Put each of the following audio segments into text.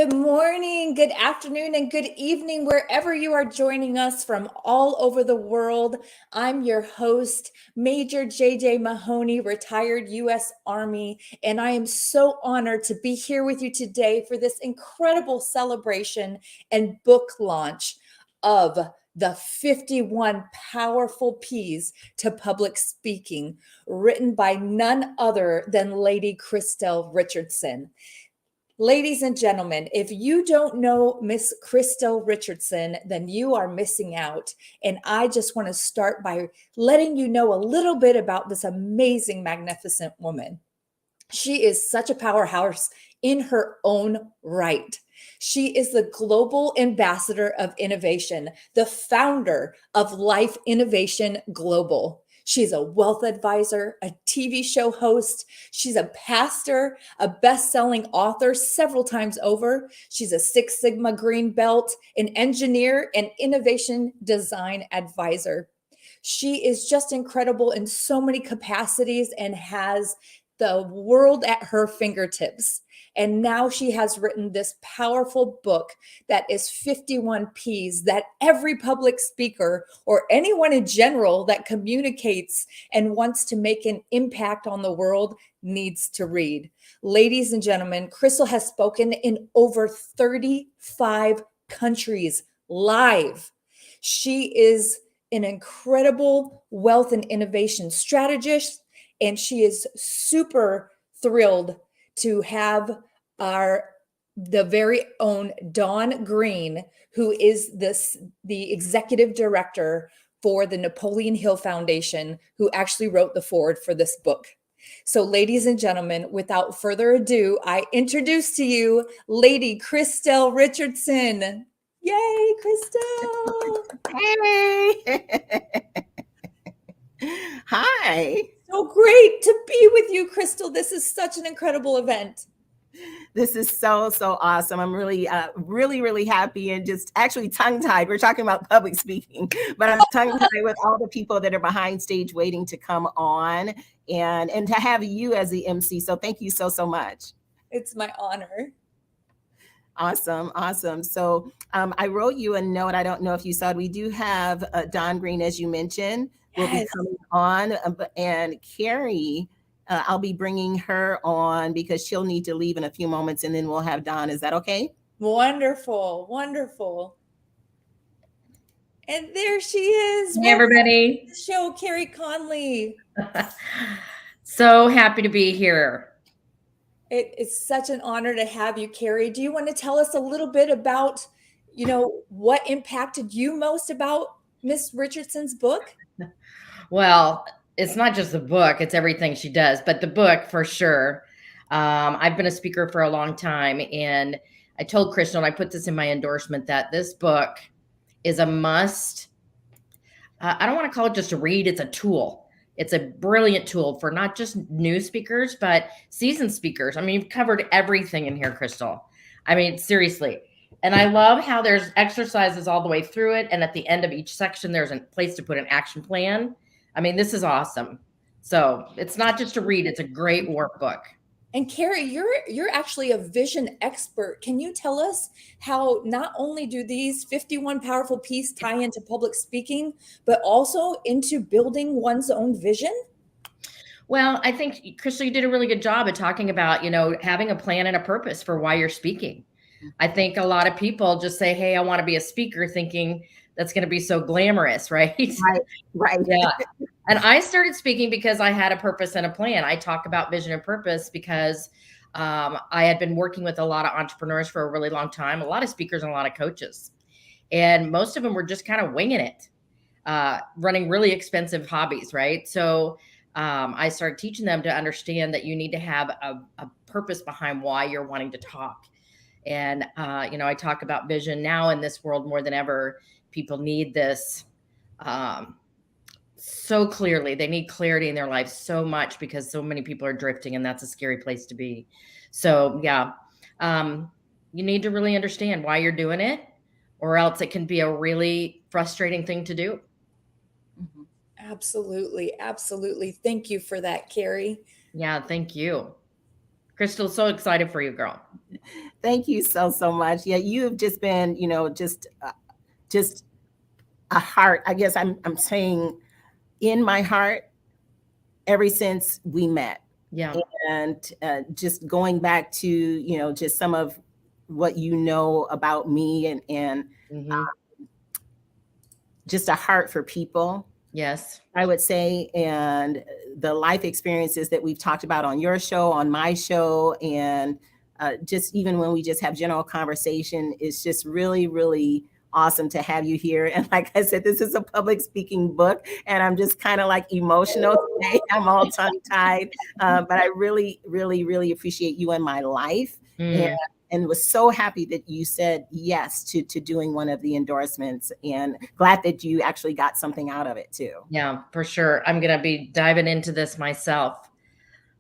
Good morning, good afternoon, and good evening, wherever you are joining us from all over the world. I'm your host, Major JJ Mahoney, retired U.S. Army, and I am so honored to be here with you today for this incredible celebration and book launch of the 51 Powerful P's to Public Speaking, written by none other than Lady Christelle Richardson. Ladies and gentlemen, if you don't know Miss Christelle Richardson, then you are missing out. And I just want to start by letting you know a little bit about this amazing, magnificent woman. She is such a powerhouse in her own right. She is the global ambassador of innovation, the founder of Life Innovation Global. She's a wealth advisor, a TV show host. She's a pastor, a best-selling author several times over. She's a Six Sigma Green Belt, an engineer, and innovation design advisor. She is just incredible in so many capacities and has the world at her fingertips. And now she has written this powerful book that is 51 P's that every public speaker or anyone in general that communicates and wants to make an impact on the world needs to read. Ladies and gentlemen, Crystal has spoken in over 35 countries live. She is an incredible wealth and innovation strategist, and she is super thrilled to have the very own Dawn Green, who is the executive director for the Napoleon Hill Foundation, who actually wrote the foreword for this book. So, ladies and gentlemen, without further ado, I introduce to you Lady Christelle Richardson. Yay, Crystal! Hey. Hi. So great to be with you, Crystal. This is such an incredible event. This is so awesome. I'm really happy and just actually tongue-tied. We're talking about public speaking, but I'm tongue-tied with all the people that are behind stage waiting to come on and to have you as the MC. So thank you so much. It's my honor. Awesome. So I wrote you a note. I don't know if you saw it. We do have Dawn Green, as you mentioned, will be coming on, and Carrie, I'll be bringing her on because she'll need to leave in a few moments, and then we'll have Dawn. Is that okay? Wonderful. And there she is. Hey, everybody. Show Carrie Conley. So happy to be here. It is such an honor to have you, Carrie. Do you want to tell us a little bit about, what impacted you most about Miss Richardson's book? Well, it's not just the book, it's everything she does, but the book for sure. I've been a speaker for a long time, and I told Crystal, and I put this in my endorsement, that this book is a must. I don't want to call it just a read, it's a tool. It's a brilliant tool for not just new speakers, but seasoned speakers. I mean, you've covered everything in here, Crystal. I mean, seriously. And I love how there's exercises all the way through it. And at the end of each section, there's a place to put an action plan. I mean, this is awesome. So it's not just a read, it's a great workbook. And Carrie, you're actually a vision expert. Can you tell us how not only do these 51 Powerful P's tie into public speaking, but also into building one's own vision? Well, I think, Crystal, you did a really good job of talking about, having a plan and a purpose for why you're speaking. I think a lot of people just say, hey, I want to be a speaker, thinking that's going to be so glamorous, right? Right. Yeah. And I started speaking because I had a purpose and a plan. I talk about vision and purpose because I had been working with a lot of entrepreneurs for a really long time, a lot of speakers and a lot of coaches. And most of them were just kind of winging it, running really expensive hobbies, right? So I started teaching them to understand that you need to have a purpose behind why you're wanting to talk. And, I talk about vision now in this world more than ever. People need this so clearly. They need clarity in their life so much because so many people are drifting, and that's a scary place to be. So, yeah, you need to really understand why you're doing it, or else it can be a really frustrating thing to do. Absolutely. Thank you for that, Carrie. Yeah, thank you. Crystal, so excited for you, girl. Thank you so much. Yeah, you've just been, just a heart. I guess I'm saying in my heart ever since we met. Yeah. And just going back to, just some of what you know about me and just a heart for people. Yes. I would say, and the life experiences that we've talked about on your show, on my show, and just even when we just have general conversation, it's just really, really awesome to have you here. And like I said, this is a public speaking book, and I'm just kind of like emotional today. I'm all tongue-tied, but I really, really, really appreciate you in my life. And was so happy that you said yes to doing one of the endorsements, and glad that you actually got something out of it too. Yeah, for sure. I'm going to be diving into this myself.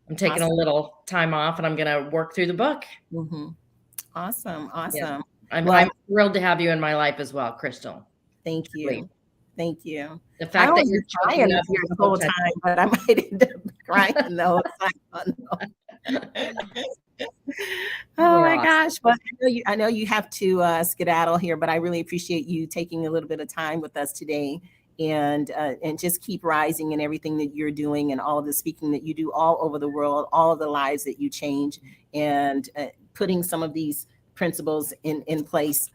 I'm taking a little time off, and I'm going to work through the book. Awesome. Yeah. I'm thrilled to have you in my life as well, Crystal. Thank you. Great. Thank you. The fact that you're crying up here the whole time, but I might end up crying. No. Oh my gosh. But I know you have to skedaddle here, but I really appreciate you taking a little bit of time with us today, and just keep rising in everything that you're doing, and all of the speaking that you do all over the world, all of the lives that you change, and putting some of these principles in place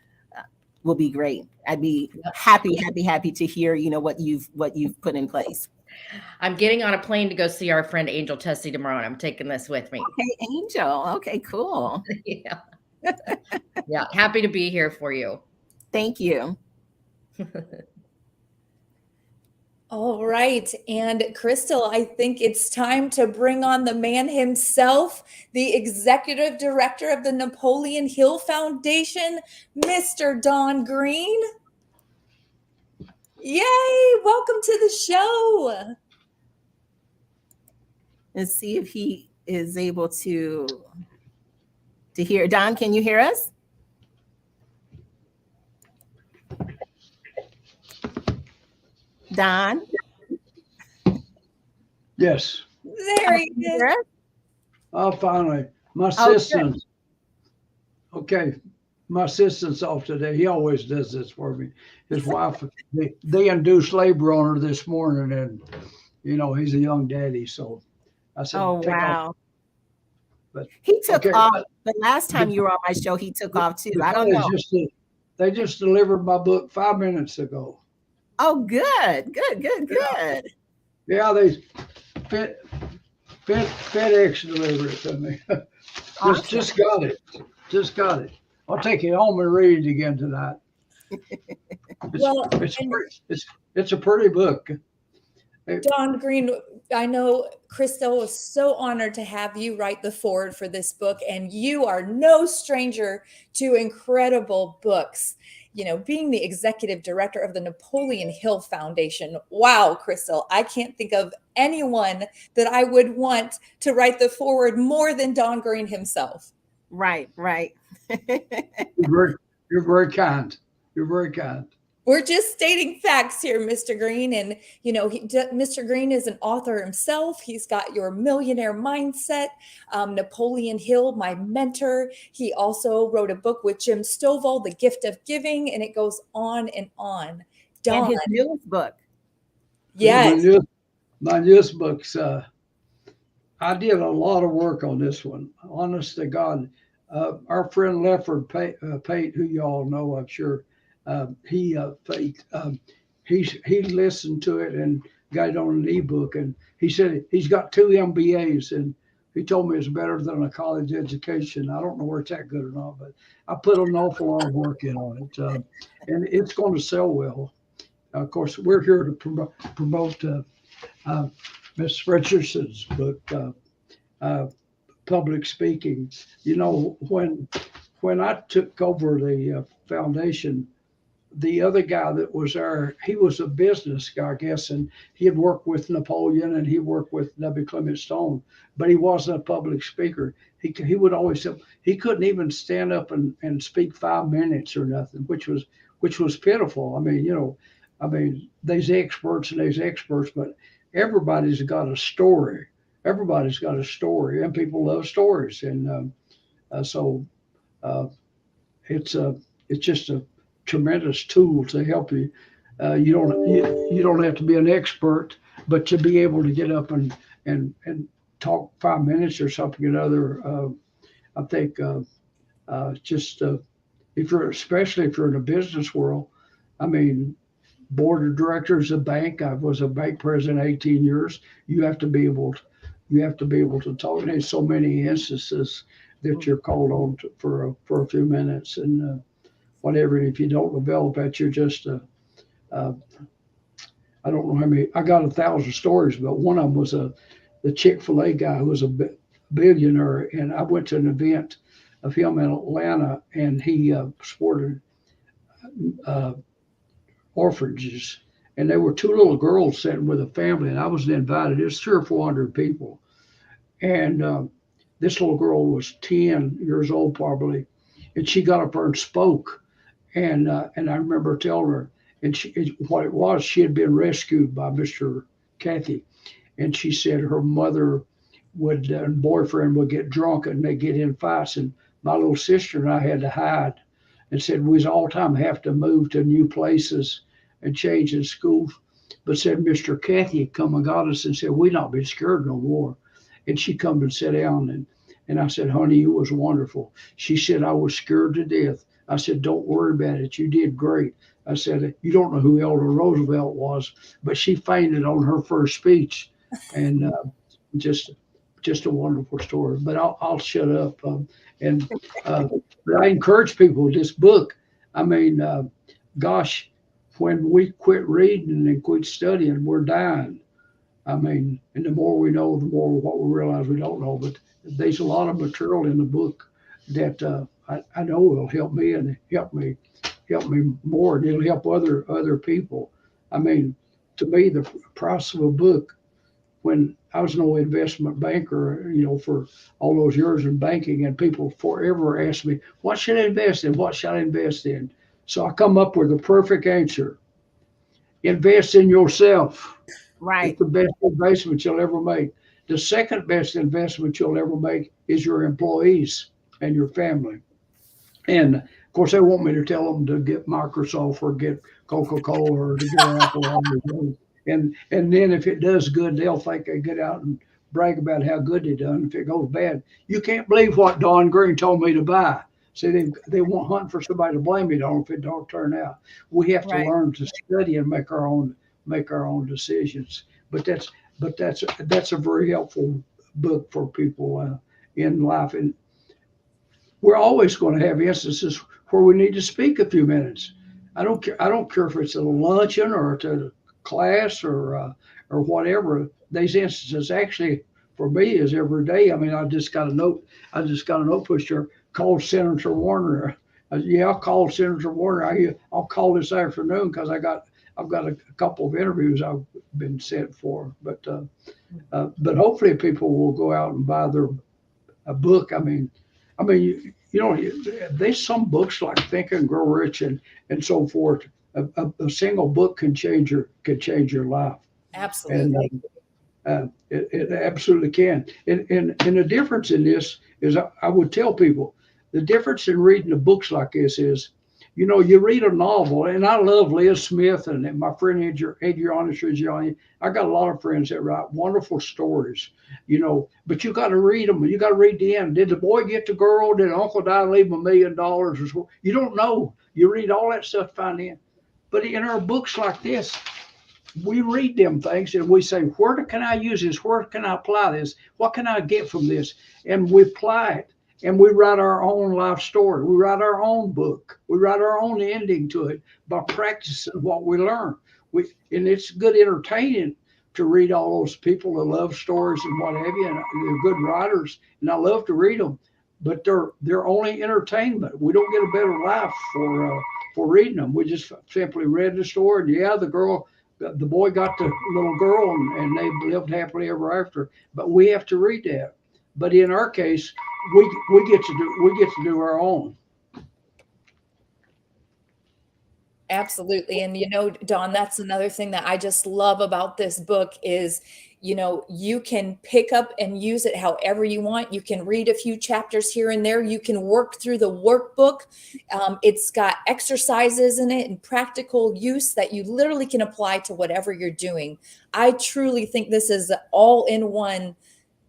will be great. I'd be happy to hear, what you've put in place. I'm getting on a plane to go see our friend Angel Tessie tomorrow, and I'm taking this with me. Okay, Angel. Okay, cool. Yeah. Yeah. Happy to be here for you. Thank you. All right. And Crystal, I think it's time to bring on the man himself, the executive director of the Napoleon Hill Foundation, Mr. Don Green. Yay! Welcome to the show. Let's see if he is able to hear. Don, can you hear us? Don? Yes. There he is. Oh, finally. My assistant. Okay. My assistant's off today. He always does this for me. His wife, they induced labor on her this morning, and, he's a young daddy. So I said, oh, wow. Off. But he took off. The last time you were on my show, he took off too. I don't know. They just delivered my book 5 minutes ago. Oh, good. Yeah, they FedEx delivered it to me. Just got it. I'll take it home and read it again tonight. It's a pretty book. Don Green, I know Crystal was so honored to have you write the foreword for this book, and you are no stranger to incredible books. Being the executive director of the Napoleon Hill Foundation. Wow, Crystal, I can't think of anyone that I would want to write the foreword more than Don Green himself. Right. You're very kind. You're very kind. We're just stating facts here, Mr. Green. And, Mr. Green is an author himself. He's got Your Millionaire Mindset, Napoleon Hill, my mentor. He also wrote a book with Jim Stovall, The Gift of Giving, and it goes on and on. Don. And his newest book. Yes. My newest books, I did a lot of work on this one. Honest to God. Our friend Lefford Pate, who you all know, I'm sure, he listened to it and got it on an ebook, and he said he's got 2 MBAs, and he told me it's better than a college education. I don't know where it's that good or not, but I put an awful lot of work in on it, and it's going to sell well. Of course, we're here to promote Miss Richardson's book, Public Speaking. When I took over the foundation, the other guy that was there, he was a business guy, I guess, and he had worked with Napoleon and he worked with W. Clement Stone, but he wasn't a public speaker. He would always say he couldn't even stand up and speak 5 minutes or nothing, which was pitiful. There's experts and there's experts, but everybody's got a story. everybody's got a story, and people love stories, and so it's just a tremendous tool to help you. You don't have to be an expert, but to be able to get up and talk 5 minutes or something or other. I think just especially if you're in the business world, I mean, board of directors of bank. I was a bank president 18 years. You have to be able to talk. And there's so many instances that you're called on for a few minutes and whatever. And if you don't develop that, you're just I don't know how many. I got 1,000 stories, but one of them was the Chick-fil-A guy who was a billionaire, and I went to an event of him in Atlanta, and he supported orphanages, and there were two little girls sitting with a family, and I was invited. There's 300 or 400 people, and this little girl was 10 years old probably, and she got up there and spoke, and I remember telling her, and what it was, she had been rescued by Mr. Kathy, and she said her mother and boyfriend would get drunk and they get in fights, and my little sister and I had to hide, and said we was all the time have to move to new places and change in schools, but said Mr. Kathy had come and got us and said we not be scared no more, and she come and sat down, and I said, honey, you was wonderful. She said, I was scared to death. I said, don't worry about it, you did great. I said, you don't know who Eleanor Roosevelt was, but she fainted on her first speech, and just a wonderful story. But I'll shut up. But I encourage people with this book. I mean, gosh, when we quit reading and quit studying, we're dying. I mean, and the more we know, the more what we realize we don't know. But there's a lot of material in the book that I know will help me and help me more, and it'll help other people. I mean, to me, the price of a book, when I was no investment banker, for all those years in banking, and people forever ask me, what should I invest in? What should I invest in? So I come up with the perfect answer. Invest in yourself. Right. It's the best investment you'll ever make. The second best investment you'll ever make is your employees and your family. And of course, they want me to tell them to get Microsoft or get Coca-Cola or to get Apple. And then if it does good, they'll think they get out and brag about how good they done. If it goes bad, you can't believe what Don Green told me to buy. See, they want hunting for somebody to blame it on if it don't turn out. We have to learn to study and make our own decisions. But that's a very helpful book for people in life. And we're always going to have instances where we need to speak a few minutes. I don't care if it's at a luncheon or at a class or whatever. These instances actually for me is every day. I mean, I just got a note pusher called Senator Warner. I'll call Senator Warner. I'll call this afternoon because I've got a couple of interviews I've been sent for. But hopefully people will go out and buy a book. I mean, there's some books like Think and Grow Rich and so forth. A single book can change your life. Absolutely. And it absolutely can. And the difference in this is I would tell people the difference in reading the books like this is, you read a novel, and I love Liz Smith and my friend Adriana Trigiani. I got a lot of friends that write wonderful stories, but you got to read them. You got to read the end. Did the boy get the girl? Did Uncle Die leave him $1 million or so? You don't know. You read all that stuff to find in. But in our books like this, we read them things and we say, where can I use this? Where can I apply this? What can I get from this? And we apply it. And we write our own life story. We write our own book. We write our own ending to it by practicing what we learn. And it's good entertaining to read all those people that love stories and what have you. And they're good writers, and I love to read them. But they're only entertainment. We don't get a better life for reading them. We just simply read the story. And the boy got the little girl, and they lived happily ever after. But we have to read that. But in our case, we get to do our own. Absolutely. And Dawn, that's another thing that I just love about this book is, you can pick up and use it however you want. You can read a few chapters here and there. You can work through the workbook. It's got exercises in it and practical use that you literally can apply to whatever you're doing. I truly think this is all in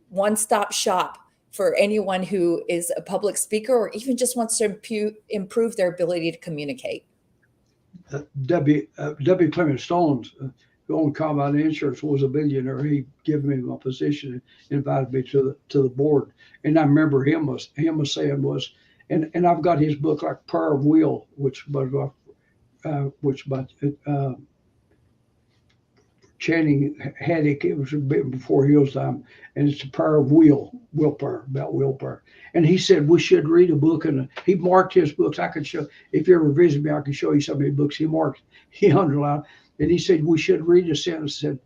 one-stop shop for anyone who is a public speaker or even just wants to improve their ability to communicate. W. Clement Stones, who owned Combine Insurance, was a billionaire. He gave me my position and invited me to the board. And I remember him saying was, and I've got his book like Power of Will, which by Channing Haddock. It was a bit before his time, and it's the Power of Willpower, about willpower. And he said we should read a book, and he marked his books. I could show, if you ever visit me, I can show you some of his books. He underlined, and he said we should read a sentence. Said,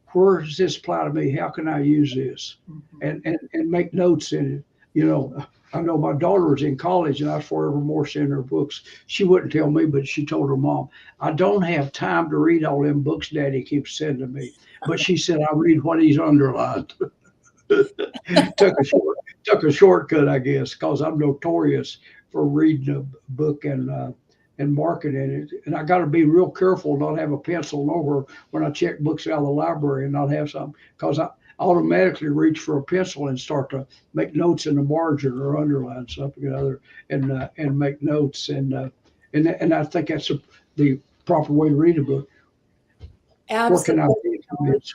where does this apply to me? How can I use this? And make notes in it. I know my daughter was in college, and I was forevermore sending her books. She wouldn't tell me, but she told her mom, I don't have time to read all them books Daddy keeps sending me. But she said, I read what he's underlined. Took a shortcut, I guess, because I'm notorious for reading a book and marking it. And I got to be real careful not have a pencil nowhere when I check books out of the library and not have some, because I automatically reach for a pencil and start to make notes in the margin or underline something or other and make notes. And I think that's the proper way to read a book. Absolutely.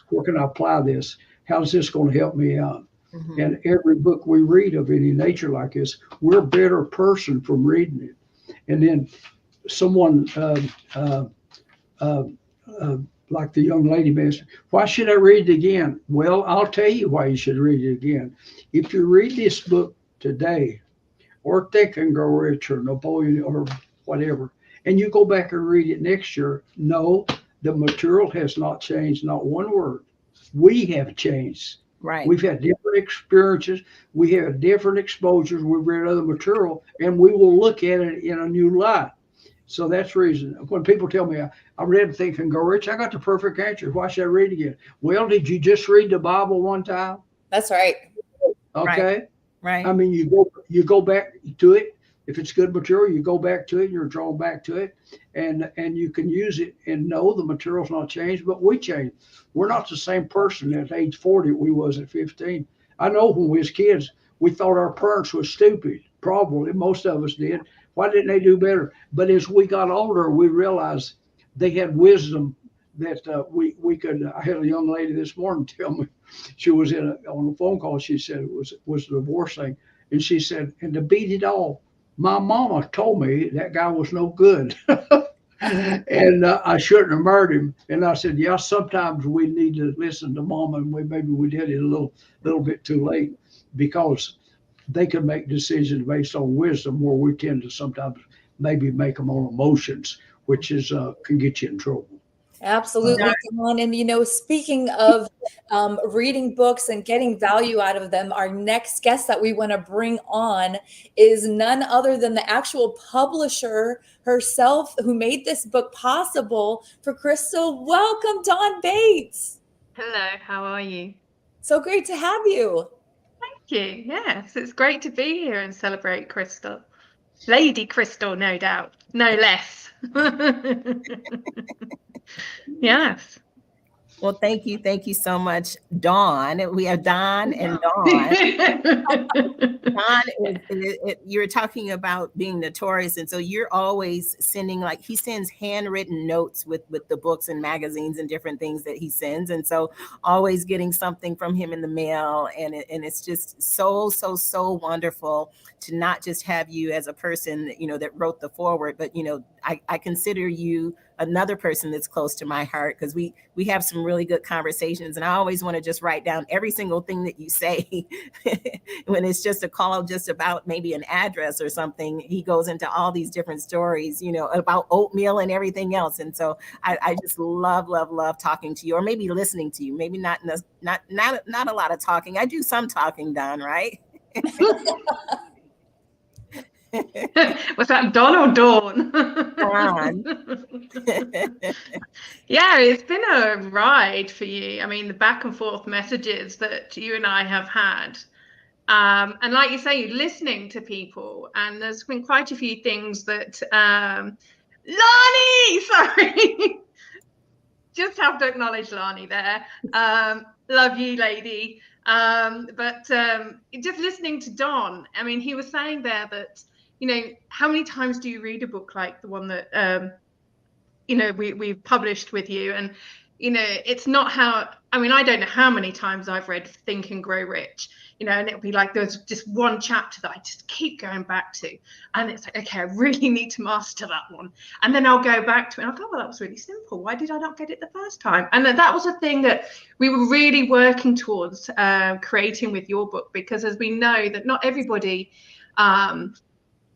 Where can I apply this? How's this going to help me out? And every book we read of any nature like this, we're a better person from reading it. And then someone like the young lady mentioned, why should I read it again? Well, I'll tell you why you should read it again. If you read this book today, or Think and Grow Rich, or Napoleon, or whatever, and you go back and read it next year, no, the material has not changed, not one word. We have changed. Right. We've had different experiences. We have different exposures. We've read other material, and we will look at it in a new light. So that's the reason. When people tell me I read Think and Grow Rich, I got the perfect answer. Why should I read again? Well, did you just read the Bible one time? That's right. Okay. Right. I mean, you go back to it. If it's good material, you go back to it. You're drawn back to it, and you can use it. And no, the material's not changed, but we changed. We're not the same person at age 40 we was at 15. I know when we was kids, we thought our parents were stupid. Probably most of us did. Why didn't they do better? But as we got older, we realized they had wisdom that we could. I had a young lady this morning tell me, she was on a phone call. She said it was a divorce thing, and she said, and to beat it all, my mama told me that guy was no good, and I shouldn't have married him. And I said, yeah, sometimes we need to listen to mama, and maybe we did it a little bit too late, because they can make decisions based on wisdom, where we tend to sometimes maybe make them on emotions, which is can get you in trouble. Absolutely, Dawn. And speaking of reading books and getting value out of them, our next guest that we want to bring on is none other than the actual publisher herself, who made this book possible for Crystal. Welcome, Dawn Bates. Hello, how are you? So great to have you. Thank you. Yes, it's great to be here and celebrate Crystal. Lady Crystal, no doubt. No less. Yes. Well, thank you so much, Dawn. We have Dawn and Dawn. Dawn, you're talking about being notorious, and so you're always sending, like, he sends handwritten notes with the books and magazines and different things that he sends, and so always getting something from him in the mail, and it's just so wonderful to not just have you as a person, that wrote the foreword, but I consider you another person that's close to my heart, because we have some really good conversations, and I always want to just write down every single thing that you say. When it's just a call just about maybe an address or something, he goes into all these different stories, about oatmeal and everything else. And so I just love talking to you, or maybe listening to you. Maybe not a lot of talking. I do some talking, Don, right? Was that Don or Dawn? Dawn. Yeah, it's been a ride for you. I mean, the back and forth messages that you and I have had. And like you say, you're listening to people, and there's been quite a few things that Lani, sorry. Just have to acknowledge Lani there. Love you, lady. But just listening to Don, I mean, he was saying there that, you know, how many times do you read a book like the one that, you know, we've published with you? And, you know, it's not how, I mean, I don't know how many times I've read Think and Grow Rich, you know, and it'll be like there's just one chapter that I just keep going back to. And it's like, okay, I really need to master that one. And then I'll go back to it and I'll go, well, that was really simple. Why did I not get it the first time? And that was a thing that we were really working towards creating with your book, because as we know that not everybody in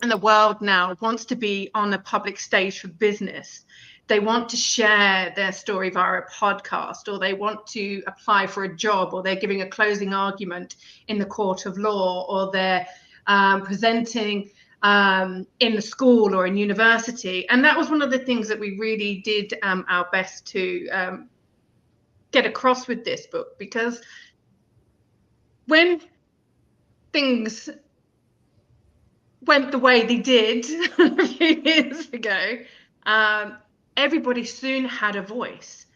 the world now wants to be on a public stage for business. They want to share their story via a podcast, or they want to apply for a job, or they're giving a closing argument in the court of law, or they're presenting in the school or in university. And that was one of the things that we really did our best to get across with this book, because when things went the way they did a few years ago, everybody soon had a voice,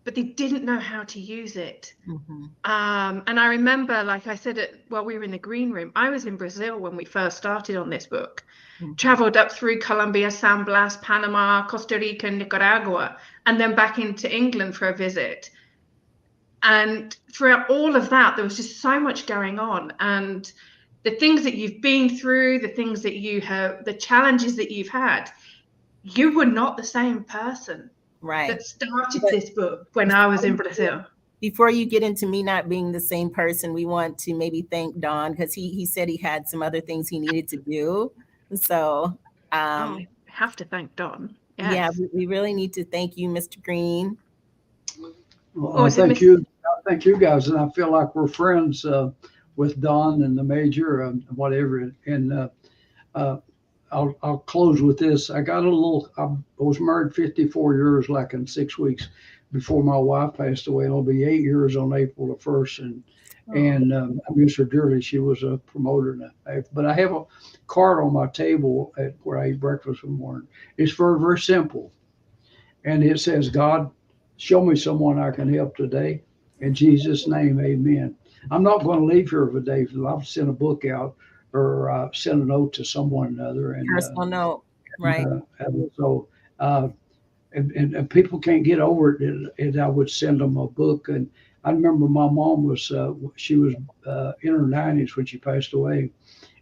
but they didn't know how to use it. Mm-hmm. And I remember, like I said, while we were in the green room, I was in Brazil when we first started on this book, traveled up through Colombia, San Blas, Panama, Costa Rica, and Nicaragua, and then back into England for a visit. And throughout all of that, there was just so much going on. And the things that you've been through, the things that you have, the challenges that you've had, you were not the same person that started this book when I was in Brazil. Before you get into me not being the same person, we want to maybe thank Don, because he said he had some other things he needed to do. So I have to thank Don. Yes. Yeah, we really need to thank you, Mr. Green. Well, thank you. Thank you guys. And I feel like we're friends with Don and the Major and whatever. And I'll close with this. I was married 54 years, like in 6 weeks before my wife passed away. It'll be 8 years on April the 1st. And I miss her dearly. She was a promoter. But I have a card on my table where I eat breakfast in the morning. It's very, very simple. And it says, God, show me someone I can help today. In Jesus' name, amen. I'm not going to leave here today. I'll send a book out or send a note to someone or another. And, personal note, right. And people can't get over it. And I would send them a book. And I remember my mom was, she was in her 90s when she passed away.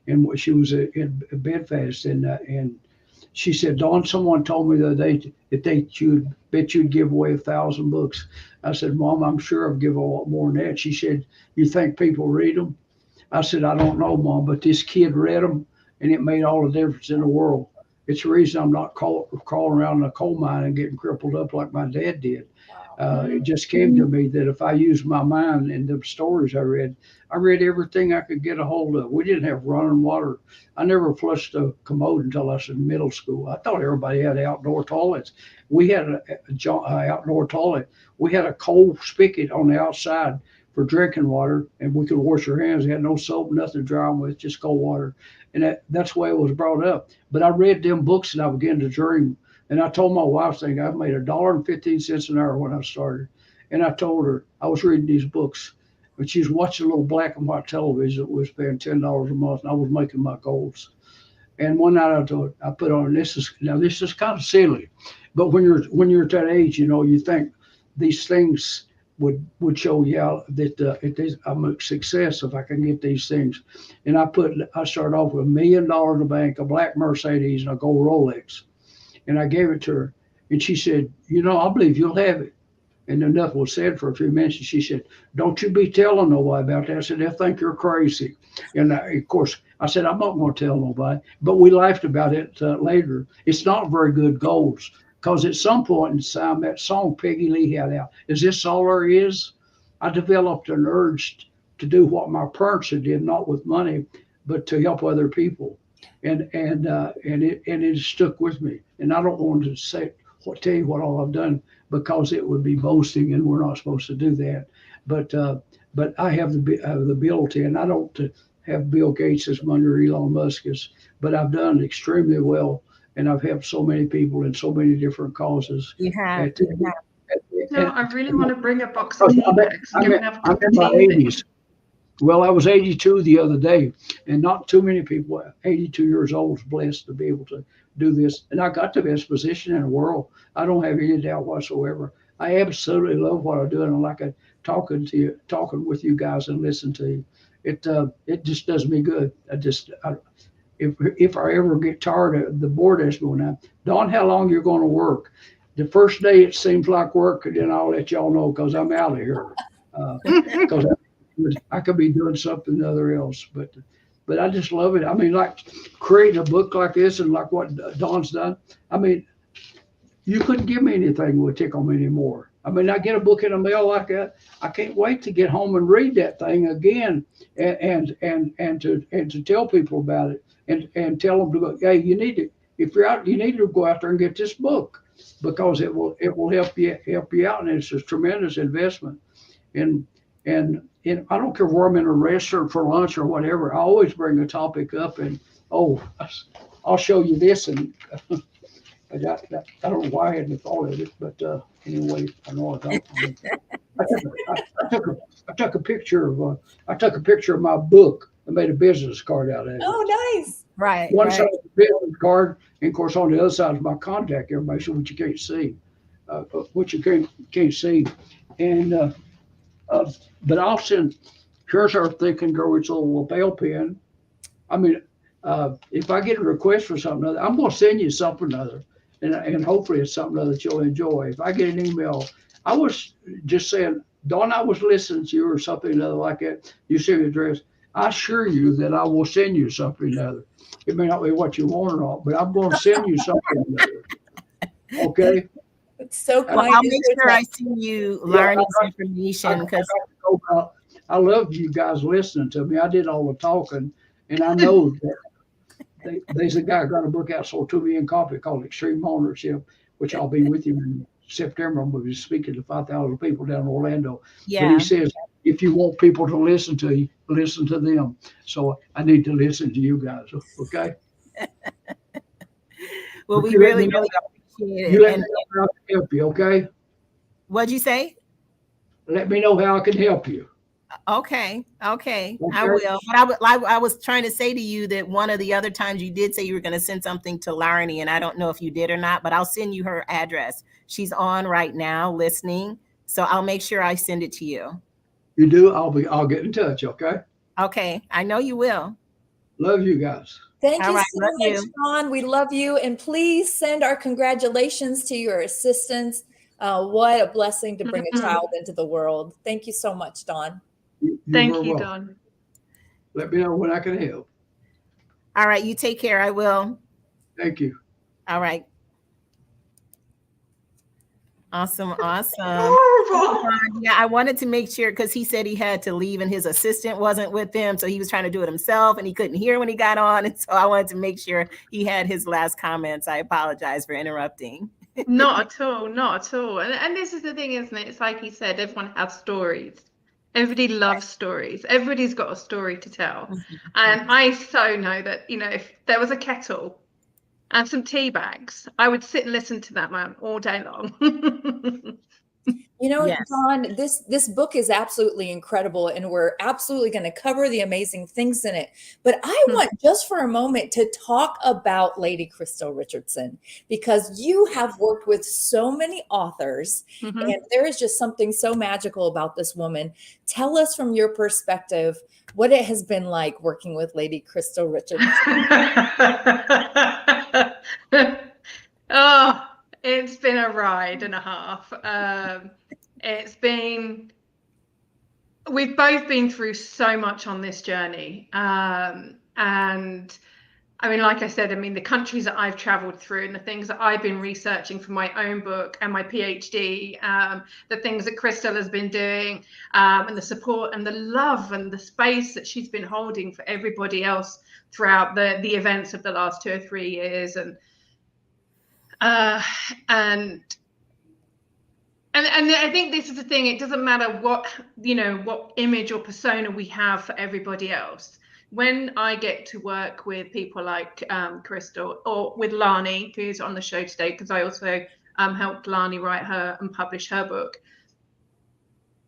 And she was in Bedfast. And she said, Dawn, someone told me the other day that you'd give away 1,000 books. I said, Mom, I'm sure I've given a lot more than that. She said, you think people read them? I said, I don't know, Mom, but this kid read them, and it made all the difference in the world. It's the reason I'm not crawling around in a coal mine and getting crippled up like my dad did. It just came to me that if I used my mind in the stories I read everything I could get a hold of. We didn't have running water. I never flushed a commode until I was in middle school. I thought everybody had outdoor toilets. We had an outdoor toilet. We had a coal spigot on the outside for drinking water, and we could wash our hands. We had no soap, nothing to dry them with, just cold water. And that's the way it was brought up. But I read them books and I began to dream. And I told my wife, I've made $1.15 an hour when I started. And I told her I was reading these books. But she was watching a little black and white television that was paying $10 a month, and I was making my goals. And one night I put on, this is kind of silly, but when you're at that age, you think these things would show you that I'm a success if I can get these things. And I started off with $1 million in the bank, a black Mercedes, and a gold Rolex. And I gave it to her, and she said, I believe you'll have it. And enough was said for a few minutes. And she said, don't you be telling nobody about that. I said, they'll think you're crazy. And of course, I said, I'm not going to tell nobody. But we laughed about it later. It's not very good goals, because at some point in time, that song Peggy Lee had out, Is This All There Is? I developed an urge to do what my parents had did, not with money, but to help other people. it stuck with me. And I don't want to tell you what all I've done, because it would be boasting, and we're not supposed to do that. But I have the ability, and I don't have Bill Gates as money or Elon Musk as, but I've done extremely well, and I've helped so many people in so many different causes. You have. No, I really want to bring a box of tea bags. I'm in my 80s. Well, I was 82 the other day, and not too many people, 82 years old, is blessed to be able to do this. And I got the best position in the world. I don't have any doubt whatsoever. I absolutely love what I do, and I like talking with you guys and listening to you. It just does me good. If I ever get tired, the board asks me now, Don, how long you're going to work? The first day it seems like work, and then I'll let y'all know, because I'm out of here. Because I could be doing something other else, but I just love it. I mean, like creating a book like this, and like what Don's done. I mean, you couldn't give me anything that would tickle me anymore. I mean, I get a book in the mail like that. I can't wait to get home and read that thing again, and to tell people about it, and tell them to go, hey, if you're out, you need to go out there and get this book, because it will help you out, and it's a tremendous investment. And I don't care where I'm in a restaurant for lunch or whatever, I always bring a topic up, and I'll show you this, and I don't know why I hadn't thought of it, but anyway, I know I don't. I took a picture of my book. I made a business card out of it. Oh, nice. Right. One side is the business card, and of course on the other side is my contact information, which you can't see, can't see, and but I'll send. Here's our Thinking Girl. It's a little lapel pin. I mean, if I get a request for something other, I'm going to send you something other, and hopefully it's something other that you'll enjoy. If I get an email, I was just saying, Dawn, I was listening to you or something other like that. You send me the address. I assure you that I will send you something other. It may not be what you want or not, but I'm going to send you something other. Okay. It's so kind. I'll make sure I send you Larry's information, because I love you guys listening to me. I did all the talking, and I know that there's a guy got a book out sold 2 million copies called Extreme Ownership, which I'll be with you in September. I'm going to be speaking to 5,000 people down in Orlando. yeah. But he says, if you want people to listen to you, listen to them. So I need to listen to you guys. Okay. Well, we really appreciate it. You let me know how I can help you. Okay. What'd you say? Let me know how I can help you. Okay, I will. But I was trying to say to you that one of the other times you did say you were going to send something to Larnie, and I don't know if you did or not, but I'll send you her address. She's on right now listening, so I'll make sure I send it to you. You do? I'll get in touch. Okay. Okay, I know you will. Love you guys. Thank All you right, so love much, you. Dawn. We love you. And please send our congratulations to your assistants. What a blessing to bring a child into the world. Thank you so much, Dawn. Thank very you, welcome. Don. Let me know when I can help. All right, you take care. I will. Thank you. All right. Awesome. Horrible. Yeah, I wanted to make sure, because he said he had to leave and his assistant wasn't with him. So he was trying to do it himself and he couldn't hear when he got on. And so I wanted to make sure he had his last comments. I apologize for interrupting. Not at all, not at all. And this is the thing, isn't it? It's like he said, everyone has stories. Everybody loves stories. Everybody's got a story to tell. And I so know that, if there was a kettle and some tea bags, I would sit and listen to that man all day long. Yes. Dawn, this book is absolutely incredible, and we're absolutely going to cover the amazing things in it. But I want just for a moment to talk about Lady Crystal Richardson, because you have worked with so many authors, and there is just something so magical about this woman. Tell us from your perspective what it has been like working with Lady Crystal Richardson. Oh, it's been a ride and a half. We've both been through so much on this journey. And I mean, like I said, I mean, the countries that I've traveled through and the things that I've been researching for my own book and my PhD, the things that Crystal has been doing, and the support and the love and the space that she's been holding for everybody else throughout the events of the last 2 or 3 years. And I think this is the thing. It doesn't matter what image or persona we have for everybody else. When I get to work with people like Crystal or with Lani, who's on the show today, because I also helped Lani write her and publish her book,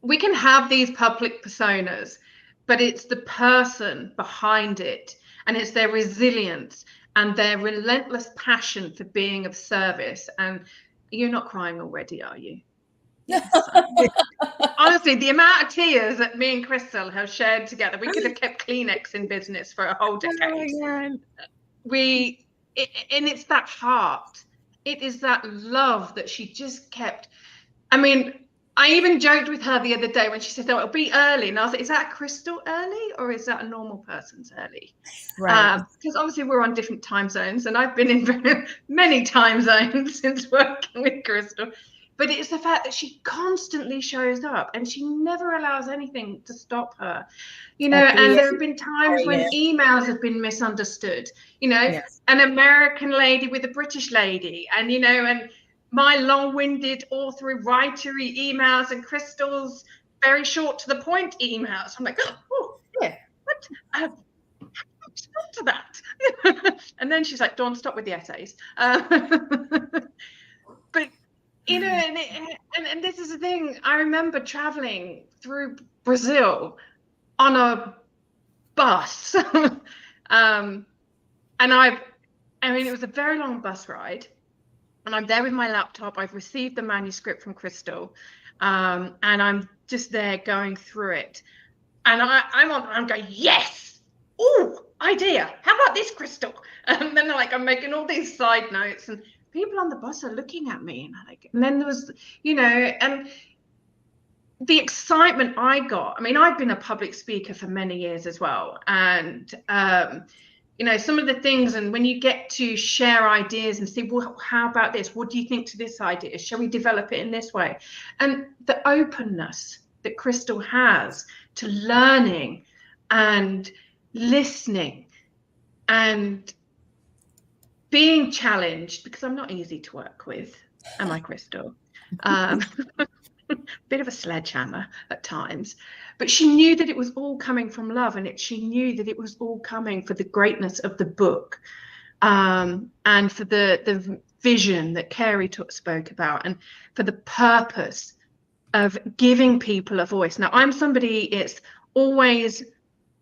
we can have these public personas, but it's the person behind it, and it's their resilience and their relentless passion for being of service. And you're not crying already, are you? Honestly, the amount of tears that me and Crystal have shared together, we could have kept Kleenex in business for a whole decade. And it's that heart. It is that love that she just kept. I mean, I even joked with her the other day when she said, "Oh, it'll be early," and I was like, "Is that a Crystal early or is that a normal person's early?" Right. Because obviously we're on different time zones, and I've been in many time zones since working with Crystal. But it's the fact that she constantly shows up and she never allows anything to stop her, and there have been times when emails have been misunderstood, Yes. an American lady with a British lady, and, and my long-winded, writery emails and Crystal's very short to the point emails. I'm like, oh, yeah, what? Stop to that. And then she's like, "Dawn, stop with the essays." But and this is the thing. I remember traveling through Brazil on a bus, and it was a very long bus ride, and I'm there with my laptop. I've received the manuscript from Crystal, and I'm just there going through it, and I'm going, yes, oh, idea. How about this, Crystal? And then I'm making all these side notes, and people on the bus are looking at me, and then there was, and the excitement I got. I mean, I've been a public speaker for many years as well, and some of the things, and when you get to share ideas and say, well, how about this? What do you think to this idea? Shall we develop it in this way? And the openness that Crystal has to learning and listening and being challenged, because I'm not easy to work with, am I, Crystal? Bit of a sledgehammer at times, but she knew that it was all coming from love, and she knew that it was all coming for the greatness of the book, and for the vision that Carey spoke about, and for the purpose of giving people a voice. Now, I'm somebody, it's always,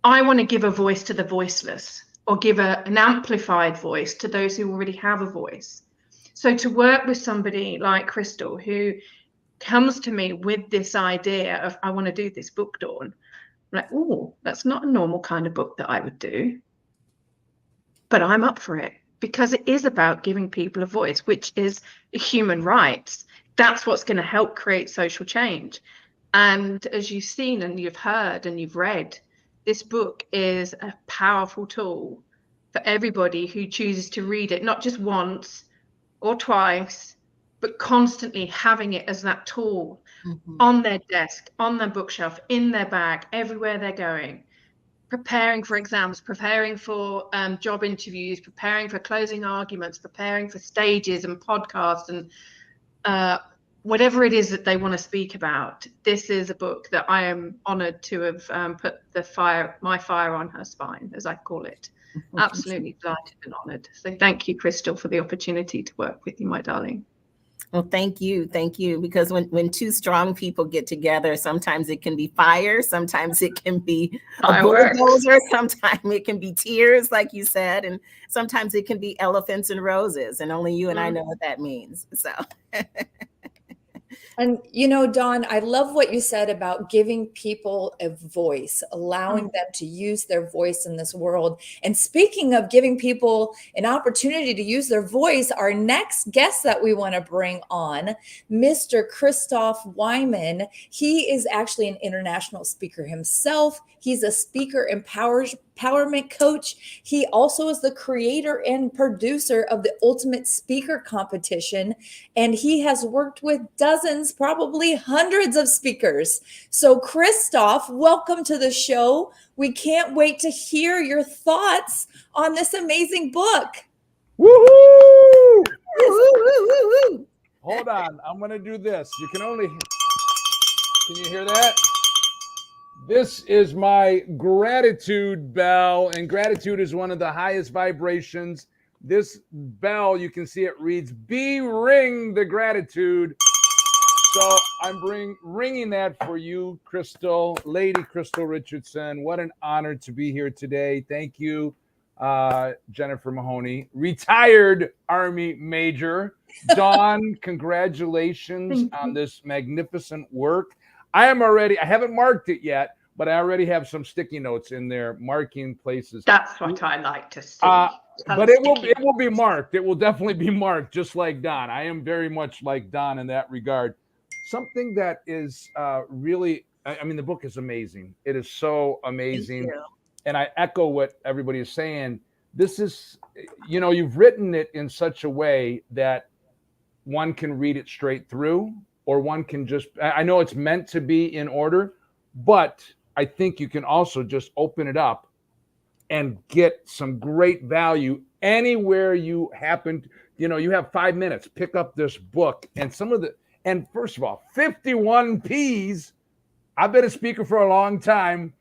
I want to give a voice to the voiceless, or give an amplified voice to those who already have a voice. So to work with somebody like Crystal, who comes to me with this idea of, I want to do this book, Dawn, I'm like, oh, that's not a normal kind of book that I would do, but I'm up for it, because it is about giving people a voice, which is human rights. That's what's going to help create social change. And as you've seen and you've heard and you've read, this book is a powerful tool for everybody who chooses to read it, not just once or twice, but constantly having it as that tool on their desk, on their bookshelf, in their bag, everywhere they're going, preparing for exams, preparing for job interviews, preparing for closing arguments, preparing for stages and podcasts, and whatever it is that they want to speak about. This is a book that I am honored to have put my fire on her spine, as I call it. Absolutely delighted and honored. So thank you, Crystal, for the opportunity to work with you, my darling. Well, thank you. Because when two strong people get together, sometimes it can be fire, sometimes it can be a bulldozer, sometimes it can be tears, like you said, and sometimes it can be elephants and roses, and only you and I know what that means. So. And, Dawn, I love what you said about giving people a voice, allowing them to use their voice in this world. And speaking of giving people an opportunity to use their voice, our next guest that we want to bring on, Mr. Christoph Wyman, he is actually an international speaker himself. He's a speaker, empowerment coach. He also is the creator and producer of the Ultimate Speaker Competition, and he has worked with dozens, probably hundreds of speakers. So Christoph, welcome to the show. We can't wait to hear your thoughts on this amazing book. Woohoo! Woo-hoo-hoo-hoo-hoo. Hold on, I'm gonna do this. Can you hear that? This is my gratitude bell, and gratitude is one of the highest vibrations. This bell, you can see it reads, "Be ring the gratitude." So I'm ringing that for you, Crystal, Lady Crystal Richardson. What an honor to be here today. Thank you, Jennifer Mahoney, retired Army Major. Dawn, congratulations on this magnificent work. I haven't marked it yet, but I already have some sticky notes in there marking places. That's what I like to see. But it will be marked. It will definitely be marked, just like Don. I am very much like Don in that regard. Something that is really, I mean, the book is amazing. It is so amazing. And I echo what everybody is saying. This is, you've written it in such a way that one can read it straight through, or one can just, I know it's meant to be in order, but I think you can also just open it up and get some great value anywhere you happen to, you have 5 minutes, pick up this book. And first of all, 51 P's. I've been a speaker for a long time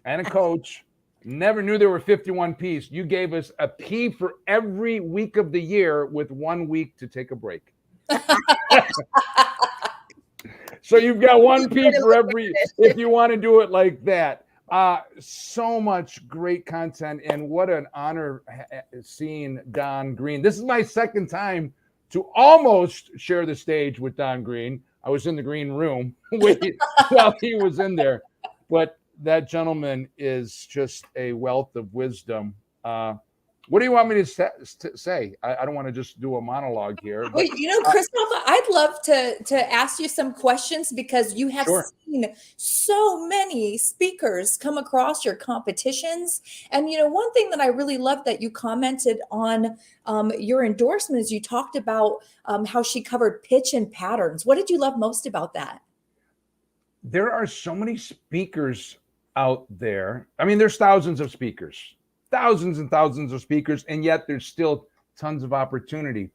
and a coach. Never knew there were 51 P's. You gave us a P for every week of the year with 1 week to take a break. So you've got 1 P for every, if you want to do it like that. So much great content, and what an honor seeing Don Green. This is my second time to almost share the stage with Don Green. I was in the green room while he was in there, but that gentleman is just a wealth of wisdom. What do you want me to say? I don't want to just do a monologue here. But, well, Christoph, I'd love to ask you some questions, because you have seen so many speakers come across your competitions. And, one thing that I really love that you commented on your endorsement is you talked about how she covered pitch and patterns. What did you love most about that? There are so many speakers out there. I mean, there's thousands of speakers. Thousands and thousands of speakers, and yet there's still tons of opportunity.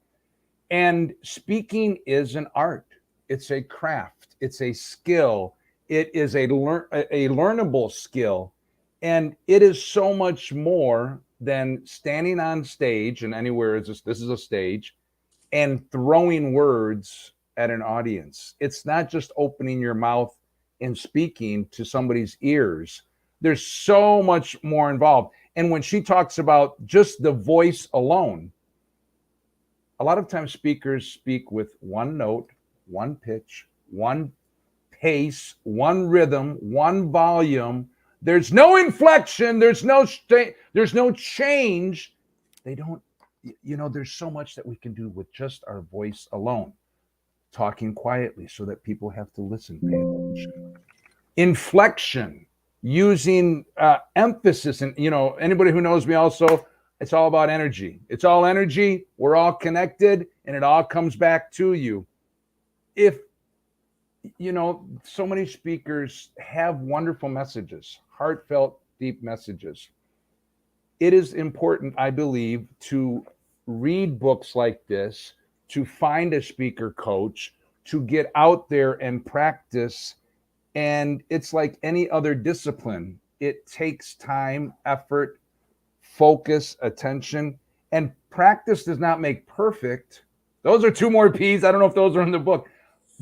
And speaking is an art. It's a craft. It's a skill. It is a learnable skill. And it is so much more than standing on stage, and anywhere this is a stage, and throwing words at an audience. It's not just opening your mouth and speaking to somebody's ears. There's so much more involved. And when she talks about just the voice alone, a lot of times speakers speak with one note, one pitch, one pace, one rhythm, one volume. There's no inflection. There's no change. They don't, there's so much that we can do with just our voice alone, talking quietly so that people have to listen, pay attention. Inflection. Using emphasis, and anybody who knows me also, it's all about energy. It's all energy. We're all connected, and it all comes back to you. If so many speakers have wonderful messages, heartfelt, deep messages. It is important, I believe, to read books like this, to find a speaker coach, to get out there and practice. And it's like any other discipline. It takes time, effort, focus, attention, and practice does not make perfect. Those are 2 more P's. I don't know if those are in the book,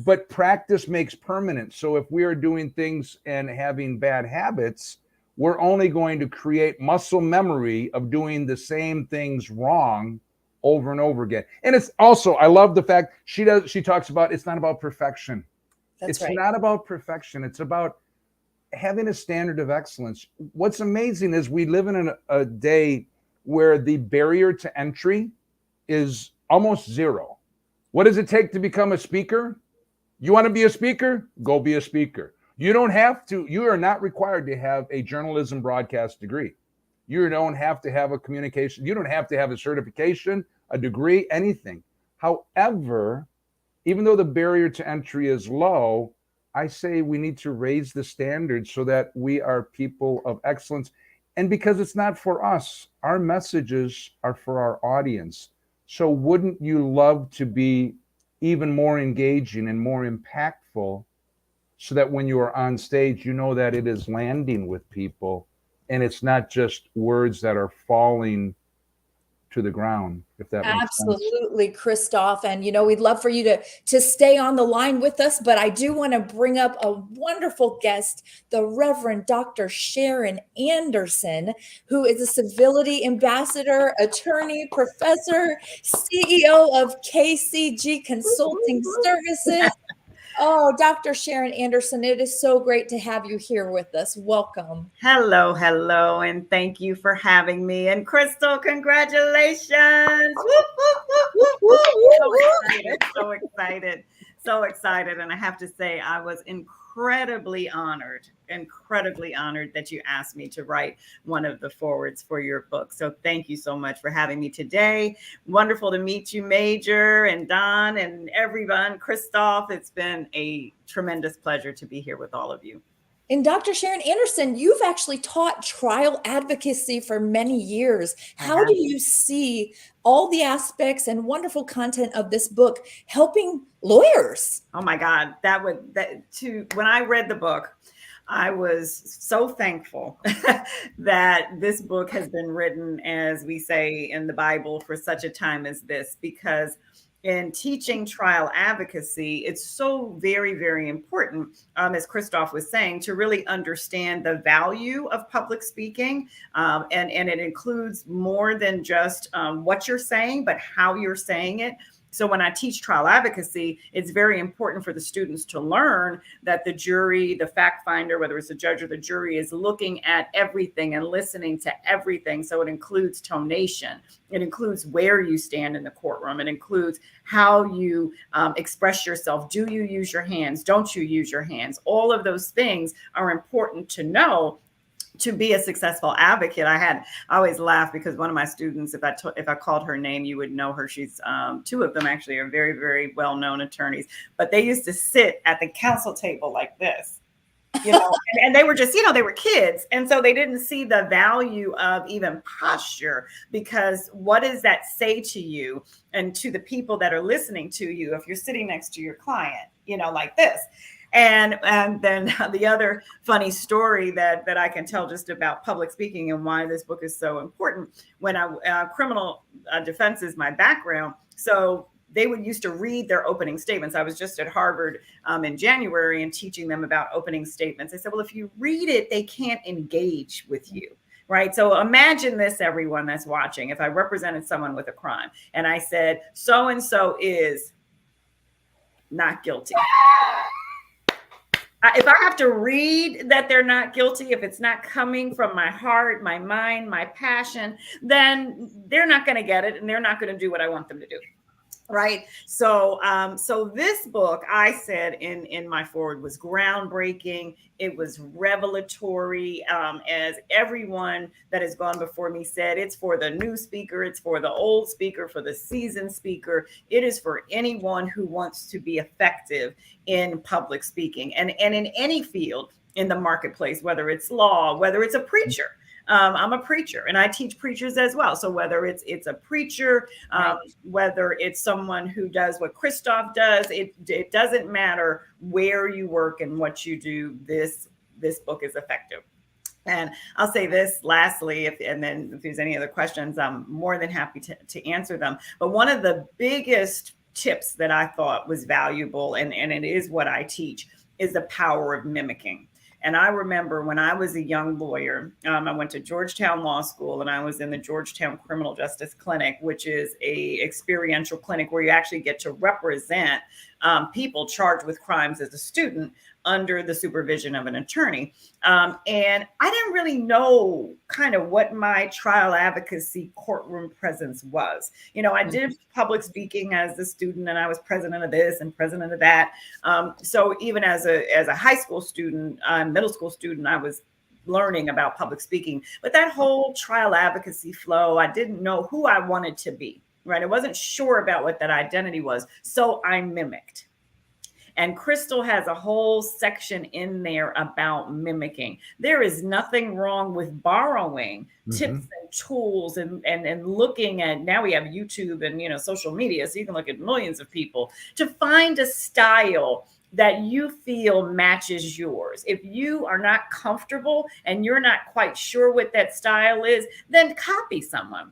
but practice makes permanent. So if we are doing things and having bad habits, we're only going to create muscle memory of doing the same things wrong over and over again. And it's also, I love the fact she talks about, it's not about perfection. It's not about perfection. It's about having a standard of excellence. What's amazing is we live in a day where the barrier to entry is almost zero. What does it take to become a speaker? You want to be a speaker? Go be a speaker. You don't have to. You are not required to have a journalism broadcast degree. You don't have to have a communication. You don't have to have a certification, a degree, anything. However, even though the barrier to entry is low, I say we need to raise the standards so that we are people of excellence. And because it's not for us, our messages are for our audience. So wouldn't you love to be even more engaging and more impactful so that when you are on stage, you know that it is landing with people and it's not just words that are falling to the ground, if that makes sense. Absolutely, Christoph. And we'd love for you to stay on the line with us, but I do want to bring up a wonderful guest, the Reverend Dr. Sharon Anderson, who is a civility ambassador, attorney, professor, CEO of KCG Consulting Services. Oh, Dr. Sharon Anderson, it is so great to have you here with us. Welcome. Hello, hello, and thank you for having me. And Crystal, congratulations. Woo, woo, woo, woo, woo. So excited, so excited. And I have to say, I was incredibly honored that you asked me to write one of the forwards for your book. So thank you so much for having me today. Wonderful to meet you, Major and Don and everyone. Christoph, it's been a tremendous pleasure to be here with all of you. And Dr. Sharon Anderson, you've actually taught trial advocacy for many years. How do you see all the aspects and wonderful content of this book helping lawyers? Oh my God, when I read the book, I was so thankful that this book has been written, as we say in the Bible, for such a time as this, because in teaching trial advocacy, it's so very, very important, as Christoph was saying, to really understand the value of public speaking. And it includes more than just what you're saying, but how you're saying it. So when I teach trial advocacy, it's very important for the students to learn that the jury, the fact finder, whether it's the judge or the jury, is looking at everything and listening to everything. So it includes tonation. It includes where you stand in the courtroom. It includes how you express yourself. Do you use your hands? Don't you use your hands? All of those things are important to know to be a successful advocate. I always laugh because one of my students, if I called her name, you would know her. She's two of them actually are very, very well-known attorneys, but they used to sit at the counsel table like this, and they were just, they were kids. And so they didn't see the value of even posture, because what does that say to you and to the people that are listening to you if you're sitting next to your client, like this? And then the other funny story that I can tell just about public speaking and why this book is so important, when criminal defense is my background. So they used to read their opening statements. I was just at Harvard in January and teaching them about opening statements. I said, well, if you read it, they can't engage with you. Right. So imagine this, everyone that's watching. If I represented someone with a crime and I said, so-and-so is not guilty. If I have to read that they're not guilty, if it's not coming from my heart, my mind, my passion, then they're not going to get it and they're not going to do what I want them to do. Right. So this book, I said in my foreword, was groundbreaking. It was revelatory. As everyone that has gone before me said, it's for the new speaker. It's for the old speaker, for the seasoned speaker. It is for anyone who wants to be effective in public speaking and in any field in the marketplace, whether it's law, whether it's a preacher. I'm a preacher and I teach preachers as well. So whether it's a preacher, whether it's someone who does what Christoph does, it doesn't matter where you work and what you do. This book is effective. And I'll say this lastly, if there's any other questions, I'm more than happy to answer them. But one of the biggest tips that I thought was valuable, and it is what I teach, is the power of mimicking. And I remember when I was a young lawyer, I went to Georgetown Law School and I was in the Georgetown Criminal Justice Clinic, which is a experiential clinic where you actually get to represent people charged with crimes as a student under the supervision of an attorney. And I didn't really know kind of what my trial advocacy courtroom presence was. I did public speaking as a student and I was president of this and president of that. So even as a high school student, middle school student, I was learning about public speaking. But that whole trial advocacy flow, I didn't know who I wanted to be, right? I wasn't sure about what that identity was. So I mimicked. And Crystal has a whole section in there about mimicking. There is nothing wrong with borrowing tips and tools and looking at, now we have YouTube and social media, so you can look at millions of people to find a style that you feel matches yours. If you are not comfortable and you're not quite sure what that style is, then copy someone.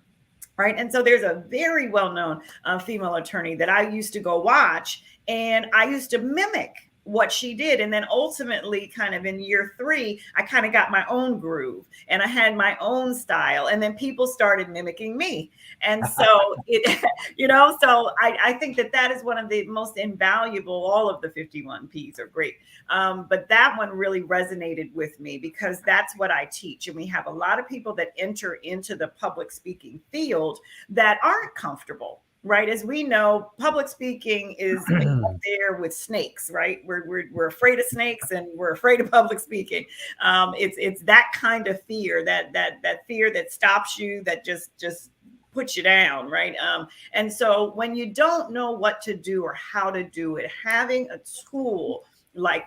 Right. And so there's a very well-known female attorney that I used to go watch, and I used to mimic what she did. And then ultimately, kind of in year 3, I kind of got my own groove and I had my own style. And then people started mimicking me. And so so I think that is one of the most invaluable. All of the 51 Ps are great. But that one really resonated with me because that's what I teach. And we have a lot of people that enter into the public speaking field that aren't comfortable. Right. As we know, public speaking is up there with snakes, right? We're afraid of snakes and we're afraid of public speaking. It's that kind of fear, that fear that stops you, that just puts you down. Right. And so when you don't know what to do or how to do it, having a tool like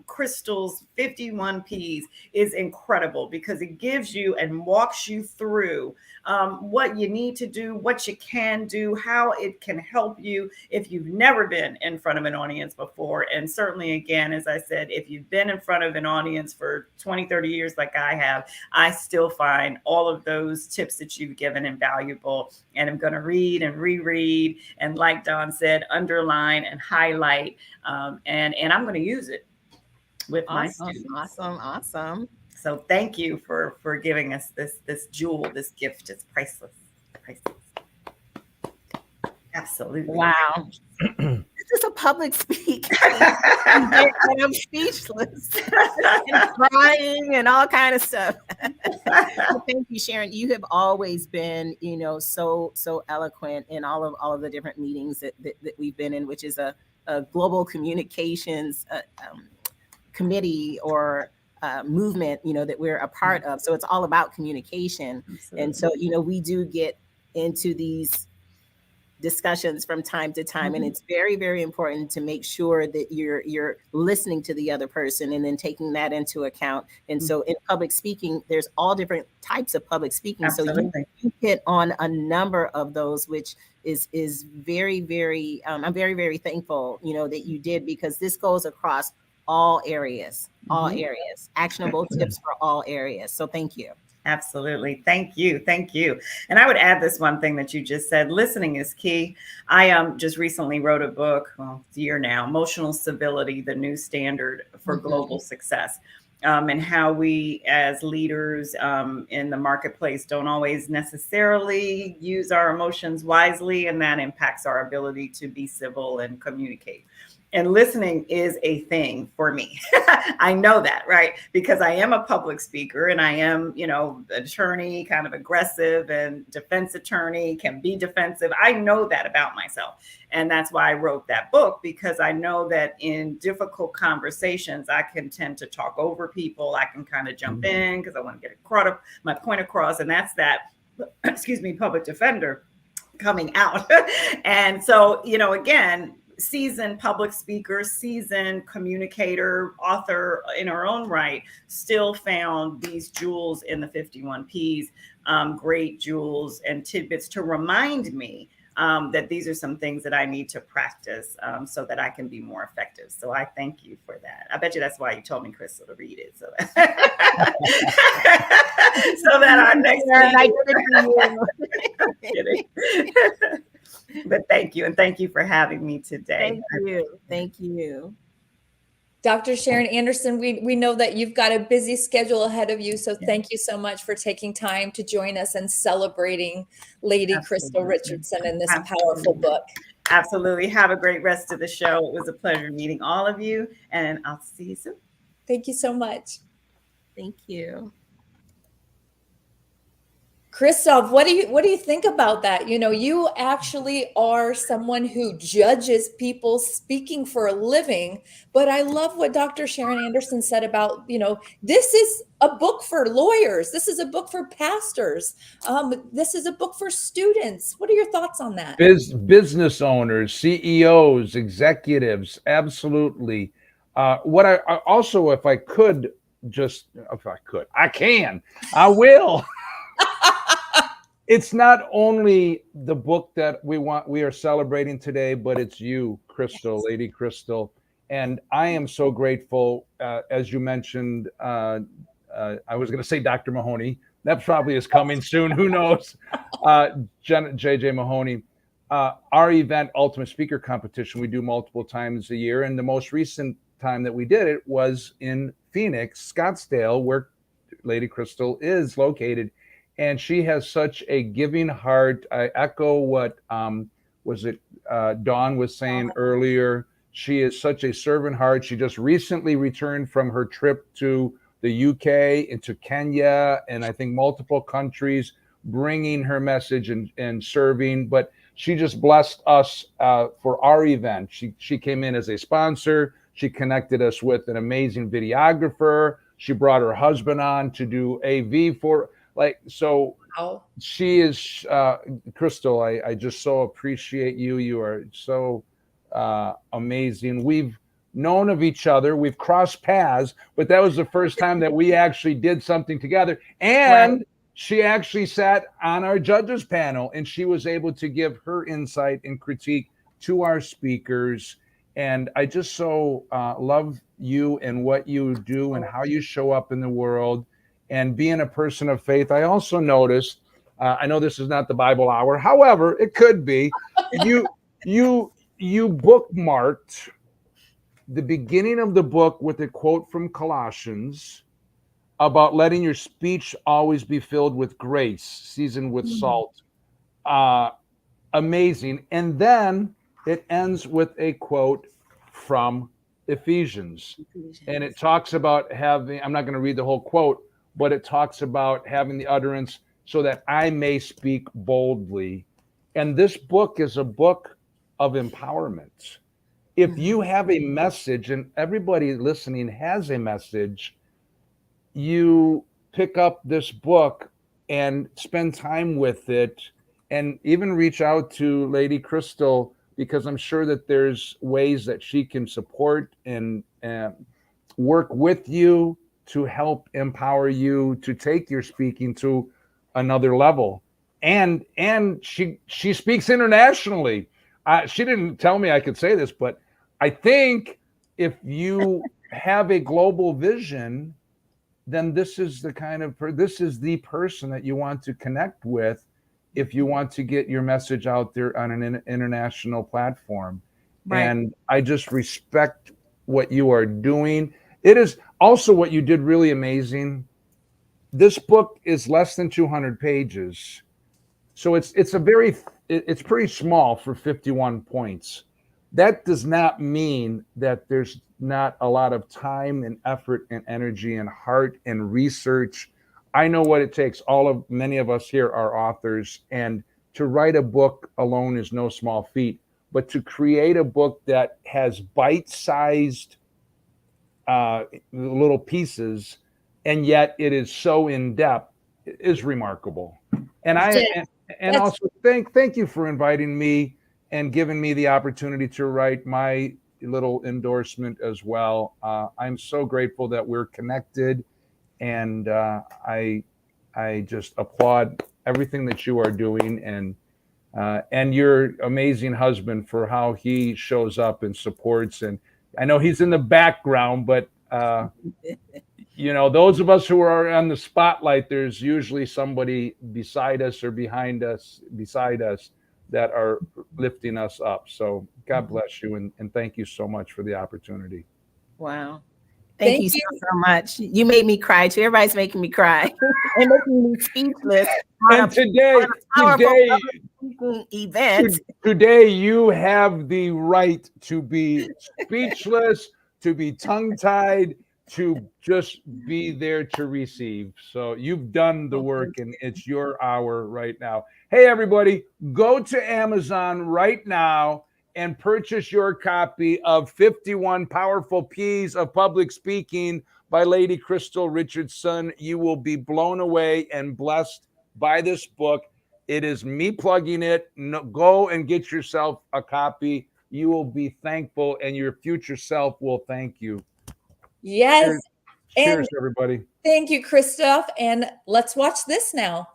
Crystal's 51 Ps is incredible because it gives you and walks you through what you need to do, what you can do, how it can help you if you've never been in front of an audience before. And certainly, again, as I said, if you've been in front of an audience for 20, 30 years like I have, I still find all of those tips that you've given invaluable. And I'm going to read and reread. And like Dawn said, underline and highlight. And I'm going to use it with my students. Awesome. So thank you for giving us this jewel, this gift. It's priceless. Absolutely. Wow. This is a public speak. And I'm speechless and crying and all kind of stuff. Well, thank you, Sharon. You have always been, so eloquent in all of the different meetings that we've been in, which is a global communications committee or movement, that we're a part of. So it's all about communication. Absolutely. And so, we do get into these discussions from time to time, and it's very, very important to make sure that you're listening to the other person and then taking that into account. And so in public speaking, there's all different types of public speaking. Absolutely. So you hit on a number of those, which is very, very, I'm very, very thankful, that you did, because this goes across all areas, actionable tips for all areas. So thank you. Absolutely. Thank you. And I would add this one thing that you just said, listening is key. I just recently wrote a book, it's a year now, Emotional Civility, the New Standard for Global Success. And how we as leaders in the marketplace don't always necessarily use our emotions wisely, and that impacts our ability to be civil and communicate. And listening is a thing for me. I know that, right? Because I am a public speaker and I am, attorney, kind of aggressive, and defense attorney, can be defensive. I know that about myself. And that's why I wrote that book, because I know that in difficult conversations, I can tend to talk over people. I can kind of jump in because I want to get my point across. And that's that, public defender coming out. And so, again, seasoned public speaker, seasoned communicator, author in her own right, still found these jewels in the 51 Ps, great jewels and tidbits to remind me that these are some things that I need to practice so that I can be more effective. So I thank you for that. I bet you that's why you told me, Crystal, to read it. So that our next meeting. But thank you. And thank you for having me today. Thank you. Dr. Sharon Anderson, we know that you've got a busy schedule ahead of you. So thank you so much for taking time to join us and celebrating Lady Crystal Richardson in this powerful book. Absolutely. Have a great rest of the show. It was a pleasure meeting all of you, and I'll see you soon. Thank you so much. Thank you. Christoph, what do you think about that? You know, you actually are someone who judges people speaking for a living, but I love what Dr. Sharon Anderson said about, you know, this is a book for lawyers. This is a book for pastors. This is a book for students. What are your thoughts on that? Business owners, CEOs, executives, absolutely. What I also, if I will. It's not only the book that we are celebrating today, but it's you, Crystal, yes. Lady Crystal. And I am so grateful, as you mentioned, I was going to say Dr. Mahoney. That probably is coming soon. Who knows? JJ Mahoney. Our event, Ultimate Speaker Competition, we do multiple times a year. And the most recent time that we did it was in Phoenix, Scottsdale, where Lady Crystal is located. And she has such a giving heart. I echo what Dawn was saying earlier. She is such a servant heart. She just recently returned from her trip to the UK, into Kenya, and I think multiple countries, bringing her message and serving. But she just blessed us for our event. She came in as a sponsor. She connected us with an amazing videographer. She brought her husband on to do AV for. So wow. She is, Crystal, I just so appreciate you. You are so amazing. We've known of each other. We've crossed paths, but that was the first time that we actually did something together. And right. She actually sat on our judges panel, and she was able to give her insight and critique to our speakers. And I just so love you and what you do and how you show up in the world. And being a person of faith, I also noticed, I know this is not the Bible hour, however, it could be, you bookmarked the beginning of the book with a quote from Colossians about letting your speech always be filled with grace, seasoned with salt. Amazing. And then it ends with a quote from Ephesians. And it talks about having, I'm not going to read the whole quote, but it talks about having the utterance so that I may speak boldly. And this book is a book of empowerment. If you have a message, and everybody listening has a message, you pick up this book and spend time with it, and even reach out to Lady Crystal, because I'm sure that there's ways that she can support and work with you to help empower you to take your speaking to another level. And she speaks internationally. She didn't tell me I could say this, but I think if you have a global vision, then this is the person that you want to connect with if you want to get your message out there on an international platform. Right. And I just respect what you are doing. It is also what you did really amazing. This book is less than 200 pages. So it's pretty small for 51 points. That does not mean that there's not a lot of time and effort and energy and heart and research. I know what it takes. Many of us here are authors, and to write a book alone is no small feat, but to create a book that has bite-sized little pieces, and yet it is so in depth, is remarkable. And also thank you for inviting me and giving me the opportunity to write my little endorsement as well. I'm so grateful that we're connected, and I just applaud everything that you are doing, and your amazing husband for how he shows up and supports. And I know he's in the background, but those of us who are on the spotlight, there's usually somebody beside us or beside us that are lifting us up. So God bless you, and thank you so much for the opportunity. Wow. Thank you so much. You made me cry too. Everybody's making me cry and making me speechless. And today, you have the right to be speechless, to be tongue-tied, to just be there to receive. So you've done the work, and it's your hour right now. Hey, everybody, go to Amazon right now and purchase your copy of 51 Powerful P's of Public Speaking by Lady Crystal Richardson. You will be blown away and blessed by this book. It is me plugging it. No, go and get yourself a copy. You will be thankful, and your future self will thank you. Yes. Cheers, cheers everybody. Thank you, Christoph. And let's watch this now.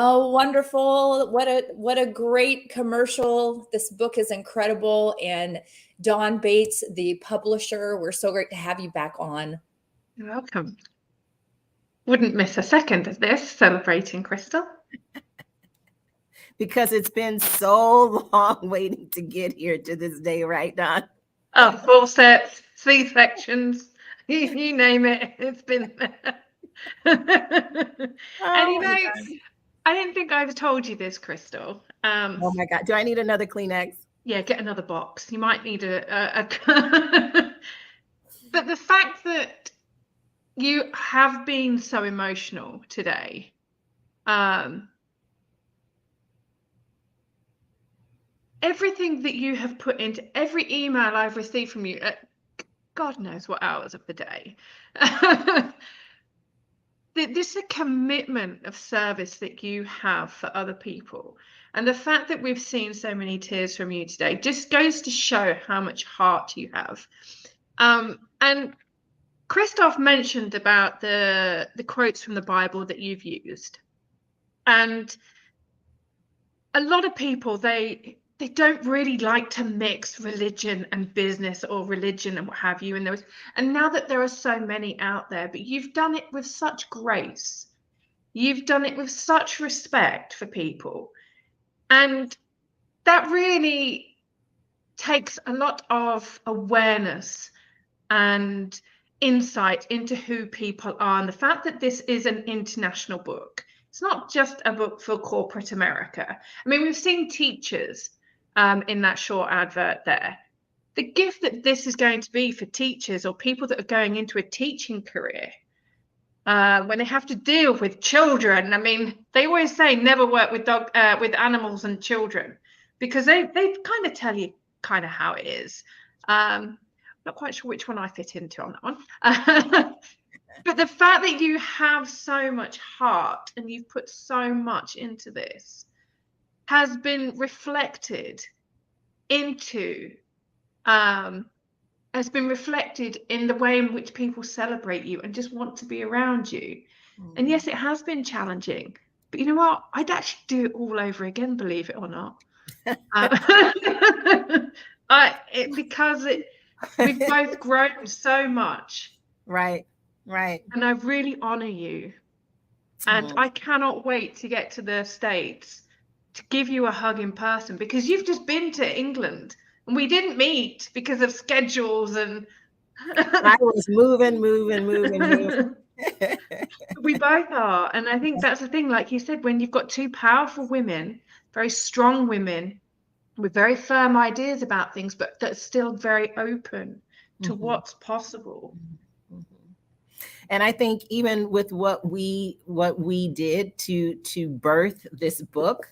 Oh, wonderful. What a great commercial. This book is incredible. And Dawn Bates, the publisher, we're so great to have you back on. You're welcome. Wouldn't miss a second of this, celebrating Crystal. Because it's been so long waiting to get here to this day, right, Don? Oh, forceps, C-sections, you name it, it's been there. And you know, I didn't think I ever told you this, Crystal. Oh my God, do I need another Kleenex? Yeah, get another box. You might need a But the fact that you have been so emotional today, everything that you have put into every email I've received from you at God knows what hours of the day, this is a commitment of service that you have for other people. And the fact that we've seen so many tears from you today just goes to show how much heart you have. And Christoph mentioned about the quotes from the Bible that you've used. And a lot of people, they don't really like to mix religion and business, or religion and what have you. And now that there are so many out there, but you've done it with such grace. You've done it with such respect for people. And that really takes a lot of awareness and insight into who people are. And the fact that this is an international book, it's not just a book for corporate America. I mean, we've seen teachers in that short advert there. The gift that this is going to be for teachers or people that are going into a teaching career, when they have to deal with children. I mean, they always say never work with with animals and children, because they kind of tell you kind of how it is. Not quite sure which one I fit into on that one. But the fact that you have so much heart and you've put so much into this has been reflected into, has been reflected in the way in which people celebrate you and just want to be around you. And yes, it has been challenging, but you know what? I'd actually do it all over again, believe it or not. Because we've both grown so much. Right. Right. And I really honor you. And I cannot wait to get to the States to give you a hug in person, because you've just been to England and we didn't meet because of schedules and I was moving. We both are. And I think that's the thing, like you said, when you've got two powerful women, very strong women with very firm ideas about things, but that's still very open to what's possible. And I think even with what we did to birth this book,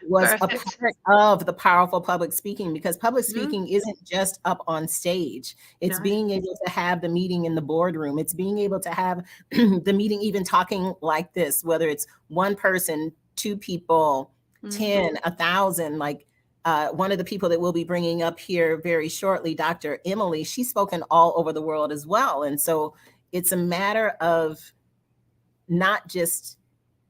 was a part of the powerful public speaking, because public speaking isn't just up on stage. It's being able to have the meeting in the boardroom. It's being able to have the meeting even talking like this, whether it's one person, two people, 10, 1,000, like one of the people that we'll be bringing up here very shortly, Dr. Emily, she's spoken all over the world as well. And so it's a matter of not just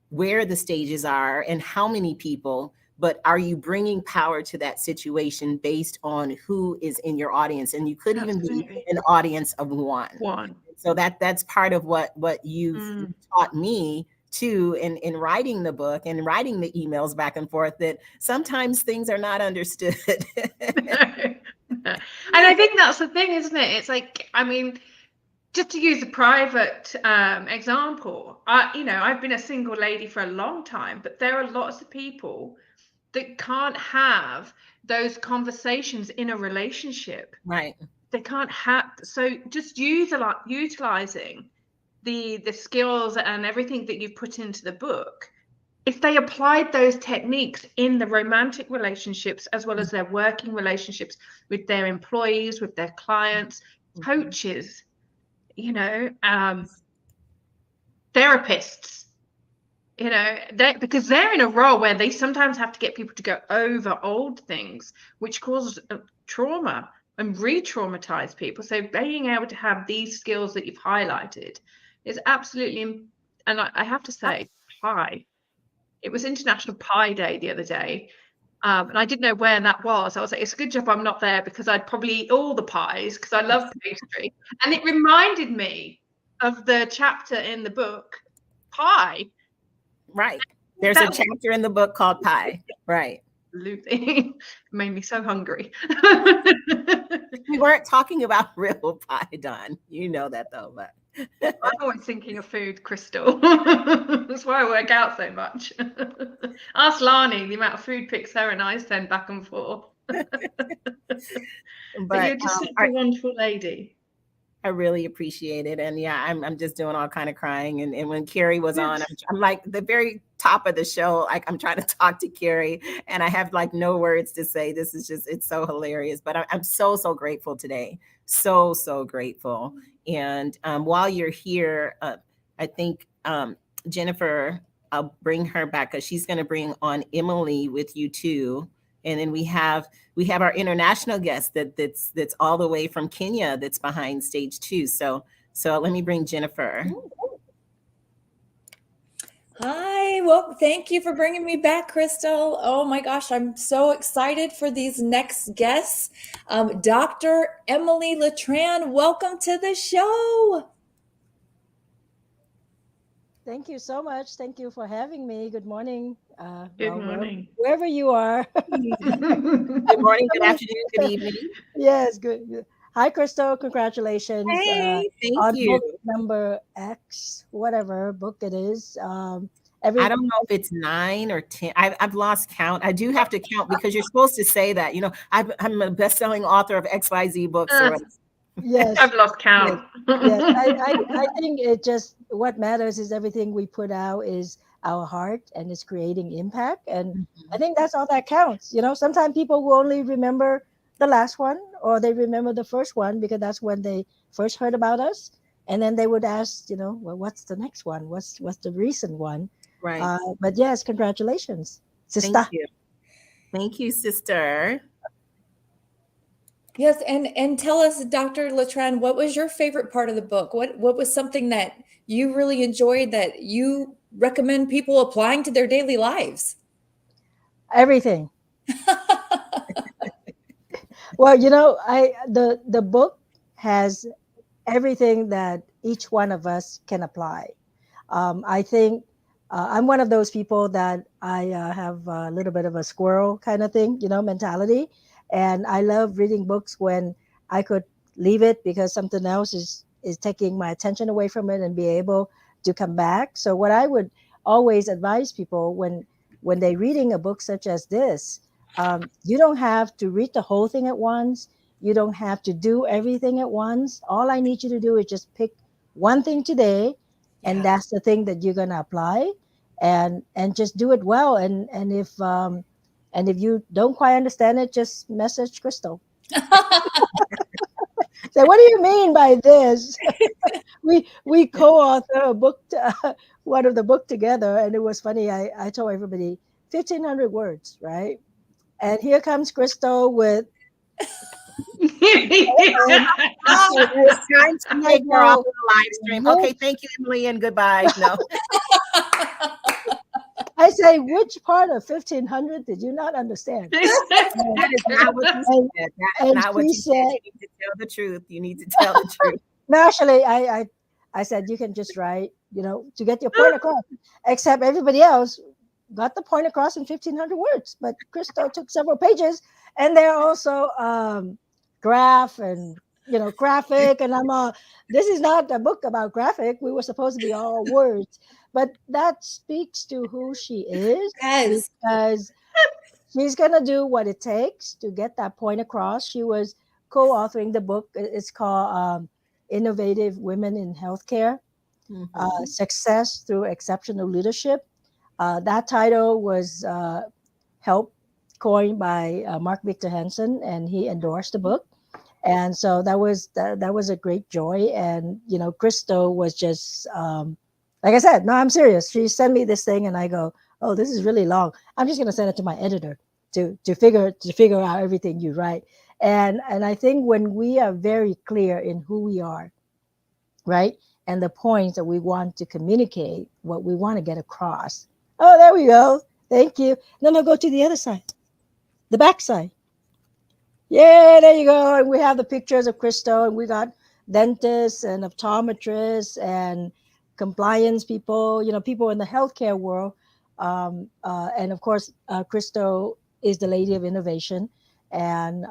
where the stages are and how many people, but are you bringing power to that situation based on who is in your audience? And you could even be an audience of one. So that's part of what you've taught me too in writing the book and writing the emails back and forth, that sometimes things are not understood. And I think that's the thing, isn't it? It's like, I mean, just to use a private example, I've been a single lady for a long time, but there are lots of people that can't have those conversations in a relationship. Right. They can't have, so just utilizing the skills and everything that you've put into the book, if they applied those techniques in the romantic relationships as well as their working relationships with their employees, with their clients, coaches, therapists, because they're in a role where they sometimes have to get people to go over old things, which causes trauma and re-traumatize people. So being able to have these skills that you've highlighted is absolutely, and I have to say, pie. It was International Pie Day the other day, and I didn't know where that was. I was like, it's a good job I'm not there, because I'd probably eat all the pies, because I love pastry. And it reminded me of the chapter in the book, Pie. Right. There's a chapter in the book called Pie. Right. Absolutely. Made me so hungry. We weren't talking about real pie, Dawn. You know that though, but I'm always thinking of food, Crystal. That's why I work out so much. Ask Lani the amount of food pics her and I send back and forth. But you're just such a wonderful lady. I really appreciate it. And yeah, I'm just doing all kind of crying. And when Carrie was on, I'm like the very top of the show, like I'm trying to talk to Carrie and I have like no words to say. This is just, it's so hilarious, but I'm so grateful today. So grateful. And while you're here, I think Jennifer, I'll bring her back because she's going to bring on Emily with you too. And then we have our international guest that's all the way from Kenya that's behind stage too. So let me bring Jennifer. Hi. Well, thank you for bringing me back, Crystal. Oh my gosh, I'm so excited for these next guests. Dr. Emily Letran, welcome to the show. Thank you so much. Thank you for having me. Good morning. Good morning. Wherever you are. Good morning, good afternoon, good evening. Yes, good. Hi, Crystal. Congratulations Hey, thank on you. book number X, whatever book it is. I don't know if it's 9 or 10. I've lost count. I do have to count because you're supposed to say that. I'm a best-selling author of XYZ books. Or Yes. I've lost count. Yes. I think it just, what matters is everything we put out is our heart and it's creating impact. And I think that's all that counts. Sometimes people will only remember the last one, or they remember the first one because that's when they first heard about us. And then they would ask, well, what's the next one? What's the recent one? Right. But yes, congratulations, sister. Thank you. Thank you, sister. Yes, and tell us, Dr. Letran, what was your favorite part of the book? What was something that you really enjoyed that you recommend people applying to their daily lives? Everything. Well, the book has everything that each one of us can apply. I think I'm one of those people that I have a little bit of a squirrel kind of thing, mentality. And I love reading books when I could leave it because something else is taking my attention away from it and be able to come back. So what I would always advise people when they're reading a book such as this, you don't have to read the whole thing at once. You don't have to do everything at once. All I need you to do is just pick one thing today, and that's the thing that you're gonna apply, and just do it well. And if you don't quite understand it, just message Crystal. Say, what do you mean by this? we co-author a book, one of the book together, and it was funny. I told everybody 1,500 words, right? And here comes Crystal with. It's time to take her off the live stream. Okay, thank you, Emily, and goodbye. No. I say, which part of 1,500 did you not understand? That is not what you said. That's not what you said. You need to tell the truth. You need to tell the truth. No, actually, I said you can just write, to get your point across. Except everybody else got the point across in 1,500 words. But Crystal took several pages, and they're also graph and graphic. And I'm all, this is not a book about graphic. We were supposed to be all words. But that speaks to who she is. Yes. Because she's going to do what it takes to get that point across. She was co-authoring the book. It's called Innovative Women in Healthcare, Success Through Exceptional Leadership. That title was coined by Mark Victor Hansen, and he endorsed the book. And so that was a great joy. And, Crystal was just... like I said, no, I'm serious. She sent me this thing and I go, oh, this is really long. I'm just going to send it to my editor to figure out everything you write. And I think when we are very clear in who we are, right, and the points that we want to communicate, what we want to get across. Oh, there we go. Thank you. Then I'll go to the other side, the back side. Yeah, there you go. And we have the pictures of Crystal, and we got dentists and optometrists and compliance people, people in the healthcare world. And of course, Crystal is the lady of innovation. And,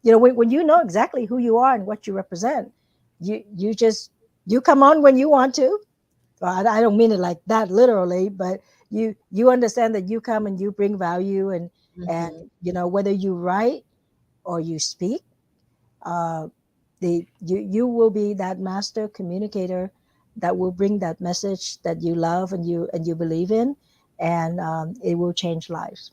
when you know exactly who you are and what you represent, you come on when you want to. Well, I don't mean it like that literally, but you understand that you come and you bring value, and whether you write or you speak, you will be that master communicator that will bring that message that you love and you believe in, and it will change lives.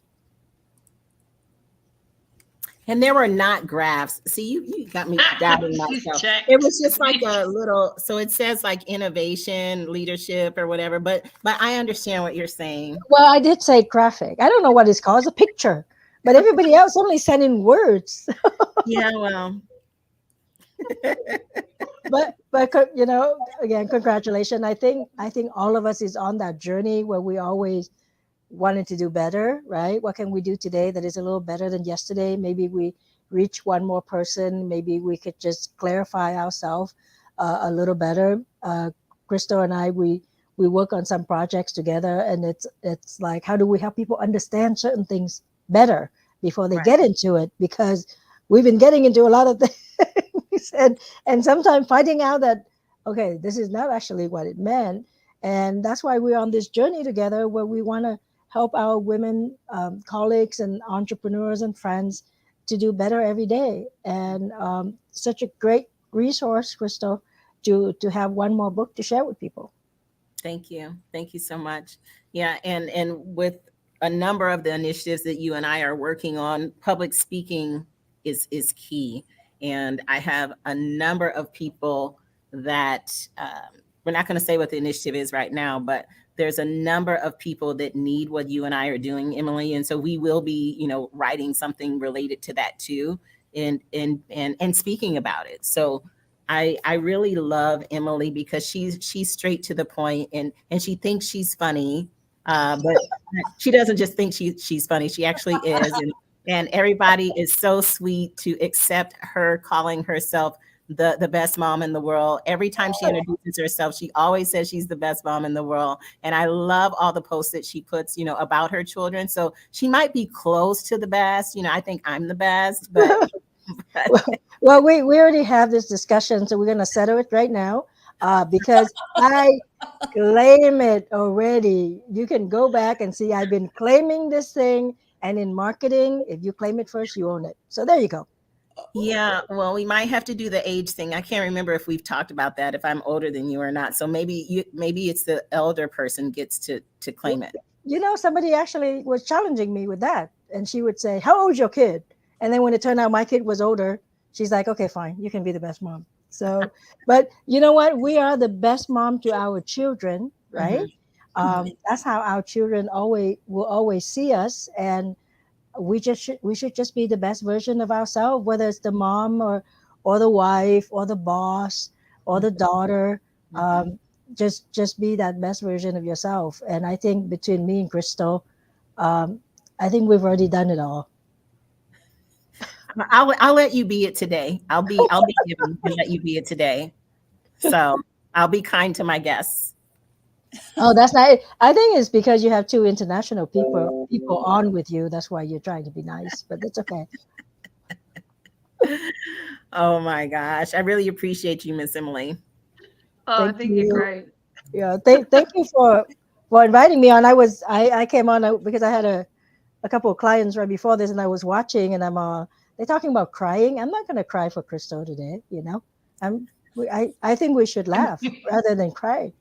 And there were not graphs. See, you got me doubting myself. It was just like a little, so it says like innovation, leadership, or whatever, but I understand what you're saying. Well, I did say graphic. I don't know what it's called. It's a picture, but everybody else only sent in words. Yeah, well. but you know, again, congratulations. I think all of us is on that journey where we always wanted to do better, right? What can we do today that is a little better than yesterday? Maybe we reach one more person. Maybe we could just clarify ourselves a little better. Crystal and I, we work on some projects together, and it's like, how do we help people understand certain things better before they Right. get into it? Because we've been getting into a lot of things, and sometimes finding out that, okay, this is not actually what it meant. And that's why we're on this journey together, where we want to help our women colleagues and entrepreneurs and friends to do better every day. And such a great resource, Crystal, to have one more book to share with people. Thank you. Thank you so much. Yeah, and with a number of the initiatives that you and I are working on, public speaking is key. And I have a number of people that we're not going to say what the initiative is right now, but there's a number of people that need what you and I are doing, Emily. And so we will be, you know, writing something related to that too, and speaking about it. So I really love Emily because she's straight to the point, and she thinks she's funny, but she doesn't just think she's funny. She actually is, and everybody is so sweet to accept her calling herself the best mom in the world. Every time she introduces herself, she always says she's the best mom in the world. And I love all the posts that she puts, you know, about her children. So she might be close to the best. You know, I think I'm the best, but. Well, we already have this discussion, so we're going to settle it right now because I claim it already. You can go back and see I've been claiming this thing, and in marketing, if you claim it first, you own it. So there you go. Yeah, well, we might have to do the age thing. I can't remember if we've talked about that, if I'm older than you or not. So maybe it's the elder person gets to claim it. You know, somebody actually was challenging me with that, and she would say, "How old's your kid?" And then when it turned out my kid was older, she's like, "Okay, fine, you can be the best mom." So, but you know what? We are the best mom to our children, right? That's how our children will always see us, and we should just be the best version of ourselves, whether it's the mom or the wife or the boss or the daughter. Just be that best version of yourself. And I think between me and Crystal, I think we've already done it all. I'll let you be it today. I'll be given to let you be it today. So I'll be kind to my guests. Oh, that's not it. I think it's because you have two international people on with you. That's why you're trying to be nice, but it's okay. Oh my gosh. I really appreciate you, Miss Emily. Oh, I think you're great. Yeah. Thank you for inviting me on. I came on because I had a couple of clients right before this, and I was watching, and they're talking about crying. I'm not going to cry for Crystal today. You know, I think we should laugh rather than cry.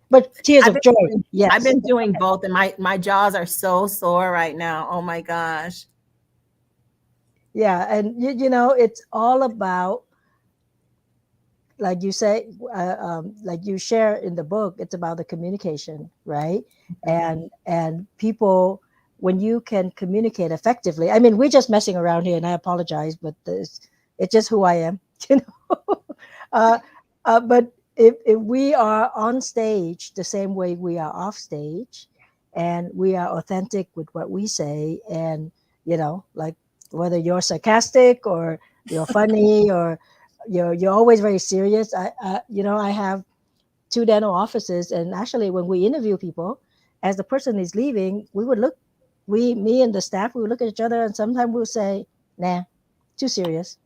But tears of joy. Yes. I've been doing both, and my jaws are so sore right now. Oh my gosh. Yeah, and you know, it's all about, like you say, like you share in the book, it's about the communication, right? And people, when you can communicate effectively, I mean, we're just messing around here, and I apologize, but it's just who I am, you know. But if we are on stage the same way we are off stage, and we are authentic with what we say, and you know, like whether you're sarcastic or you're funny or you're always very serious. You know, I have 2 dental offices, and actually when we interview people, as the person is leaving, me and the staff, we would look at each other, and sometimes we'll say, "Nah, too serious.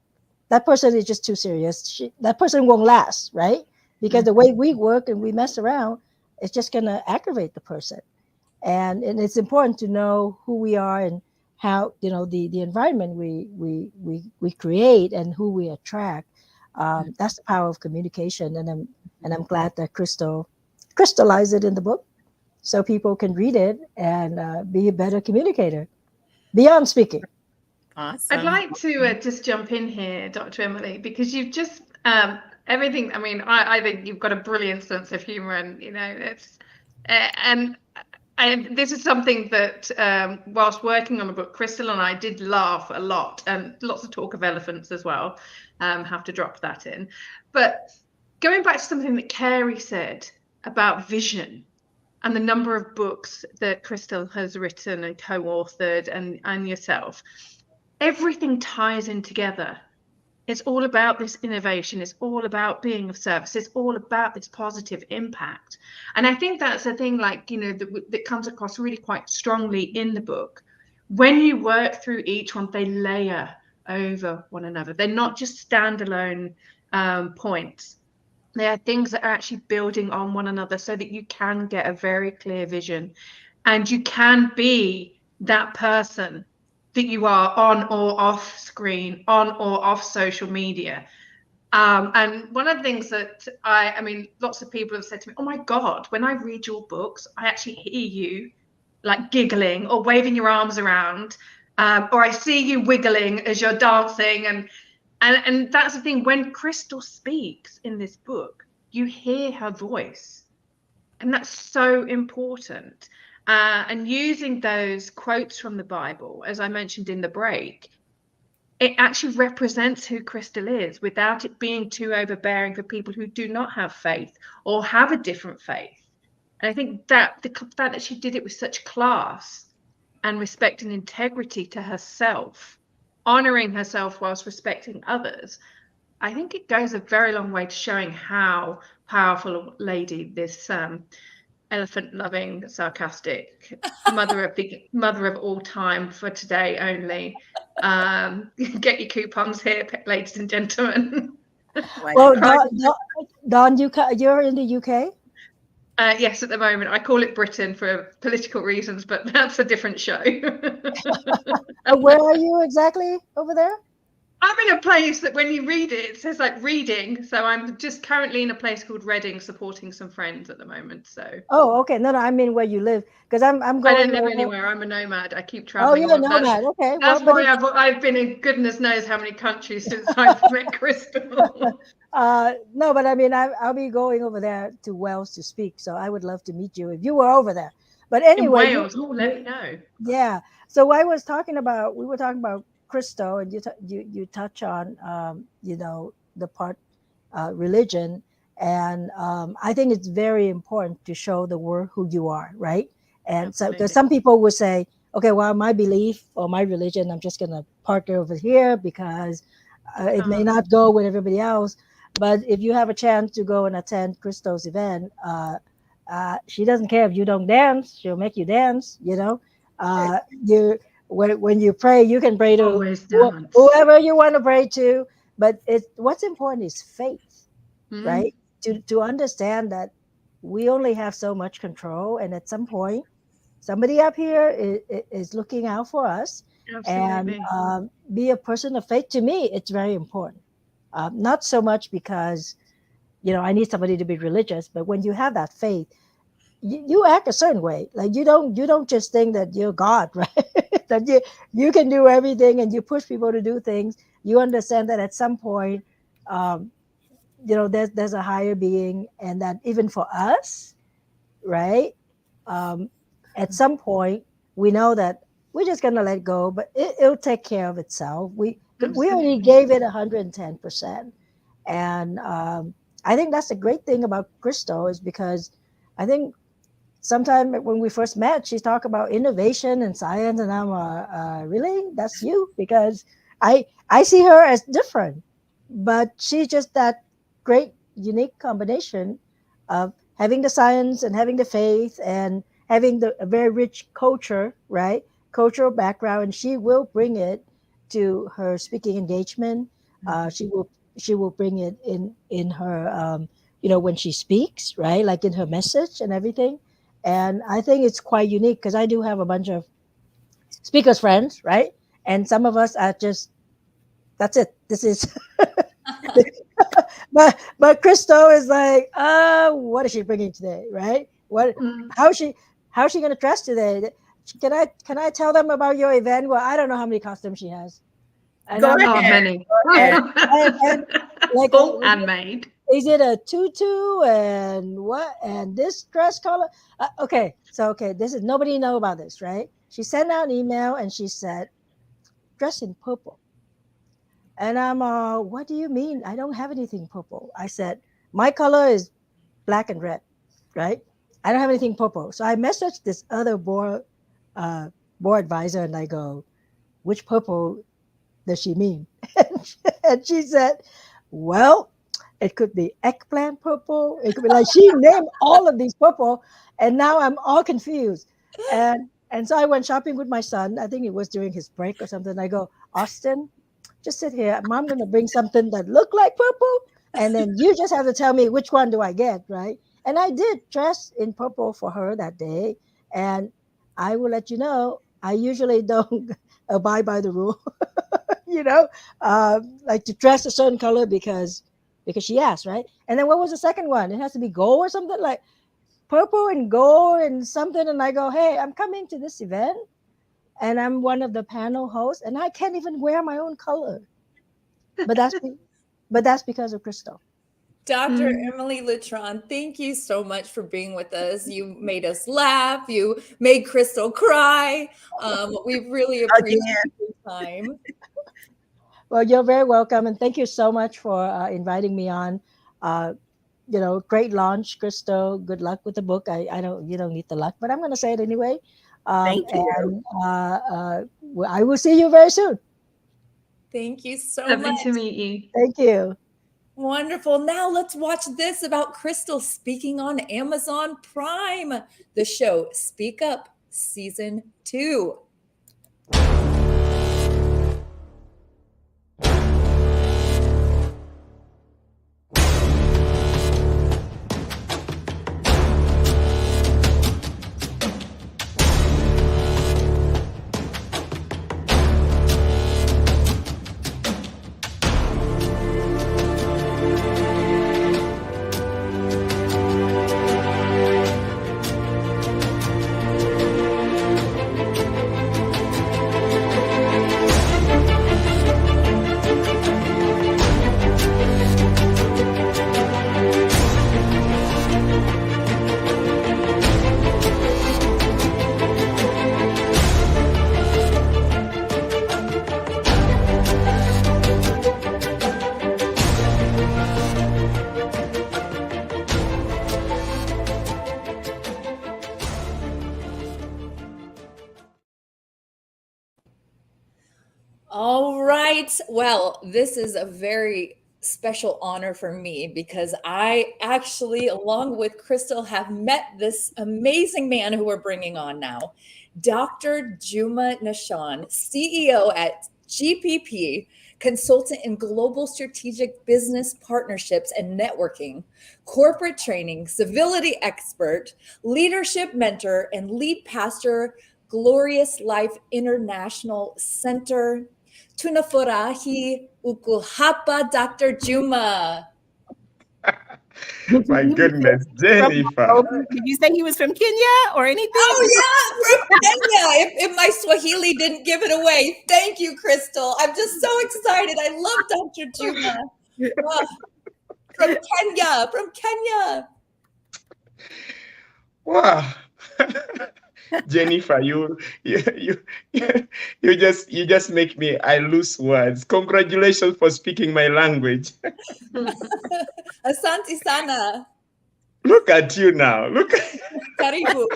That person is just too serious. That person won't last," right? Because the way we work and we mess around, it's just going to aggravate the person. And it's important to know who we are and how, you know, the environment we create and who we attract. That's the power of communication. And I'm glad that Crystal crystallized it in the book so people can read it and be a better communicator beyond speaking. Awesome. I'd like to just jump in here, Dr. Emily, because you've just everything. I mean, I think you've got a brilliant sense of humor, and you know, it's and And this is something that, whilst working on the book, Crystal and I did laugh a lot, and lots of talk of elephants as well. Have to drop that in. But going back to something that Carey said about vision and the number of books that Crystal has written and co-authored, and yourself, everything ties in together. It's all about this innovation. It's all about being of service. It's all about this positive impact. And I think that's a thing, like, that comes across really quite strongly in the book. When you work through each one, they layer over one another. They're not just standalone points. They are things that are actually building on one another so that you can get a very clear vision, and you can be that person that you are on or off screen, on or off social media. And one of the things that I mean, lots of people have said to me, oh my God, when I read your books, I actually hear you like giggling or waving your arms around, or I see you wiggling as you're dancing. And that's the thing, when Crystal speaks in this book, you hear her voice. And that's so important. And using those quotes from the Bible, as I mentioned in the break, it actually represents who Crystal is without it being too overbearing for people who do not have faith or have a different faith. And I think that the fact that she did it with such class and respect and integrity to herself, honoring herself whilst respecting others, I think it goes a very long way to showing how powerful a lady this elephant-loving, sarcastic mother of all time for today only. Get your coupons here, ladies and gentlemen. Well, Dawn, you're in the UK? Yes, at the moment. I call it Britain for political reasons, but that's a different show. Where are you exactly over there? I'm in a place that when you read it, it says like reading. So I'm just currently in a place called Reading, supporting some friends at the moment. So. Oh, okay. No, I mean where you live, because I'm going. I don't live anywhere. I'm a nomad. I keep traveling. Oh, you're a nomad. Okay. That's why I've been in goodness knows how many countries since I've met Crystal. No, but I mean, I'll be going over there to Wales to speak. So I would love to meet you if you were over there. But anyway, in Wales, let me know. Yeah. So we were talking about Crystal, and you touch on the part religion, and I think it's very important to show the world who you are, right? And Absolutely. So because some people would say, okay, well, my belief or my religion, I'm just gonna park it over here because it may not go with everybody else. But if you have a chance to go and attend Crystal's event, she doesn't care if you don't dance; she'll make you dance. When you pray, you can pray to whoever you want to pray to, but what's important is faith, right? To understand that we only have so much control, and at some point, somebody up here is looking out for us. Absolutely. And be a person of faith. To me, it's very important. Not so much because, I need somebody to be religious, but when you have that faith, you act a certain way. Like you don't just think that you're God, right? That you can do everything and you push people to do things. You understand that at some point, there's a higher being, and that even for us, right? At some point, we know that we're just gonna let go, but it'll take care of itself. We already gave it 110%, and I think that's the great thing about Crystal, is because I think sometime when we first met, she talked about innovation and science, and I'm really, that's you? Because I see her as different, but she's just that great, unique combination of having the science and having the faith and having a very rich culture, right? Cultural background, and she will bring it to her speaking engagement. She will bring it in her, when she speaks, right? Like in her message and everything. And I think it's quite unique because I do have a bunch of speakers friends, right? And some of us are just, that's it. This is, but Crystal is like, what is she bringing today, right? How's she going to dress today? Can I tell them about your event? Well, I don't know how many costumes she has. Not many. And Full and made. is it a tutu and what and this dress color? Okay, this is nobody know about this, right? She sent out an email and she said, dress in purple. And I'm what do you mean? I don't have anything purple. I said, my color is black and red, right? I don't have anything purple. So I messaged this other board advisor and I go, which purple does she mean? And she said, well, it could be eggplant purple. It could be like she named all of these purple, and now I'm all confused. And so I went shopping with my son. I think it was during his break or something. I go, Austin, just sit here. Mom gonna bring something that look like purple, and then you just have to tell me which one do I get, right? And I did dress in purple for her that day, and I will let you know. I usually don't abide by the rule, like to dress a certain color because she asked, right? And then what was the second one? It has to be gold or something, like purple and gold and something. And I go, hey, I'm coming to this event and I'm one of the panel hosts and I can't even wear my own color. But that's because of Crystal. Dr. Emily Letron, thank you so much for being with us. You made us laugh. You made Crystal cry. We really appreciate your time. Well, you're very welcome. And thank you so much for inviting me on. Great launch, Crystal. Good luck with the book. You don't need the luck, but I'm going to say it anyway. Thank you. And I will see you very soon. Thank you so Lovely much. to meet you. Thank you. Wonderful. Now let's watch this about Crystal speaking on Amazon Prime, the show Speak Up Season 2. All right. Well, this is a very special honor for me because I actually, along with Crystal, have met this amazing man who we're bringing on now, Dr. Juma Nishan, CEO at GPP, consultant in global strategic business partnerships and networking, corporate training, civility expert, leadership mentor, and lead pastor, Glorious Life International Center. Tunafurahi ukuhapa, Dr. Juma. My goodness, Jennifer. Did you say he was from Kenya or anything? Oh, yeah, from Kenya. If my Swahili didn't give it away. Thank you, Crystal. I'm just so excited. I love Dr. Juma. From Kenya. Wow. Jennifer, you just make me, I lose words. Congratulations for speaking my language. Asante sana. Look at you now. Look at Karibu.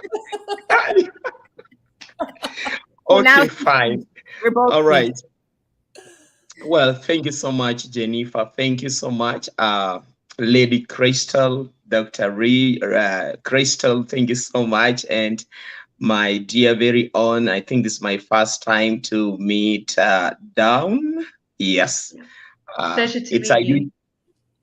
Okay, Now- fine. We're both All right. Well, thank you so much, Jennifer. Thank you so much, Lady Crystal, Dr. Crystal. Thank you so much. And my dear very own, I think this is my first time to meet Dawn. Yes. Pleasure to meet you.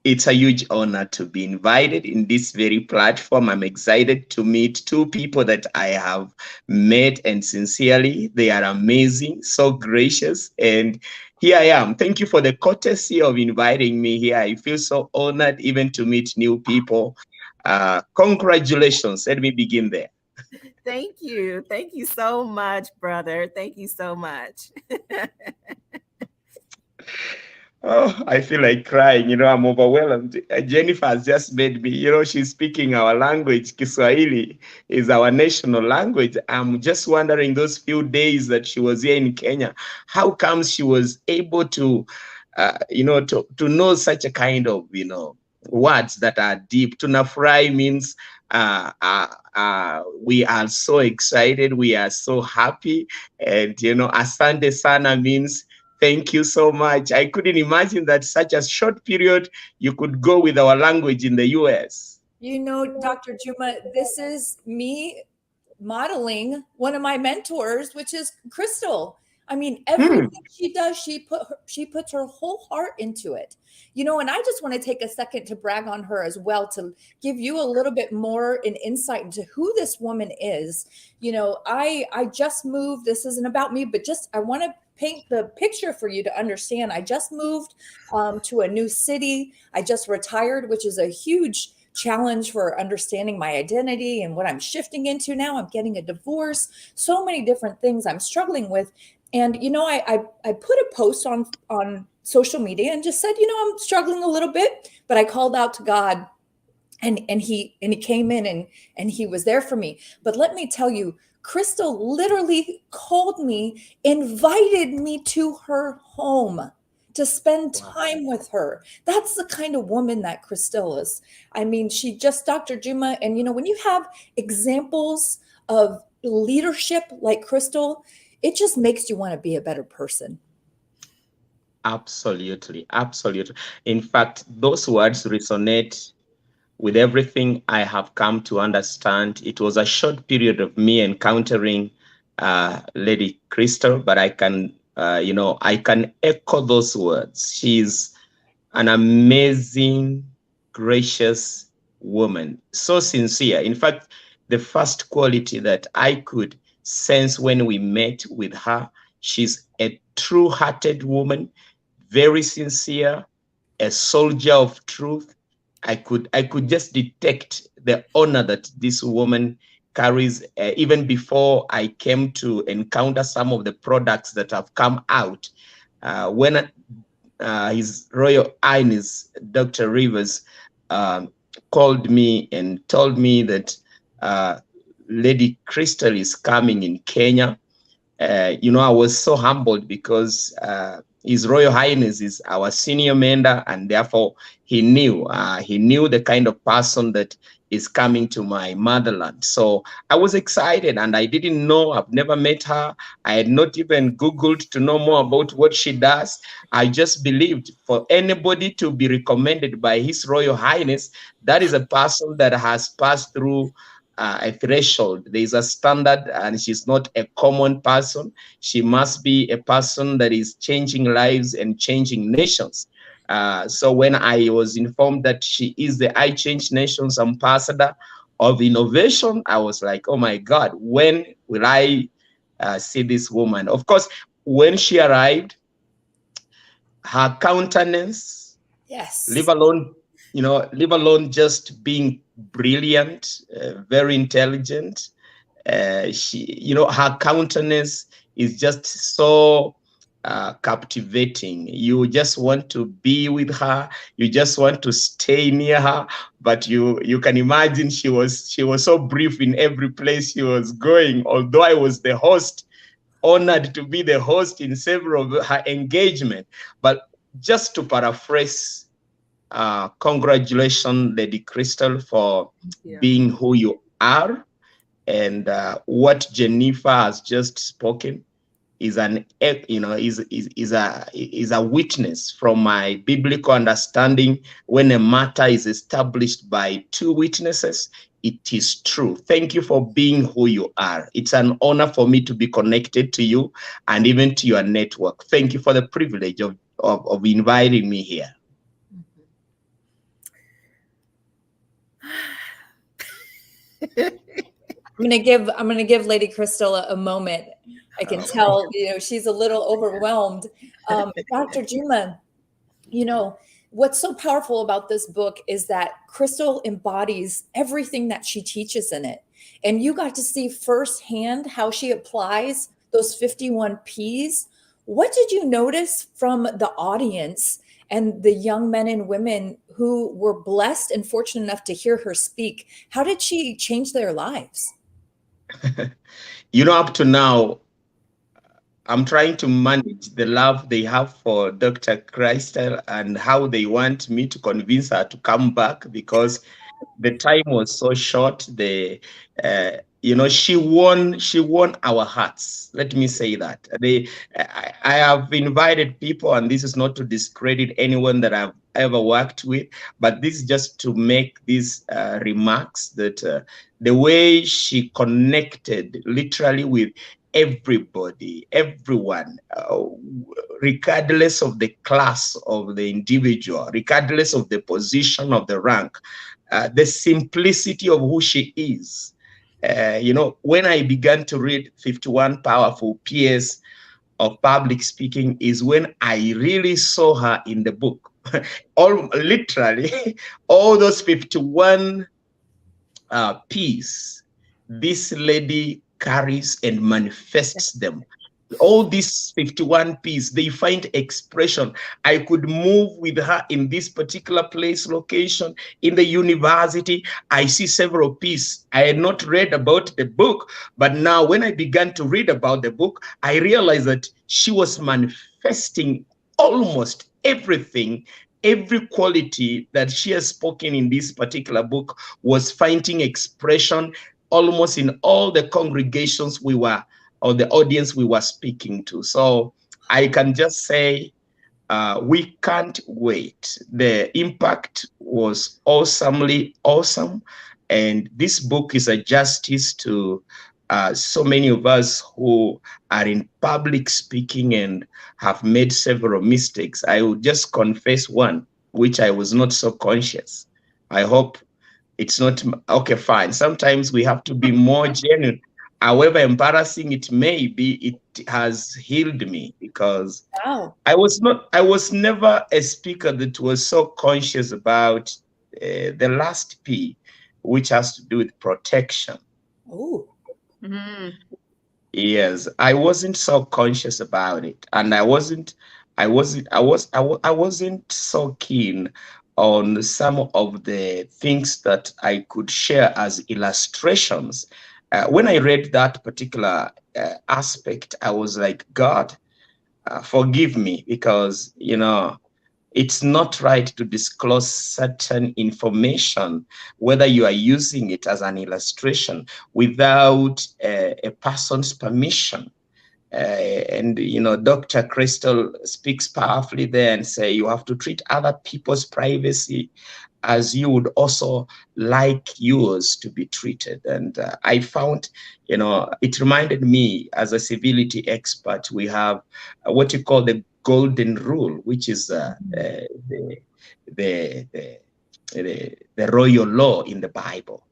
It's a huge honor to be invited in this very platform. I'm excited to meet two people that I have met, and sincerely, they are amazing, so gracious. And here I am. Thank you for the courtesy of inviting me here. I feel so honored even to meet new people. Congratulations. Let me begin there. Thank you. Thank you so much, brother. Thank you so much. Oh, I feel like crying. I'm overwhelmed. Jennifer has just made me, she's speaking our language. Kiswahili is our national language. I'm just wondering those few days that she was here in Kenya, how comes she was able to, to know such a kind of, words that are deep. Tunafurahi means we are so excited. We are so happy. And, asante sana means thank you so much. I couldn't imagine that such a short period you could go with our language in the US. Dr. Juma, this is me modeling one of my mentors, which is Crystal. I mean, everything she does, she puts her whole heart into it. And I just want to take a second to brag on her as well, to give you a little bit more an insight into who this woman is. I just moved. This isn't about me, but I want to paint the picture for you to understand. I just moved to a new city. I just retired, which is a huge challenge for understanding my identity and what I'm shifting into now. I'm getting a divorce, so many different things I'm struggling with. And, I put a post on social media and just said, I'm struggling a little bit, but I called out to God and he came in and he was there for me. But let me tell you, Crystal literally called me, invited me to her home to spend time with her. That's the kind of woman that Crystal is. I mean, she just, Dr. Juma, and when you have examples of leadership like Crystal, it just makes you want to be a better person. Absolutely. Absolutely. In fact, those words resonate with everything I have come to understand. It was a short period of me encountering Lady Crystal, but I can, I can echo those words. She's an amazing, gracious woman, so sincere. In fact, the first quality that I could sense when we met with her, she's a true-hearted woman, very sincere, a soldier of truth. I could just detect the honor that this woman carries, even before I came to encounter some of the products that have come out. When His Royal Highness Dr. Rivers called me and told me that Lady Crystal is coming in Kenya, I was so humbled because His Royal Highness is our senior mentor, and therefore he knew the kind of person that is coming to my motherland. So I was excited, and I didn't know, I've never met her. I had not even Googled to know more about what she does. I just believed for anybody to be recommended by His Royal Highness, that is a person that has passed through a threshold. There is a standard, and she's not a common person. She must be a person that is changing lives and changing nations. So when I was informed that she is the I Change Nations ambassador of innovation, I was like, oh my God, when will I see this woman? Of course, when she arrived, her countenance, yes, leave alone just being brilliant, very intelligent. She, her countenance is just so captivating. You just want to be with her. You just want to stay near her. But you can imagine she was so brief in every place she was going. Although I was the host, honored to be the host in several of her engagement. But just to paraphrase, congratulations, Lady Crystal, for being who you are. And what Jennifer has just spoken is a witness from my biblical understanding. When a matter is established by two witnesses, it is true. Thank you for being who you are. It's an honor for me to be connected to you and even to your network. Thank you for the privilege of inviting me here. I'm gonna give Lady Crystal a moment. I can tell, she's a little overwhelmed. Dr. Juma, what's so powerful about this book is that Crystal embodies everything that she teaches in it. And you got to see firsthand how she applies those 51 Ps. What did you notice from the audience and the young men and women who were blessed and fortunate enough to hear her speak. How did she change their lives? You know, up to now, I'm trying to manage the love they have for Dr. Crystal and how they want me to convince her to come back, because the time was so short. She won our hearts. Let me say that. I have invited people, and this is not to discredit anyone that I've ever worked with, but this is just to make these remarks that the way she connected literally with everybody, everyone, regardless of the class of the individual, regardless of the position of the rank, the simplicity of who she is. When I began to read 51 Powerful Peers of Public Speaking is when I really saw her in the book. Literally, all those 51 P's, this lady carries and manifests them. All these 51 P's, they find expression. I could move with her in this particular place, location, in the university. I see several P's. I had not read about the book, but now when I began to read about the book, I realized that she was manifesting almost everything. Every quality that she has spoken in this particular book was finding expression almost in all the congregations we were, or the audience we were speaking to. So I can just say we can't wait. The impact was awesomely awesome. And this book is a justice to so many of us who are in public speaking and have made several mistakes. I will just confess one, which I was not so conscious. I hope it's not, okay, fine. Sometimes we have to be more genuine. However embarrassing it may be, it has healed me, because Wow. I was never a speaker that was so conscious about the last P, which has to do with protection. Oh. Mhm. Yes, I wasn't so conscious about it, and I wasn't so keen on some of the things that I could share as illustrations. When I read that particular aspect, I was like, God, forgive me, because, it's not right to disclose certain information, whether you are using it as an illustration without a person's permission. And Dr. Crystal speaks powerfully there and say you have to treat other people's privacy as you would also like yours to be treated. And I found, it reminded me, as a civility expert, we have what you call the golden rule, which is the royal law in the Bible.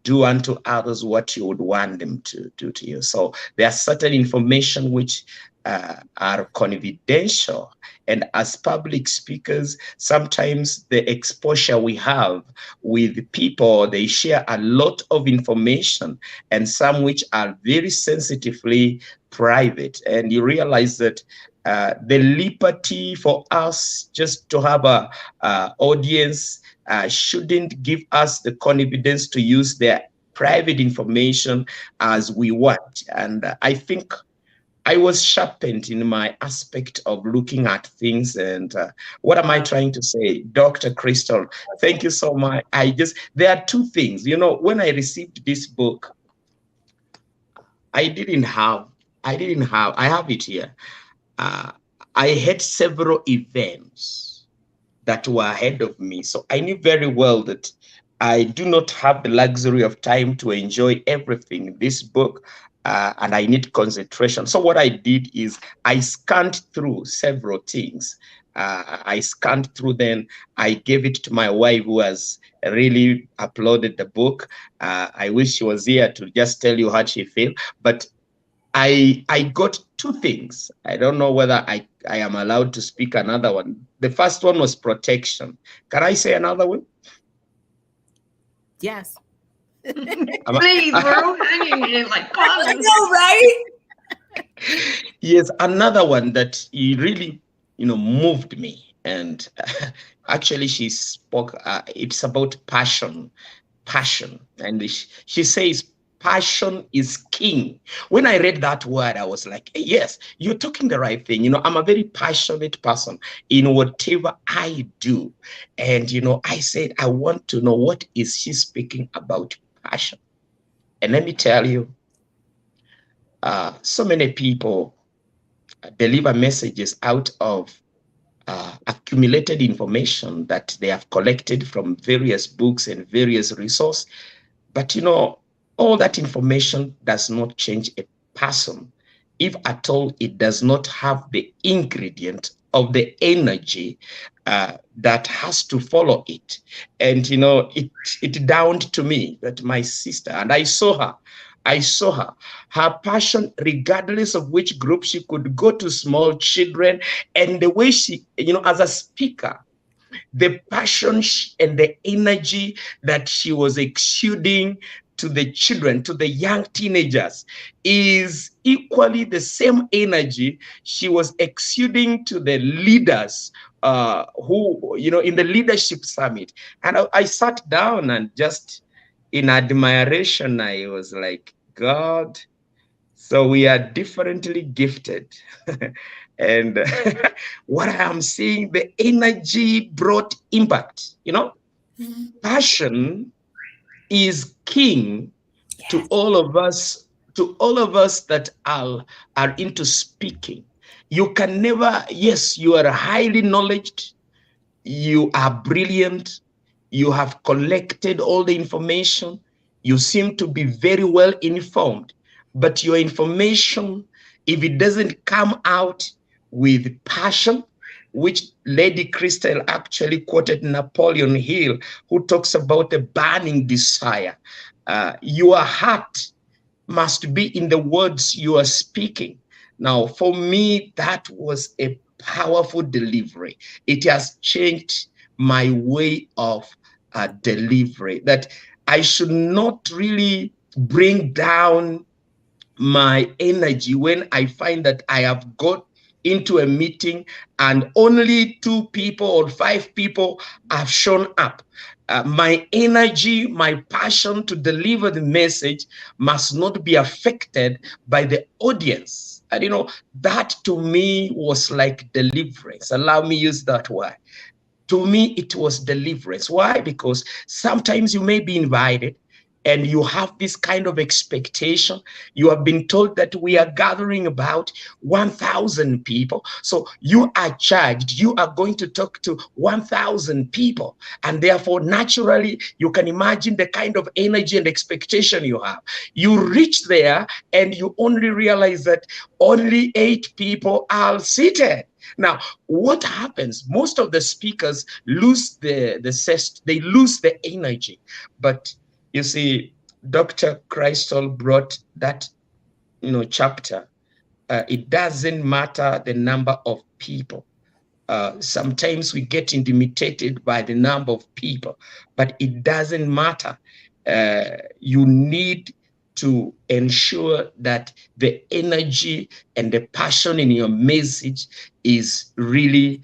Do unto others what you would want them to do to you. So there are certain information which are confidential. And as public speakers, sometimes the exposure we have with people, they share a lot of information, and some which are very sensitively private. And you realize that the liberty for us just to have a audience shouldn't give us the confidence to use their private information as we want. And I think I was sharpened in my aspect of looking at things. And what am I trying to say? Dr. Crystal, thank you so much. There are two things. When I received this book, I have it here. I had several events that were ahead of me. So I knew very well that I do not have the luxury of time to enjoy everything in this book, and I need concentration. So what I did is I scanned through several things. I scanned through them. I gave it to my wife, who has really uploaded the book. I wish she was here to just tell you how she feels. But I got two things. I don't know whether I am allowed to speak another one. The first one was protection. Can I say another one? Yes. Please, we're all hanging here like I know, right? Yes, another one that really, moved me. and actually she spoke. It's about passion, and she says passion is king. When I read that word, I was like, hey, yes, you're talking the right thing. I'm a very passionate person in whatever I do. And, I said, I want to know, what is she speaking about passion? And let me tell you, so many people deliver messages out of accumulated information that they have collected from various books and various resources. But all that information does not change a person. If at all, it does not have the ingredient of the energy that has to follow it. And it dawned to me that my sister, and I saw her passion, regardless of which group, she could go to small children, and the way she, as a speaker, the passion and the energy that she was exuding to the children, to the young teenagers, is equally the same energy she was exuding to the leaders who, in the leadership summit. And I sat down and just in admiration, I was like, God, so we are differently gifted. And what I am seeing, the energy brought impact. Passion is king to all of us, that are into speaking. You can never, yes, you are highly knowledgeable, you are brilliant, you have collected all the information, you seem to be very well informed, but your information, if it doesn't come out with passion, which Lady Crystal actually quoted Napoleon Hill, who talks about a burning desire. Your heart must be in the words you are speaking. Now, for me, that was a powerful delivery. It has changed my way of delivery, that I should not really bring down my energy when I find that I have got into a meeting and only 2 people or 5 people have shown up. My energy, my passion to deliver the message must not be affected by the audience. And that to me was like deliverance. Allow me use that word. To me, it was deliverance. Why? Because sometimes you may be invited and you have this kind of expectation. You have been told that we are gathering about 1,000 people. So you are charged. You are going to talk to 1,000 people. And therefore, naturally, you can imagine the kind of energy and expectation you have. You reach there and you only realize that only 8 people are seated. Now, what happens? Most of the speakers lose the zest, they lose the energy. But you see, Dr. Crystal brought that, chapter. It doesn't matter the number of people. Sometimes we get intimidated by the number of people, but it doesn't matter. You need to ensure that the energy and the passion in your message is really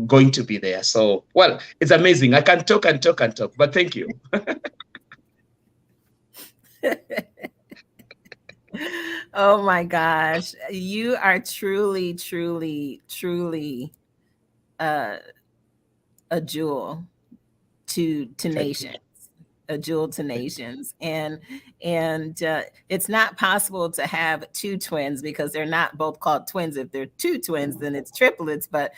going to be there. So, well, it's amazing. I can talk and talk and talk, but thank you. Oh my gosh. You are truly, truly, truly a jewel to nations. A jewel to nations. And it's not possible to have 2 twins because they're not both called twins. If they're 2 twins, then it's triplets. But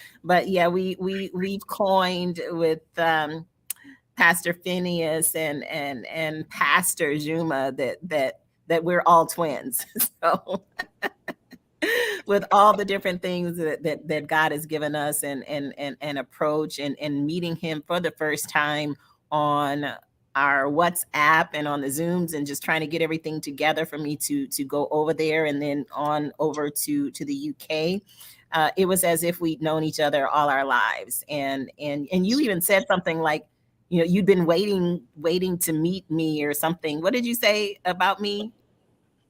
yeah, we've coined with Pastor Phineas and Pastor Juma that we're all twins. So with all the different things that God has given us and approach and meeting him for the first time on our WhatsApp and on the Zooms and just trying to get everything together for me to go over there and then on over to the UK. It was as if we'd known each other all our lives. And you even said something like, you'd been waiting to meet me or something. What did you say about me?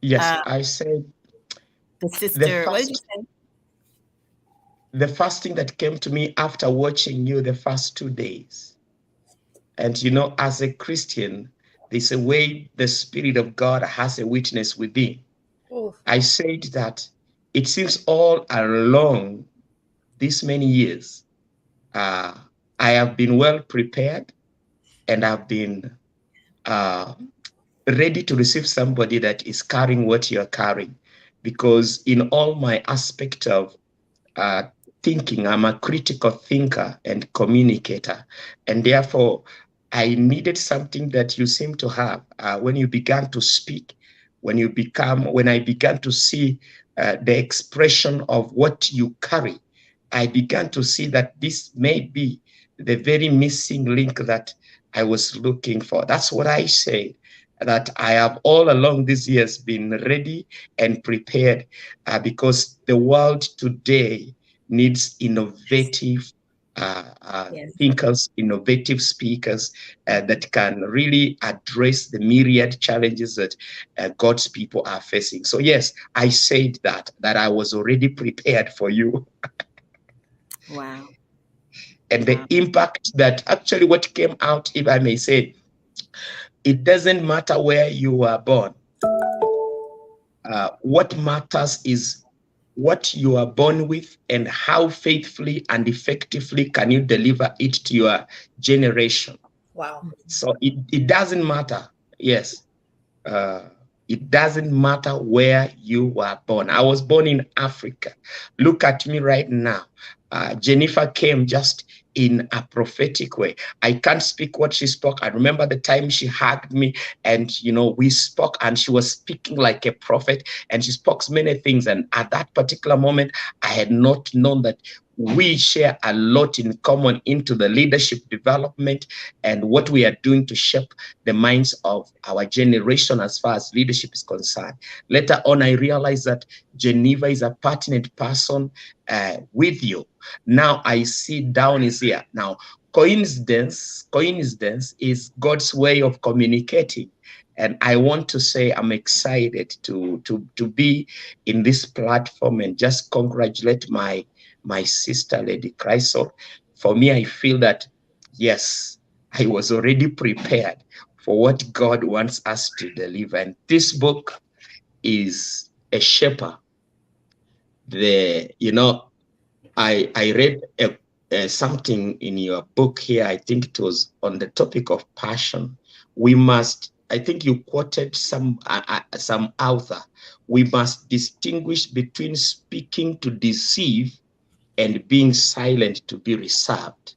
Yes, I said the sister. What did you say? the first thing that came to me after watching you the first 2 days, and you know, as a Christian, there's a way the Spirit of God has a witness within. I said that it seems all along these many years, I have been well prepared, and I've been ready to receive somebody that is carrying what you're carrying. Because in all my aspect of thinking, I'm a critical thinker and communicator. And therefore, I needed something that you seem to have. When you began to speak, when I began to see the expression of what you carry, I began to see that this may be the very missing link that I was looking for. That's what I say, that I have all along these years been ready and prepared, because the world today needs innovative thinkers, innovative speakers that can really address the myriad challenges that God's people are facing. So yes, I said that I was already prepared for you. Wow. And the impact that actually what came out, if I may say, it doesn't matter where you were born. What matters is what you are born with and how faithfully and effectively can you deliver it to your generation. Wow. So it doesn't matter. Yes. It doesn't matter where you were born. I was born in Africa. Look at me right now. Jennifer came just in a prophetic way. I can't speak what she spoke. I remember the time she hugged me and, you know, we spoke and she was speaking like a prophet and she spoke many things. And at that particular moment, I had not known that we share a lot in common into the leadership development and what we are doing to shape the minds of our generation as far as leadership is concerned. Later on, I realized that Geneva is a pertinent person with you. Now I see down is here. Now, coincidence is God's way of communicating. And I want to say I'm excited to be in this platform and just congratulate my sister, Lady Chrysol. For me, I feel that, yes, I was already prepared for what God wants us to deliver. And this book is a shepherd. I read something in your book here. I think it was on the topic of passion. I think you quoted some author. We must distinguish between speaking to deceive and being silent to be reserved.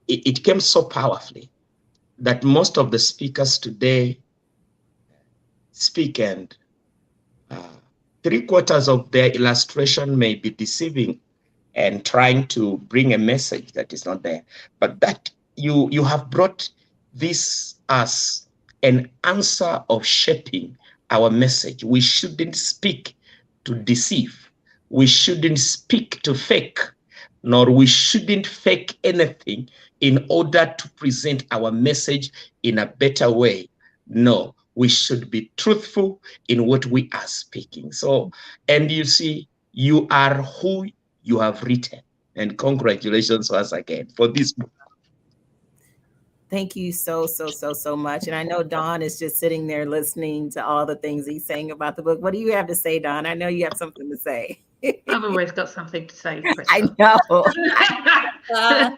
It came so powerfully that most of the speakers today speak and 3/4 of their illustration may be deceiving and trying to bring a message that is not there. But that you have brought this as an answer of shaping our message. We shouldn't speak to deceive. We shouldn't speak to fake, nor we shouldn't fake anything in order to present our message in a better way. No, we should be truthful in what we are speaking. So, and you see, you are who you have written. And congratulations once again for this book. Thank you so much. And I know Don is just sitting there listening to all the things he's saying about the book. What do you have to say, Don? I know you have something to say. I've always got something to say, Crystal. I know.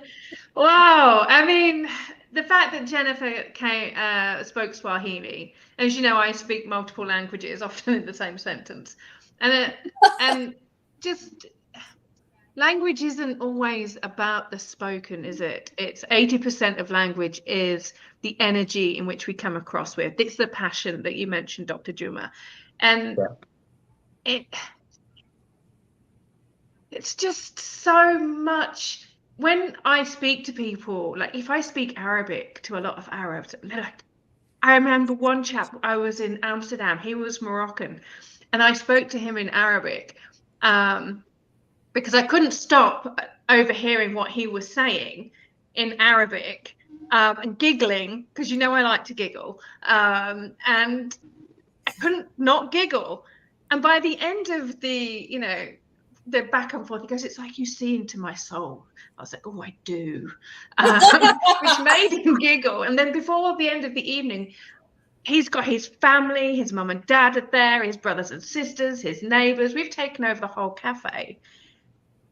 Wow. I mean, the fact that Jennifer spoke Swahili, as you know, I speak multiple languages, often in the same sentence. And just language isn't always about the spoken, is it? It's 80% of language is the energy in which we come across with. It's the passion that you mentioned, Dr. Juma. And it's just so much. When I speak to people, like if I speak Arabic to a lot of Arabs, I remember one chap, I was in Amsterdam, he was Moroccan, and I spoke to him in Arabic because I couldn't stop overhearing what he was saying in Arabic and giggling, because you know I like to giggle, and I couldn't not giggle. And by the end of the, the back and forth. He goes, "It's like you see into my soul." I was like, "Oh, I do," which made him giggle. And then before the end of the evening, he's got his family, his mum and dad are there, his brothers and sisters, his neighbours. We've taken over the whole cafe.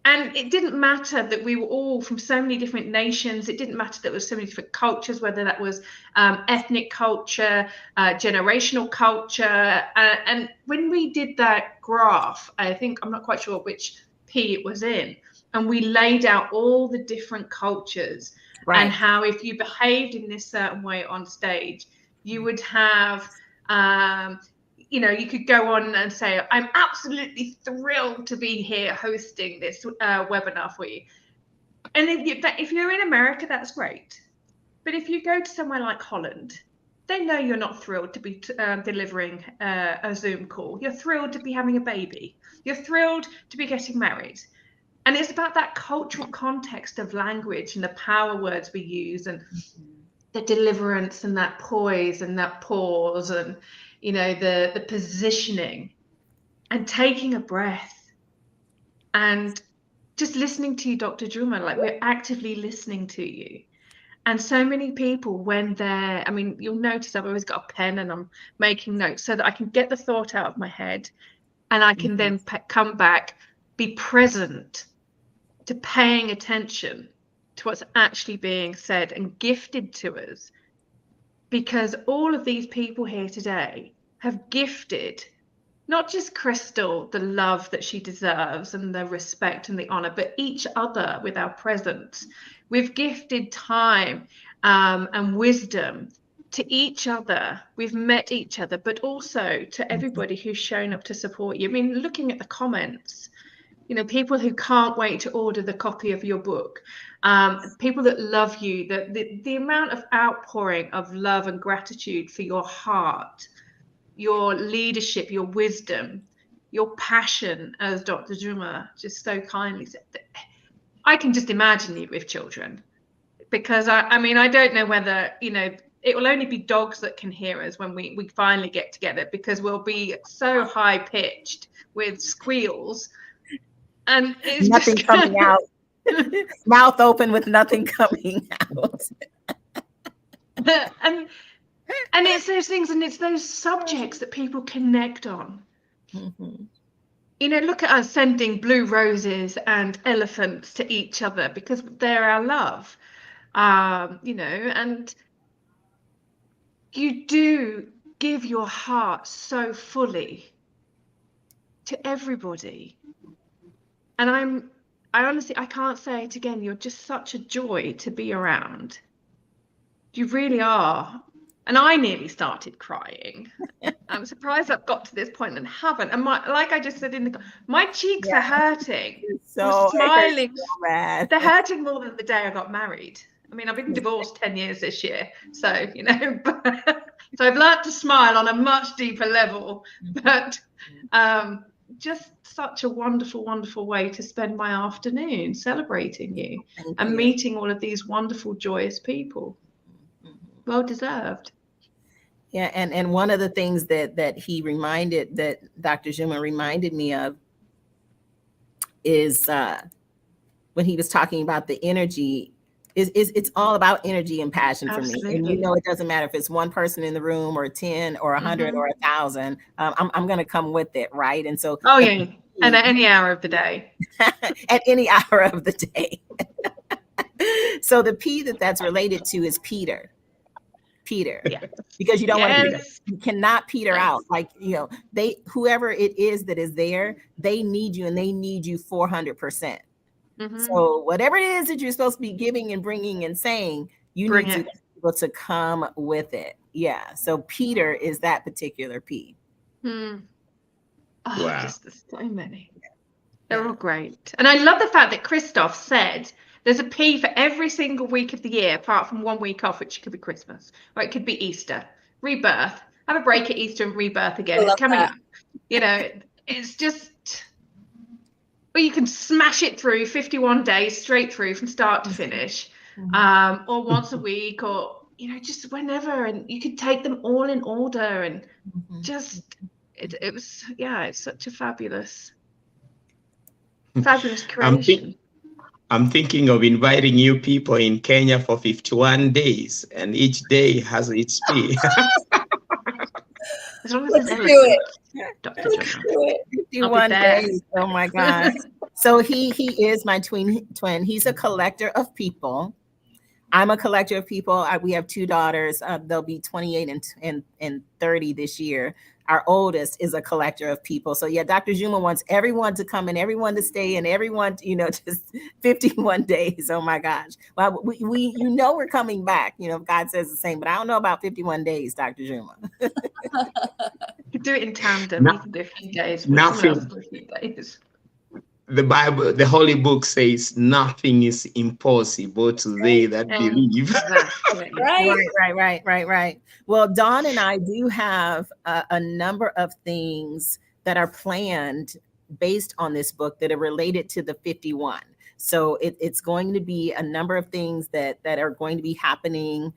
And it didn't matter that we were all from so many different nations. It didn't matter that there was so many different cultures, whether that was ethnic culture, generational culture. And when we did that graph, I think, I'm not quite sure which P it was in, and we laid out all the different cultures and how if you behaved in this certain way on stage, you would have you know, you could go on and say, "I'm absolutely thrilled to be here hosting this webinar for you." And if you're in America, that's great. But if you go to somewhere like Holland, they know you're not thrilled to be delivering a Zoom call. You're thrilled to be having a baby. You're thrilled to be getting married. And it's about that cultural context of language and the power words we use and the deliverance and that poise and that pause and, you know, the positioning and taking a breath and just listening to you, Dr. Juma, like we're actively listening to you. And so many people, when they're, I mean, you'll notice I've always got a pen and I'm making notes so that I can get the thought out of my head and I can then come back, be present to paying attention to what's actually being said and gifted to us. Because all of these people here today have gifted not just Crystal the love that she deserves and the respect and the honor, but each other with our presence. We've gifted time and wisdom to each other. We've met each other, but also to everybody who's shown up to support you. I mean, looking at the comments, you know, people who can't wait to order the copy of your book, people that love you, the amount of outpouring of love and gratitude for your heart, your leadership, your wisdom, your passion, as Dr. Juma just so kindly said. I can just imagine you with children, because I mean, I don't know whether, you know, it will only be dogs that can hear us when we finally get together, because we'll be so high pitched with squeals. And it's nothing just coming out, mouth open with nothing coming out. and it's those things, and it's those subjects that people connect on. You know, look at us sending blue roses and elephants to each other because they're our love. You know, and you do give your heart so fully to everybody. And I honestly, I can't say it again. You're just such a joy to be around. You really are. And I nearly started crying. I'm surprised I've got to this point and haven't. And like I just said my cheeks are hurting. So I'm smiling. So bad. They're hurting more than the day I got married. I mean, I've been divorced 10 years this year. So, you know, so I've learned to smile on a much deeper level. But just such a wonderful, wonderful way to spend my afternoon celebrating you and meeting all of these wonderful, joyous people. Well deserved. Yeah, and one of the things that Dr. Juma reminded me of is when he was talking about the energy. It's all about energy and passion for me. And you know, it doesn't matter if it's one person in the room or 10 or 100 or 1,000. I'm going to come with it, right? And so, and at any hour of the day. At any hour of the day. So the P that's related to is Peter. Yeah. Because you don't want to, you cannot peter out. Like, you know, whoever it is that is there, they need you, and they need you 400%. So whatever it is that you're supposed to be giving and bringing and saying, you need to be able to come with it. Yeah. So Peter is that particular P. Oh, wow. Just there's so many. They're all great. And I love the fact that Christoph said there's a P for every single week of the year, apart from 1 week off, which could be Christmas, or it could be Easter, rebirth. Have a break at Easter and rebirth again. It's coming up. You know, it's just, or you can smash it through 51 days straight through from start to finish, or once a week, or, you know, just whenever. And you could take them all in order, and just, it was, yeah, it's such a fabulous Fabulous I'm, creation. I'm thinking of inviting you people in Kenya for 51 days, and each day has its fee. As long as Let's it's do it. eloquent, Dr. Let's Joanna. do it. 51 there. days. Oh my gosh. So he is my twin. He's a collector of people. I'm a collector of people. We have two daughters. They'll be 28 and 30 this year. Our oldest is a collector of people. So yeah, Dr. Juma wants everyone to come and everyone to stay and everyone, just 51 days. Oh my gosh. Well, we we're coming back, if God says the same, but I don't know about 51 days, Dr. Juma. You do it in tandem. No- You can do a few days, but nothing. someone else for a few days. The Bible, the Holy Book says nothing is impossible to they that believe. Exactly. Right. Well, Dawn and I do have a number of things that are planned based on this book that are related to the 51. So it's going to be a number of things that are going to be happening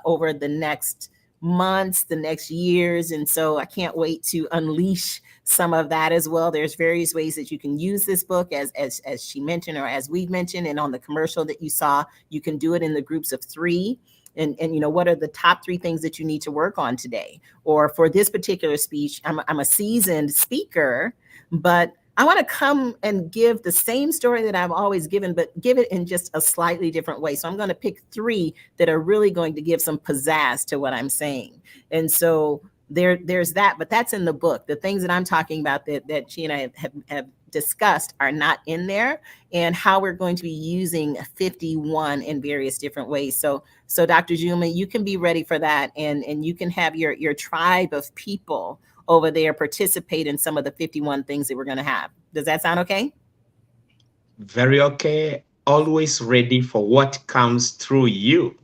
over the next months, the next years. And so I can't wait to unleash some of that as well. There's various ways that you can use this book as she mentioned, or as we've mentioned, and on the commercial that you saw, you can do it in the groups of 3. And what are the top 3 things that you need to work on today? Or for this particular speech, I'm a seasoned speaker, but I want to come and give the same story that I've always given, but give it in just a slightly different way. So I'm going to pick 3 that are really going to give some pizzazz to what I'm saying. And so there's that, but that's in the book. The things that I'm talking about that she and I have discussed are not in there, and how we're going to be using 51 in various different ways. So Dr. Juma, you can be ready for that, and you can have your tribe of people over there participate in some of the 51 things that we're going to have. Does that sound okay? Very okay. Always ready for what comes through you.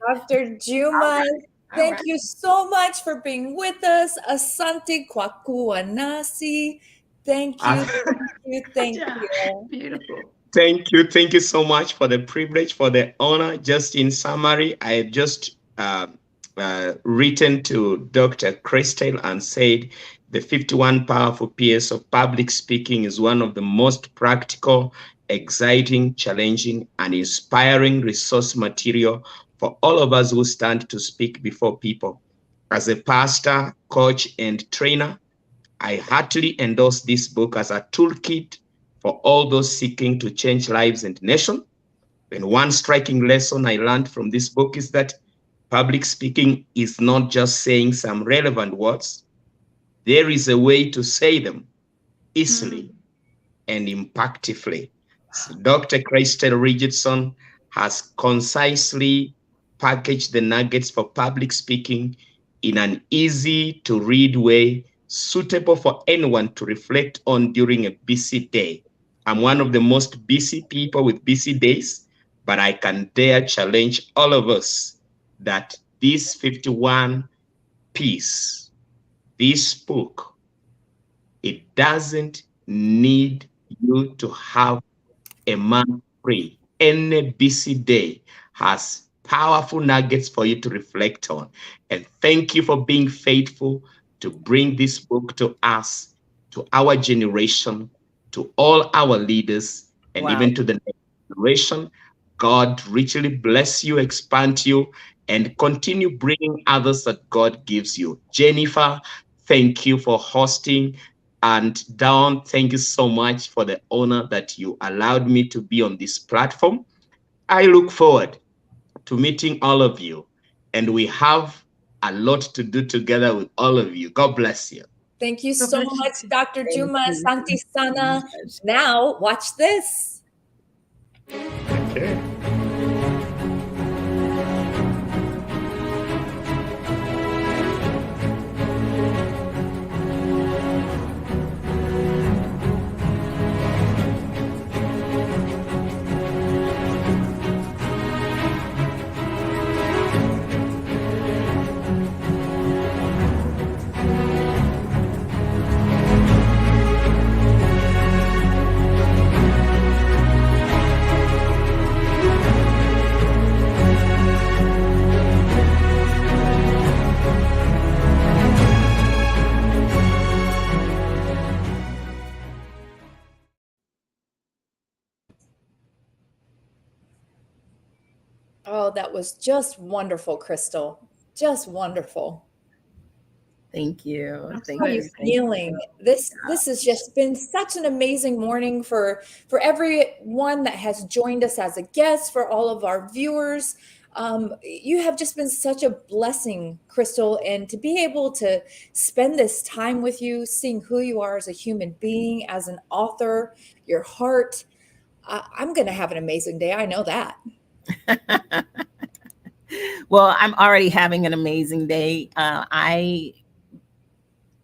Dr. Juma, thank you so much for being with us. Asante kwa kuwa nasi. Thank you. Thank you. Beautiful. Thank you so much for the privilege, for the honor. Just in summary, I have just written to Dr. Christel and said the 51 Powerful P's of Public Speaking is one of the most practical, exciting, challenging, and inspiring resource material for all of us who stand to speak before people. As a pastor, coach, and trainer, I heartily endorse this book as a toolkit for all those seeking to change lives and nation. And one striking lesson I learned from this book is that public speaking is not just saying some relevant words. There is a way to say them easily and impactfully. So Dr. Christel Richardson has concisely packaged the nuggets for public speaking in an easy to read way, suitable for anyone to reflect on during a busy day. I'm one of the most busy people with busy days, but I can dare challenge all of us that this 51 piece, this book, it doesn't need you to have a month free. Any busy day has powerful nuggets for you to reflect on. And thank you for being faithful to bring this book to us, to our generation, to all our leaders, and even to the next generation. God richly bless you, expand you, and continue bringing others that God gives you. Jennifer, thank you for hosting. And Dawn, thank you so much for the honor that you allowed me to be on this platform. I look forward to meeting all of you, and we have a lot to do together with all of you. God bless you. Thank you so much, Dr. Juma. Asante sana. Now, watch this. Okay. Oh, that was just wonderful, Crystal. Just wonderful. Thank you. Thank How are you you. Thank you. feeling? This has just been such an amazing morning for everyone that has joined us as a guest, for all of our viewers. You have just been such a blessing, Crystal, and to be able to spend this time with you, seeing who you are as a human being, as an author, your heart. I'm going to have an amazing day. I know that. Well, I'm already having an amazing day. I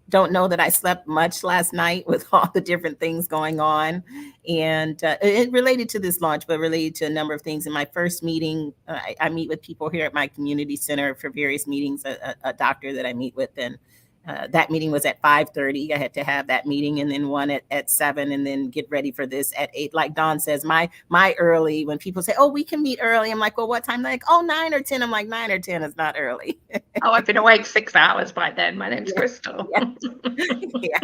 don't know that I slept much last night with all the different things going on. And it related to this launch, but related to a number of things. In my first meeting, I meet with people here at my community center for various meetings, a doctor that I meet with. And that meeting was at 5:30. I had to have that meeting, and then one at 7, and then get ready for this at 8. Like Dawn says, my early, when people say, oh, we can meet early, I'm like, well, what time? They're like, oh, 9 or 10. I'm like, 9 or 10 is not early. Oh, I've been awake 6 hours by then. My name's Crystal. Yeah.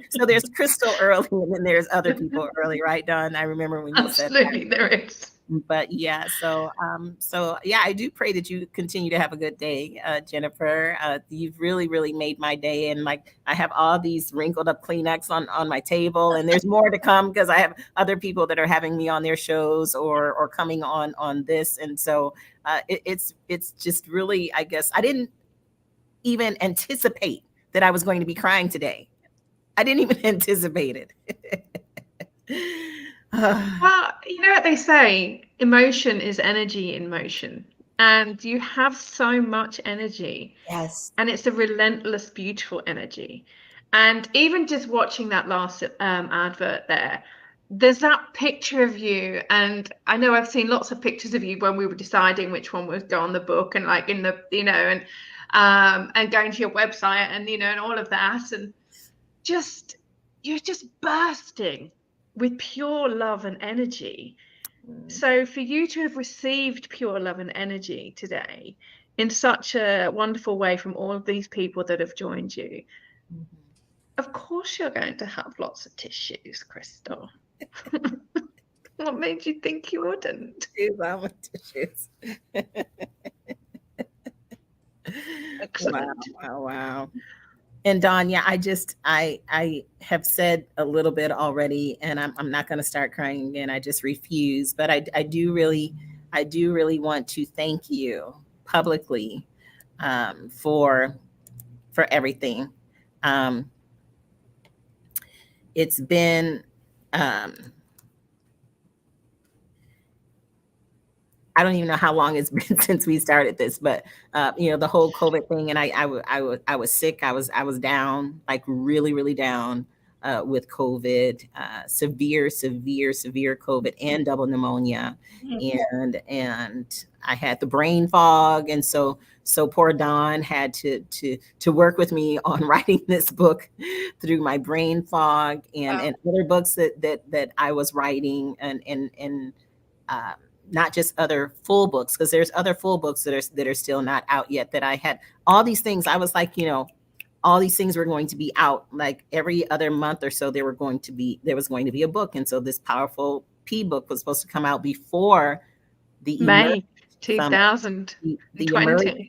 So there's Crystal early, and then there's other people early, right, Dawn? I remember when you said that. Absolutely, there is. But yeah, so yeah, I do pray that you continue to have a good day, Jennifer. You've really made my day, and like I have all these wrinkled up Kleenex on my table, and there's more to come because I have other people that are having me on their shows or coming on this, and so it's just really, I guess I didn't even anticipate that I was going to be crying today. I didn't even anticipate it. Well, you know what they say, emotion is energy in motion. And you have so much energy. Yes. And it's a relentless, beautiful energy. And even just watching that last advert there's that picture of you. And I know I've seen lots of pictures of you when we were deciding which one would go on the book, and like in the, and going to your website and, and all of that. And you're just bursting with pure love and energy. So for you to have received pure love and energy today in such a wonderful way from all of these people that have joined you, of course you're going to have lots of tissues, Crystal. What made you think you wouldn't? I want tissues. Excellent. Wow. And Dawn, yeah, I have said a little bit already, and I'm not going to start crying again. I just refuse. But I do really want to thank you publicly for everything. It's been I don't even know how long it's been since we started this, but the whole COVID thing, and I was sick. I was down, like really down with COVID, severe COVID and double pneumonia, and I had the brain fog, and so poor Dawn had to work with me on writing this book through my brain fog and other books that I was writing and not just other full books, because there's other full books that are still not out yet, that I had all these things. I was like, all these things were going to be out like every other month or so. There was going to be a book. And so this powerful P book was supposed to come out before the May 2020.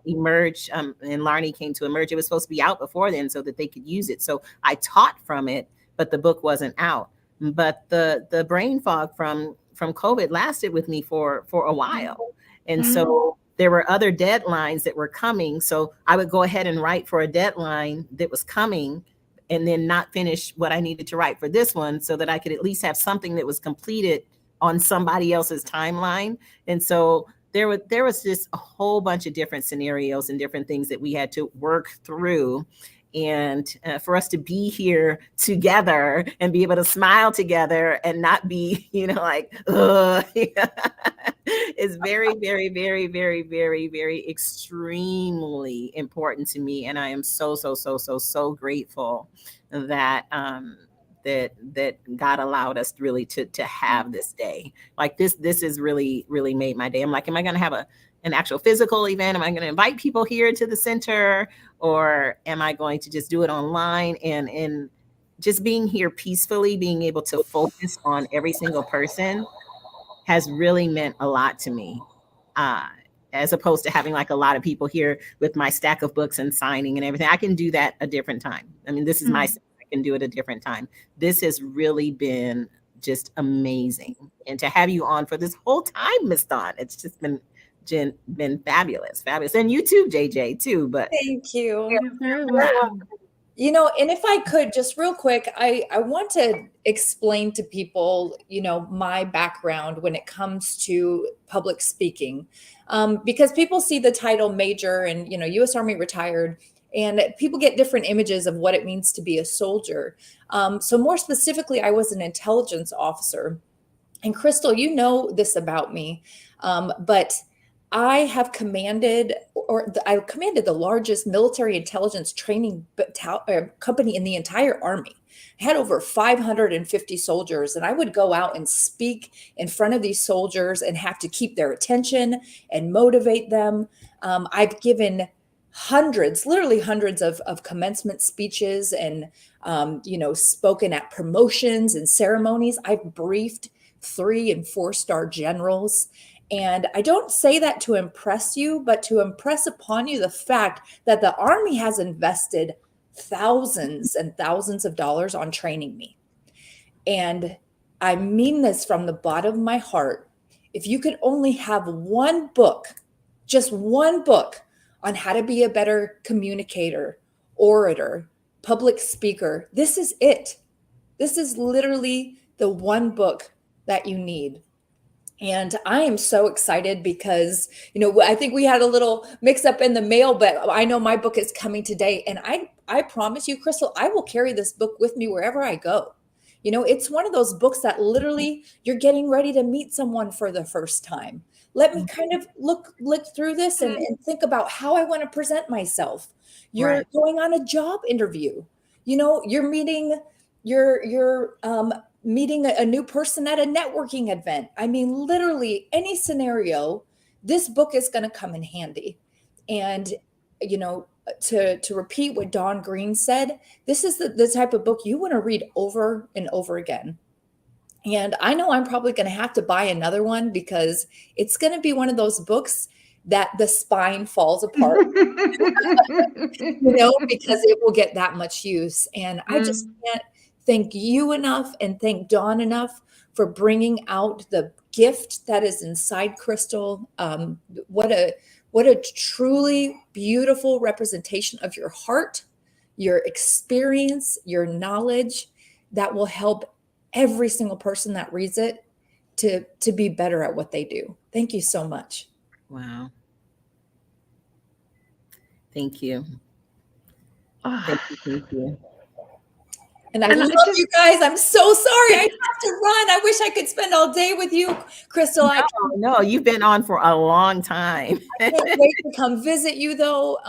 Emerge, and Larnie came to Emerge. It was supposed to be out before then so that they could use it. So I taught from it, but the book wasn't out. But the brain fog from COVID lasted with me for a while. And so there were other deadlines that were coming. So I would go ahead and write for a deadline that was coming and then not finish what I needed to write for this one, so that I could at least have something that was completed on somebody else's timeline. And so there was just a whole bunch of different scenarios and different things that we had to work through. And for us to be here together and be able to smile together and not be, like, is very, very, very, very, very, very extremely important to me. And I am so grateful that that God allowed us really to have this day. Like this has really made my day. I'm like, am I going to have an actual physical event? Am I going to invite people here to the center, or am I going to just do it online? And just being here peacefully, being able to focus on every single person has really meant a lot to me. as opposed to having like a lot of people here with my stack of books and signing and everything. I can do that a different time. I mean, this is my, I can do it a different time. This has really been just amazing. And to have you on for this whole time, Miss Dawn, it's just been fabulous. And you too, JJ, too. But thank you. You're very welcome. You know, and if I could just real quick, I want to explain to people, you know, my background when it comes to public speaking, because people see the title Major and, you know, U.S. Army retired, and people get different images of what it means to be a soldier. So more specifically, I was an intelligence officer. And Crystal, you know this about me, but I have commanded, I commanded the largest military intelligence training company in the entire Army. I had over 550 soldiers, and I would go out and speak in front of these soldiers and have to keep their attention and motivate them. I've given hundreds, literally hundreds of commencement speeches and, you know, spoken at promotions and ceremonies. I've briefed 3- and 4-star generals. And I don't say that to impress you, but to impress upon you the fact that the Army has invested thousands and thousands of dollars on training me. And I mean this from the bottom of my heart. If you could only have one book, just one book on how to be a better communicator, orator, public speaker, this is it. This is literally the one book that you need. And I am so excited because, you know, I think we had a little mix up in the mail, but I know my book is coming today. And I promise you, Crystal, I will carry this book with me wherever I go. You know, it's one of those books that literally you're getting ready to meet someone for the first time. Let me kind of look through this and think about how I want to present myself. You're going on a job interview. You know, you're meeting meeting a new person at a networking event. I mean, literally any scenario, this book is going to come in handy. And, you know, to repeat what Dawn Green said, this is the type of book you want to read over and over again. And I know I'm probably going to have to buy another one because it's going to be one of those books that the spine falls apart, you know, because it will get that much use. And I just can't thank you enough and thank Dawn enough for bringing out the gift that is inside Crystal. What a truly beautiful representation of your heart, your experience, your knowledge that will help every single person that reads it to be better at what they do. Thank you so much. Wow. Thank you. Thank you. And I love you guys. I'm so sorry. I have to run. I wish I could spend all day with you, Crystal. No, you've been on for a long time. I can't wait to come visit you, though.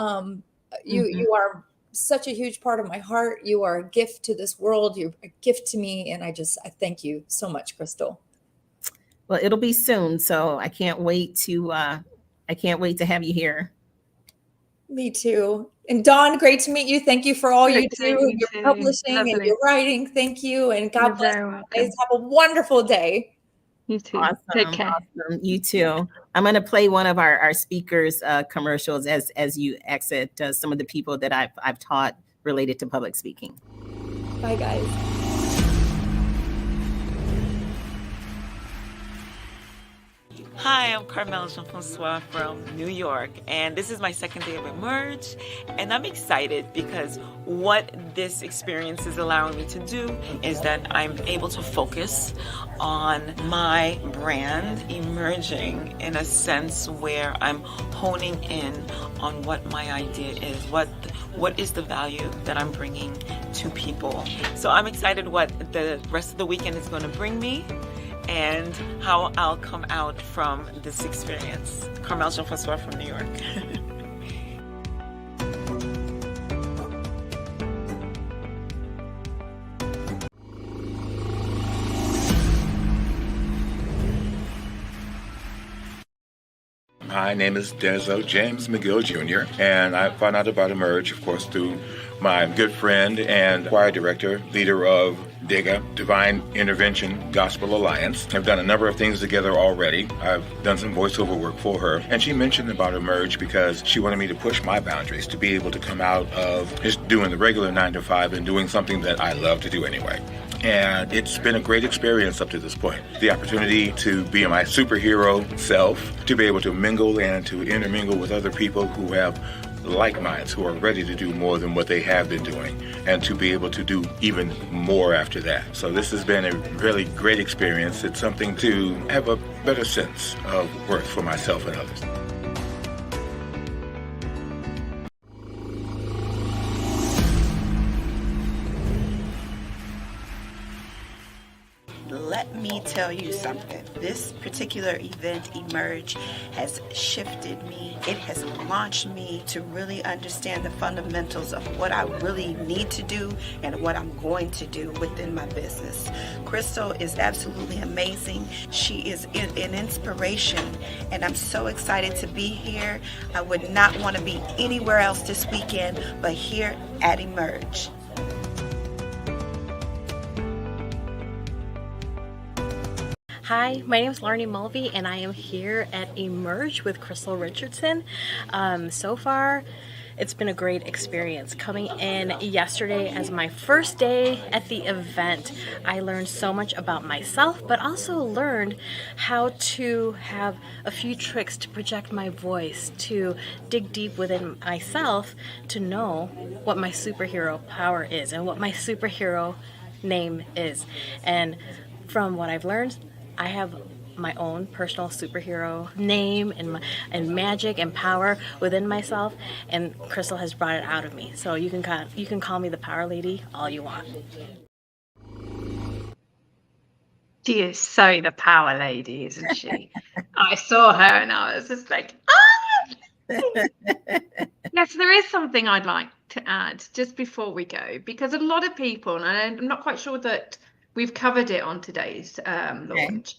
You are such a huge part of my heart. You are a gift to this world. You're a gift to me. And I thank you so much, Crystal. Well, it'll be soon. So I can't wait to have you here. Me too. And Dawn, great to meet you. Thank you for all you do, your publishing and your writing. Thank you. And God bless you guys. Have a wonderful day. You too. Awesome. Take care. Awesome. You too. I'm going to play one of our speakers commercials as you exit some of the people that I've taught related to public speaking. Bye, guys. Hi, I'm Carmel Jean-Francois from New York, and this is my second day of Emerge, and I'm excited because what this experience is allowing me to do is that I'm able to focus on my brand emerging in a sense where I'm honing in on what my idea is, what is the value that I'm bringing to people. So I'm excited what the rest of the weekend is going to bring me and how I'll come out from this experience. Carmel Jean-Francois from New York. My name is Denzel James McGill Jr., and I found out about Emerge, of course, through my good friend and choir director, leader of DIGA, Divine Intervention Gospel Alliance. I've done a number of things together already. I've done some voiceover work for her. And she mentioned about Emerge because she wanted me to push my boundaries, to be able to come out of just doing the regular 9 to 5 and doing something that I love to do anyway. And it's been a great experience up to this point. The opportunity to be my superhero self, to be able to mingle and to intermingle with other people who have like minds, who are ready to do more than what they have been doing, and to be able to do even more after that. So this has been a really great experience. It's something to have a better sense of worth for myself and others. Let me tell you something. This particular event, Emerge, has shifted me. It has launched me to really understand the fundamentals of what I really need to do and what I'm going to do within my business. Crystal is absolutely amazing. She is an inspiration, and I'm so excited to be here. I would not want to be anywhere else this weekend but here at Emerge. Hi, my name is Larnie Mulvey, and I am here at Emerge with Crystal Richardson. So far, it's been a great experience. Coming in yesterday as my first day at the event, I learned so much about myself, but also learned how to have a few tricks to project my voice, to dig deep within myself, to know what my superhero power is and what my superhero name is. And from what I've learned, I have my own personal superhero name and magic and power within myself, and Crystal has brought it out of me. So you can call me the Power Lady all you want. She is so the Power Lady, isn't she? I saw her and I was just like, ah! Yes, there is something I'd like to add just before we go, because a lot of people, and I'm not quite sure that we've covered it on today's launch.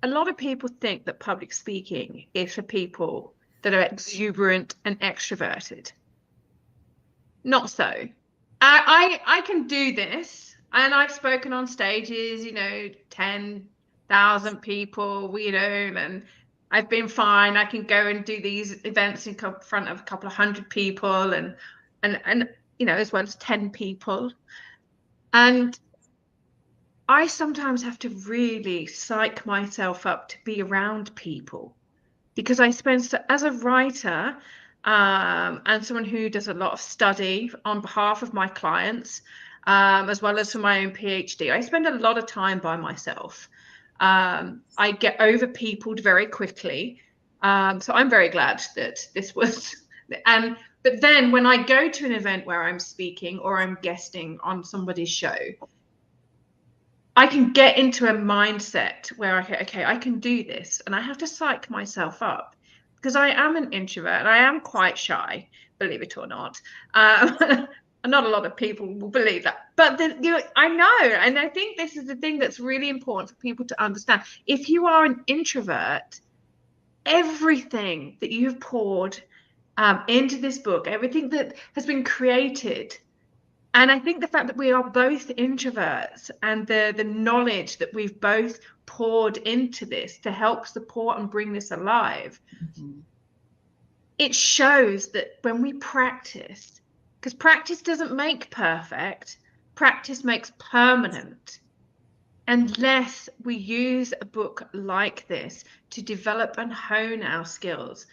A lot of people think that public speaking is for people that are exuberant and extroverted. Not so. I can do this, and I've spoken on stages, 10,000 people, and I've been fine. I can go and do these events in front of a couple of hundred people, and as well as 10 people. And I sometimes have to really psych myself up to be around people, because I spend, as a writer and someone who does a lot of study on behalf of my clients, as well as for my own PhD, I spend a lot of time by myself. I get over-peopled very quickly. So I'm very glad that this was, but then when I go to an event where I'm speaking or I'm guesting on somebody's show, I can get into a mindset where I can do this, and I have to psych myself up, because I am an introvert and I am quite shy, believe it or not. And not a lot of people will believe that, but I know, and I think this is the thing that's really important for people to understand. If you are an introvert, everything that you've poured into this book, everything that has been created, and I think the fact that we are both introverts and the knowledge that we've both poured into this to help support and bring this alive, it shows that when we practice, because practice doesn't make perfect, practice makes permanent. Unless we use a book like this to develop and hone our skills,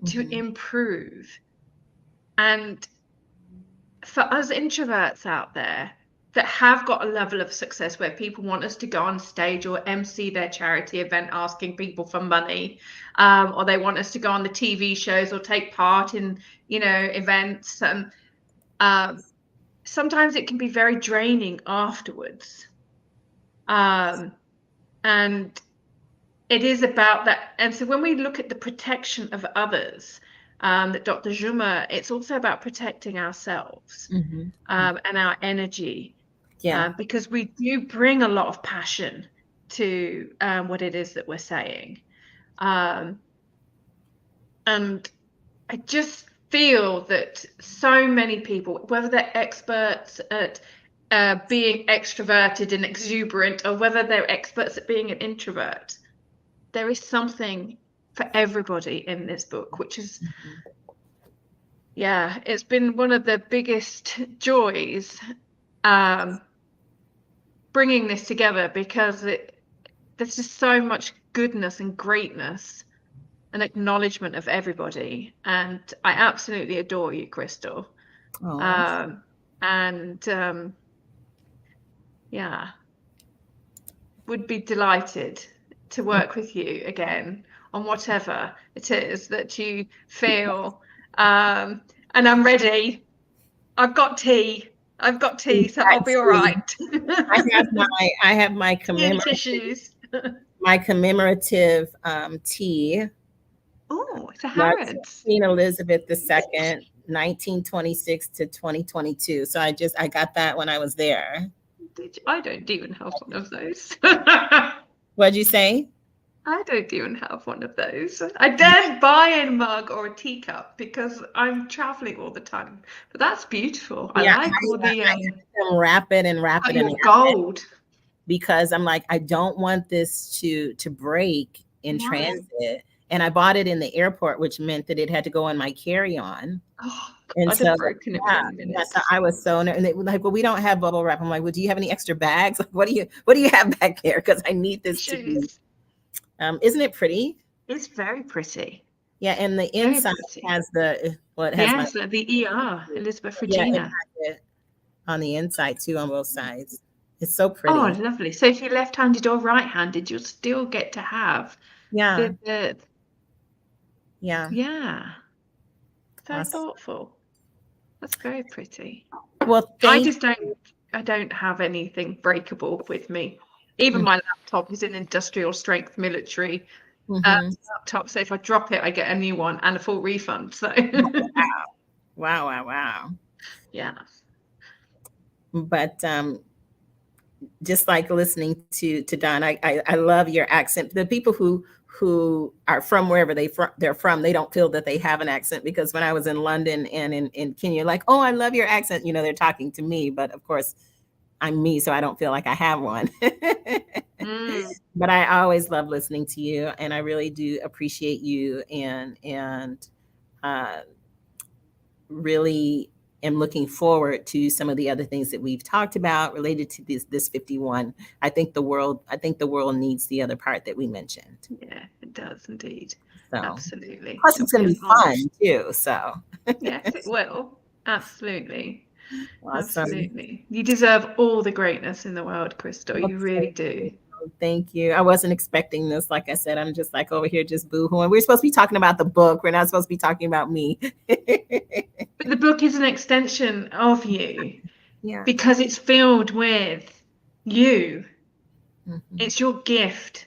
to improve. And for us introverts out there that have got a level of success where people want us to go on stage or MC their charity event asking people for money, or they want us to go on the TV shows or take part in, events, sometimes it can be very draining afterwards. And it is about that. And so when we look at the protection of others, that Dr. Juma, it's also about protecting ourselves and our energy, because we do bring a lot of passion to what it is that we're saying. And I just feel that so many people, whether they're experts at being extroverted and exuberant, or whether they're experts at being an introvert, there is something for everybody in this book, which is, yeah, it's been one of the biggest joys bringing this together, because there's just so much goodness and greatness and acknowledgement of everybody. And I absolutely adore you, Crystal. Yeah, would be delighted to work with you again on whatever it is that you feel. And I'm ready. I've got tea, so I'll be all right. I have my commemorative tea. Oh, it's a Harrods. Queen Elizabeth II, 1926 to 2022. So I got that when I was there. I don't even have one of those. What'd you say? I don't even have one of those. I don't buy a mug or a teacup because I'm traveling all the time. But that's beautiful. I like all the wrap it in gold. Because I'm like, I don't want this to break in transit. And I bought it in the airport, which meant that it had to go on my carry-on. Oh, and I'd so, have broken it within minutes. I was so nervous. And they were like, well, we don't have bubble wrap. I'm like, well, do you have any extra bags? Like, what do you have back there? Because I need this to be. Isn't it pretty? It's very pretty. Yeah, and the inside has the the ER, Elizabeth Regina. Yeah, on the inside too, on both sides. It's so pretty. Oh, lovely. So if you're left-handed or right-handed, you'll still get to have the very thoughtful. That's very pretty. Well, I don't have anything breakable with me. Even my laptop is an industrial strength military laptop. So if I drop it, I get a new one and a full refund. So wow. Yeah. But just like listening to Don, I love your accent. The people who are from wherever they're from, they don't feel that they have an accent, because when I was in London and in Kenya, like, oh, I love your accent. They're talking to me, but of course I'm me, so I don't feel like I have one. But I always love listening to you, and I really do appreciate you, and really am looking forward to some of the other things that we've talked about related to this 51. I think the world needs the other part that we mentioned. Yeah, it does indeed. So, absolutely. Plus, it's going to be fun too. So yes, it will. Absolutely. Awesome. Absolutely. You deserve all the greatness in the world, Crystal. You really do. Thank you. I wasn't expecting this. Like I said, I'm just like over here just boo-hooing. We're supposed to be talking about the book. We're not supposed to be talking about me. But the book is an extension of you. Yeah. Because it's filled with you. It's your gift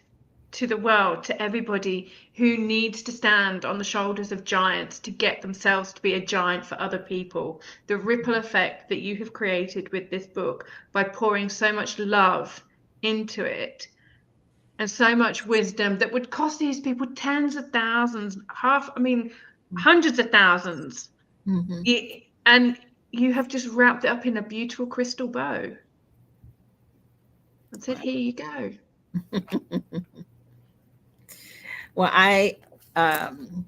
to the world, to everybody who needs to stand on the shoulders of giants to get themselves to be a giant for other people. The ripple effect that you have created with this book by pouring so much love into it and so much wisdom that would cost these people tens of thousands, hundreds of thousands. And you have just wrapped it up in a beautiful crystal bow and said, here you go. Well, I'm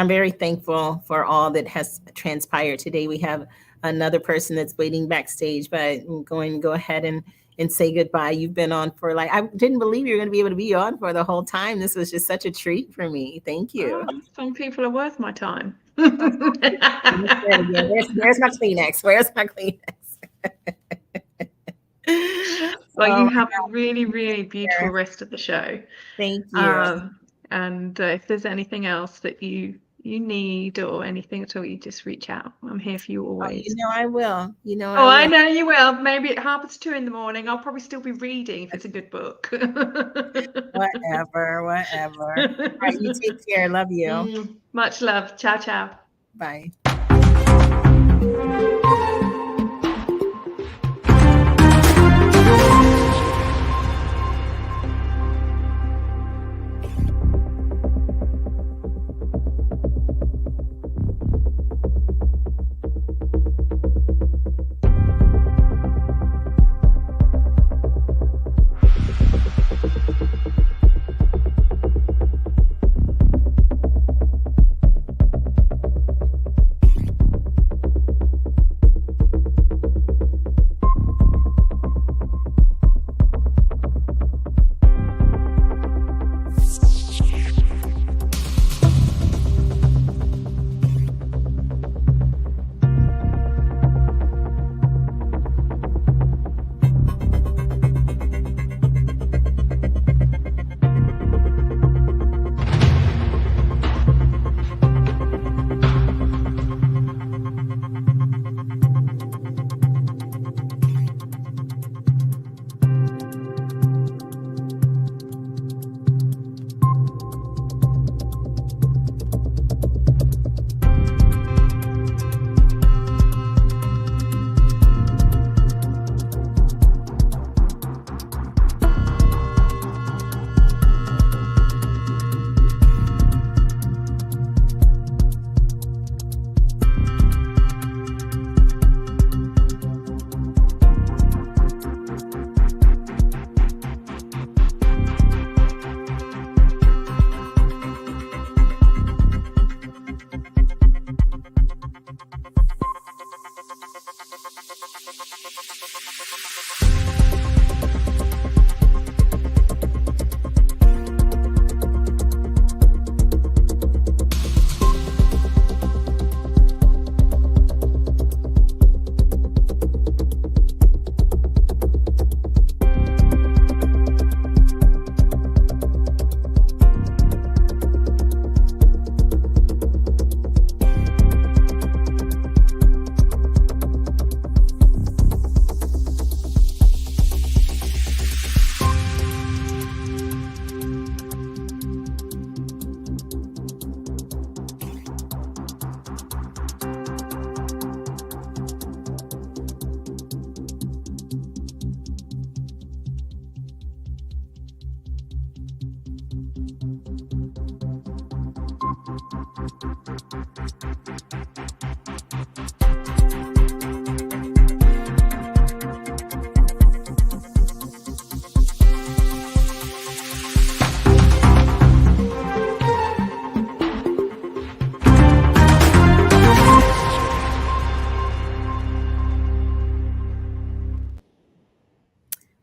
very thankful for all that has transpired today. We have another person that's waiting backstage, but I'm going to go ahead and say goodbye. You've been on for I didn't believe you were going to be able to be on for the whole time. This was just such a treat for me. Thank you. Oh, some people are worth my time. There's my Kleenex. Where's my Kleenex? Well, you have a really, really beautiful rest of the show. Thank you. And if there's anything else that you need or anything at all, you just reach out. I'm here for you always. I will. I know you will. Maybe at 2:30 in the morning, I'll probably still be reading if it's a good book. Whatever. All right, you take care. Love you. Much love. Ciao, ciao. Bye.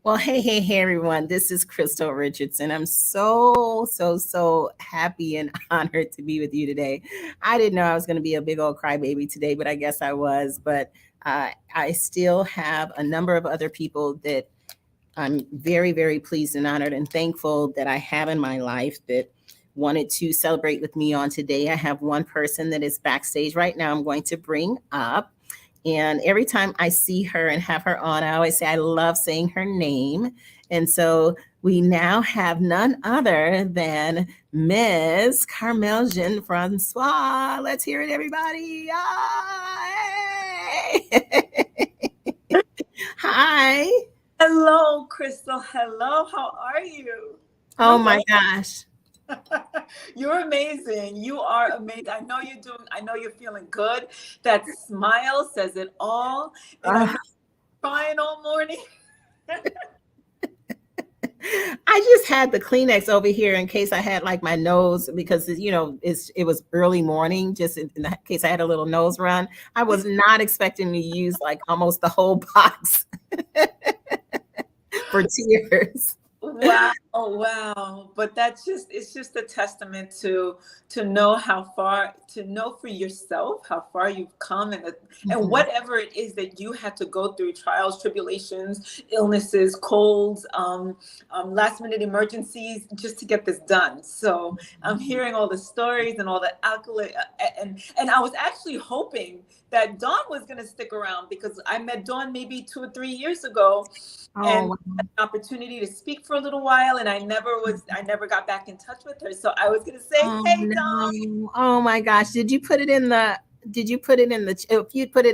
Well, hey, everyone. This is Crystal Richardson. I'm so happy and honored to be with you today. I didn't know I was going to be a big old crybaby today, but I guess I was. But I still have a number of other people that I'm very pleased and honored and thankful that I have in my life that wanted to celebrate with me on today. I have one person that is backstage right now I'm going to bring up. And every time I see her and have her on, I always say I love saying her name. And so we now have none other than Ms. Carmel Jean Francois. Let's hear it, everybody. Hi. Hello, Crystal. Hello. How are you? Oh my gosh. You're amazing. You are amazing. I know you're feeling good. That smile says it all. And I'm crying all morning. I just had the Kleenex over here in case I had like my nose, because it was early morning, just in case I had a little nose run. I was not expecting to use like almost the whole box for tears. Wow. Oh, wow. But it's just a testament to know to know for yourself how far you've come, and whatever it is that you had to go through, trials, tribulations, illnesses, colds, last minute emergencies, just to get this done. So I'm hearing all the stories and all the accolades, and I was actually hoping that Dawn was going to stick around, because I met Dawn maybe 2 or 3 years ago, and had an opportunity to speak for a little while, and I never got back in touch with her. So I was going to say, hey, Dawn. Oh my gosh. Did you put it in the if you'd put it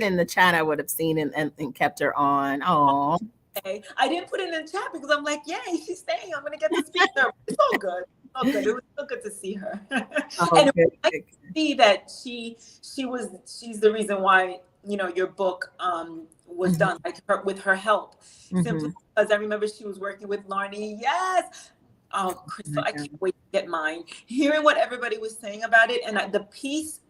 in the chat, I would have seen and kept her on. Oh. Okay. I didn't put it in the chat because I'm like, yay, she's staying. I'm going to get to speak to her. It's all good. It was so good to see her. And it was nice to see that she's the reason why, your book was done, like with her help. Simply because I remember she was working with Larnie. Yes. Oh, Crystal, I can't wait to get mine. Hearing what everybody was saying about it, and the piece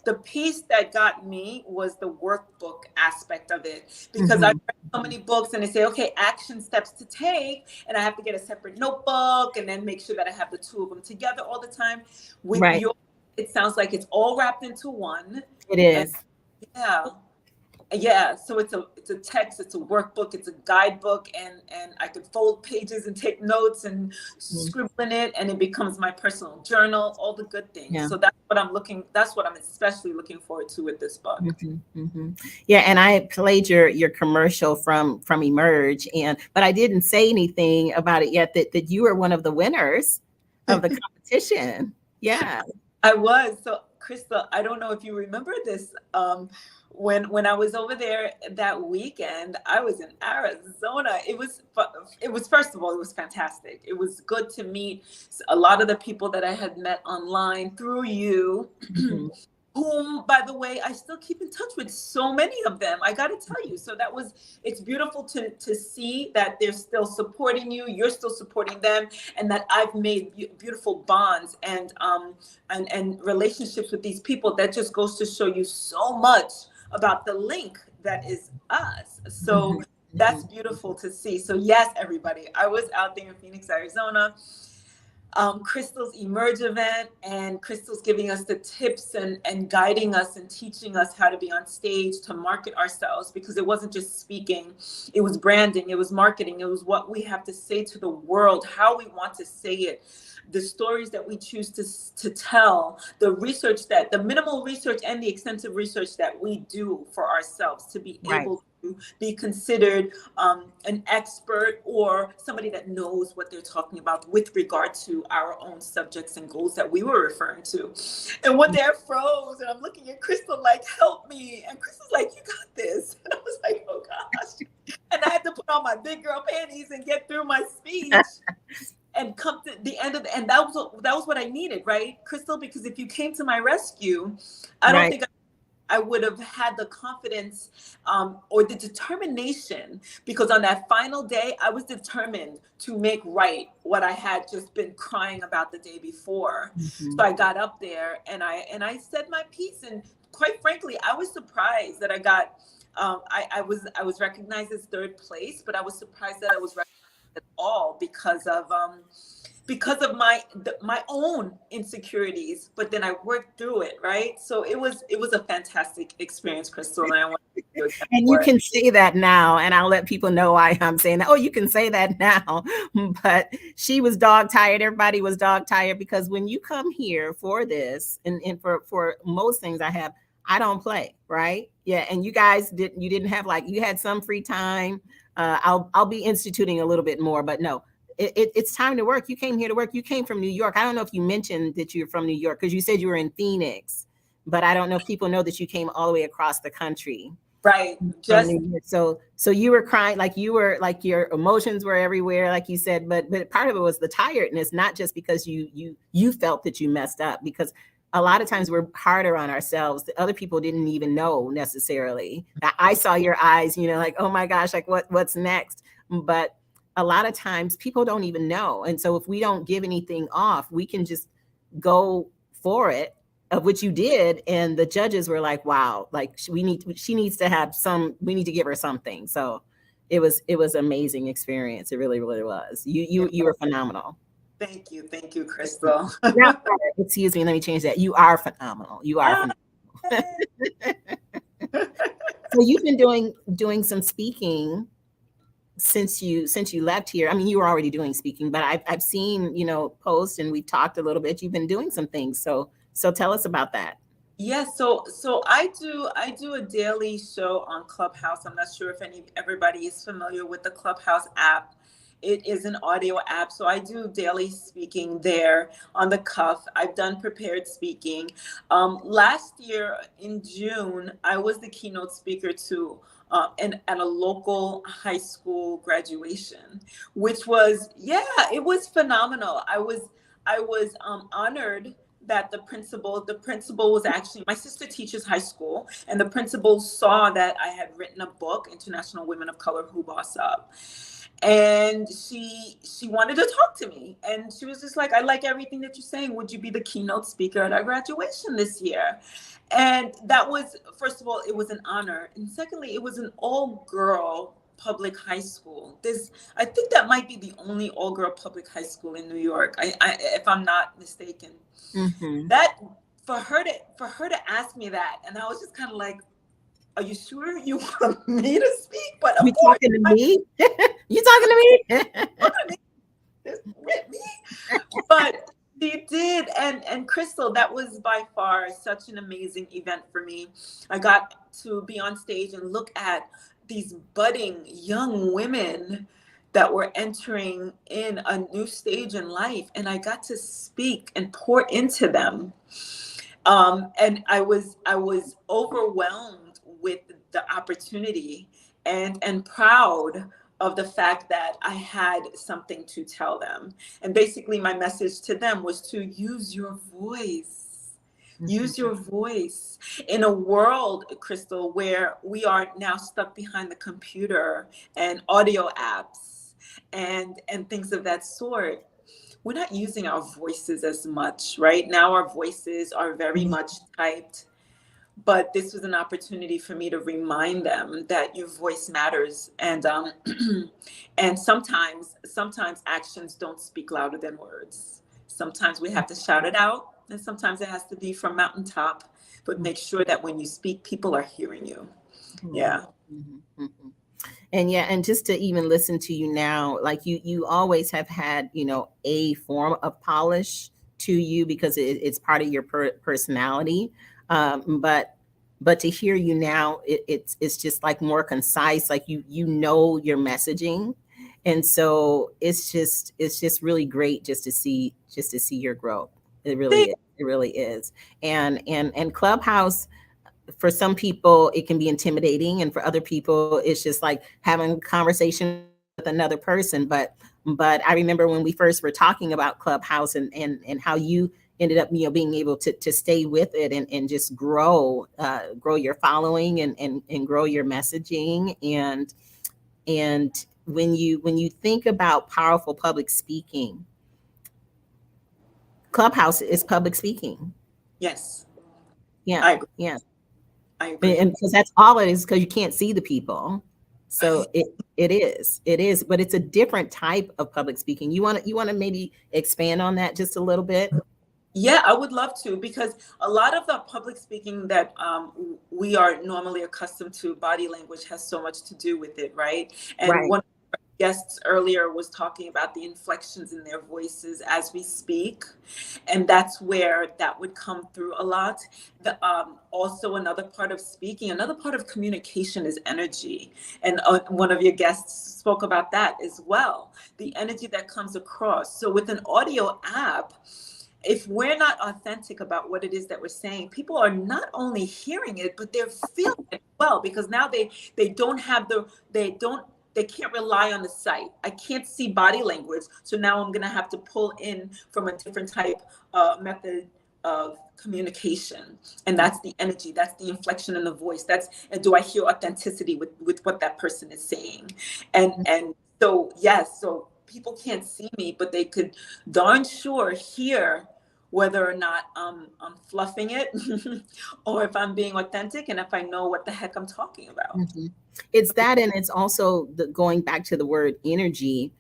that got me was the workbook aspect of it, because I've read so many books and they say, okay, action steps to take, and I have to get a separate notebook and then make sure that I have the two of them together all the time. With yours, it sounds like it's all wrapped into one. It is. Yeah. So it's a text, it's a workbook, it's a guidebook, and I could fold pages and take notes and scribble in it, and it becomes my personal journal, all the good things. Yeah. So that's what I'm especially looking forward to with this book. Yeah, and I played your commercial from Emerge, but I didn't say anything about it yet that you were one of the winners of the competition. Yeah. I was. So Crystal, I don't know if you remember this. When I was over there that weekend, I was in Arizona. It was first of all, it was fantastic. It was good to meet a lot of the people that I had met online through you, whom, by the way, I still keep in touch with so many of them. I got to tell you. So it's beautiful to see that they're still supporting you. You're still supporting them, and that I've made beautiful bonds and relationships with these people. That just goes to show you so much about the link that is us. So that's beautiful to see. So yes, everybody, I was out there in Phoenix, Arizona, Crystal's Emerge event, and Crystal's giving us the tips and guiding us and teaching us how to be on stage, to market ourselves, because it wasn't just speaking, it was branding, it was marketing, it was what we have to say to the world, how we want to say it, the stories that we choose to tell, the minimal research and the extensive research that we do for ourselves to be able to be considered an expert or somebody that knows what they're talking about with regard to our own subjects and goals that we were referring to. And one day I froze and I'm looking at Crystal like, help me. And Crystal's like, you got this. And I was like, oh gosh. And I had to put on my big girl panties and get through my speech. and come to the end of and that was what I needed, right, Crystal? Because if you came to my rescue, I don't think I would have had the confidence or the determination, because on that final day, I was determined to make right what I had just been crying about the day before. So I got up there and I said my piece, and quite frankly, I was surprised that I got. I was recognized as third place, but I was surprised that I was recognized at all because of my own insecurities. But then I worked through it, right? So it was a fantastic experience, Crystal, and I want to thank you again and for you it. can say that now, and I'll let people know why I'm saying that. Oh, you can say that now. But she was dog tired. Everybody was dog tired, because when you come here for this, and for most things I don't play, right? Yeah, and you guys didn't have, like, you had some free time. I'll be instituting a little bit more, but no, it's time to work. You came here to work. You came from New York. I don't know if you mentioned that you're from New York, because you said you were in Phoenix, but I don't know if people know that you came all the way across the country. Right. So you were crying, like you were, like your emotions were everywhere, like you said, but part of it was the tiredness, not just because you felt that you messed up, because a lot of times we're harder on ourselves. The other people didn't even know necessarily. I saw your eyes, like, oh my gosh, like what's next? But a lot of times people don't even know. And so if we don't give anything off, we can just go for it, of which you did. And the judges were like, wow, like we need to give her something. So it was amazing experience. It really, really was. You were phenomenal. Thank you, Crystal. Excuse me, let me change that. You are phenomenal. You are phenomenal. So you've been doing some speaking since you left here. I mean, you were already doing speaking, but I've seen, posts, and we've talked a little bit. You've been doing some things. So tell us about that. Yeah, so I do a daily show on Clubhouse. I'm not sure if everybody is familiar with the Clubhouse app. It is an audio app, so I do daily speaking there on the cuff. I've done prepared speaking. Last year in June, I was the keynote speaker to at a local high school graduation, which was, it was phenomenal. I was honored that the principal was actually, my sister teaches high school, and the principal saw that I had written a book, International Women of Color Who Boss Up. And she wanted to talk to me, and she was just like, I like everything that you're saying. Would you be the keynote speaker at our graduation this year? And that was, first of all, it was an honor. And secondly, it was an all-girl public high school. I think that might be the only all-girl public high school in New York, if I'm not mistaken. Mm-hmm. That for her to ask me that, and I was just kind of like, are you sure you want me to speak? But you talking to me? You talking to me? But she did, and Crystal, that was by far such an amazing event for me. I got to be on stage and look at these budding young women that were entering in a new stage in life, and I got to speak and pour into them. And I was overwhelmed with the opportunity and proud of the fact that I had something to tell them. And basically my message to them was to use your voice. Use your voice in a world, Crystal, where we are now stuck behind the computer and audio apps and things of that sort. We're not using our voices as much, right? Now our voices are very much typed. But this was an opportunity for me to remind them that your voice matters, and sometimes actions don't speak louder than words. Sometimes we have to shout it out, and sometimes it has to be from mountaintop. But make sure that when you speak, people are hearing you. Yeah. Mm-hmm. And just to even listen to you now, like you always have had, a form of polish to you, because it's part of your personality. But to hear you now, it's just like more concise, like you know your messaging. And so it's just really great just to see your growth. It really is. And Clubhouse, for some people it can be intimidating, and for other people it's just like having a conversation another person, but I remember when we first were talking about Clubhouse and how you ended up, being able to stay with it and just grow your following and grow your messaging. And when you think about powerful public speaking, Clubhouse is public speaking. Yes. Yeah. I agree. Yeah. I agree. And because that's all it is, because you can't see the people. So it is, but it's a different type of public speaking. You want to maybe expand on that just a little bit? Yeah, I would love to, because a lot of the public speaking that we are normally accustomed to, body language has so much to do with it, right? And Right. one of our guests earlier was talking about the inflections in their voices as we speak, and that's where that would come through a lot. Also, another part of speaking, another part of communication is energy, and one of your guests spoke about that as well, the energy that comes across. So with an audio app, if we're not authentic about what it is that we're saying, people are not only hearing it, but they're feeling it well, because now they can't rely on the sight. I can't see body language, so now I'm gonna have to pull in from a different type method of communication, and that's the energy, that's the inflection in the voice, and do I hear authenticity with what that person is saying? And so yes, so people can't see me, but they could darn sure hear whether or not I'm fluffing it or if I'm being authentic, and if I know what the heck I'm talking about. Mm-hmm. It's that, and it's also going back to the word energy.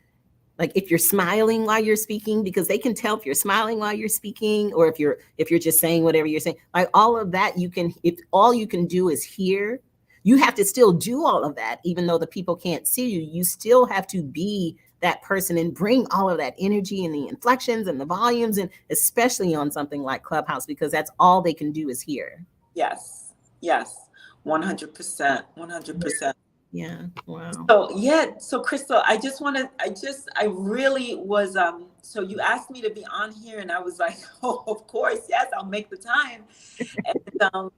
Like if you're smiling while you're speaking, because they can tell if you're smiling while you're speaking, or if you're just saying whatever you're saying, like all of that, if all you can do is hear, you have to still do all of that, even though the people can't see you. You still have to be that person and bring all of that energy and the inflections and the volumes, and especially on something like Clubhouse, because that's all they can do is hear. Yes, 100%. Yeah. Wow. So Crystal, I really was, so you asked me to be on here, and I was like, oh, of course, yes, I'll make the time. And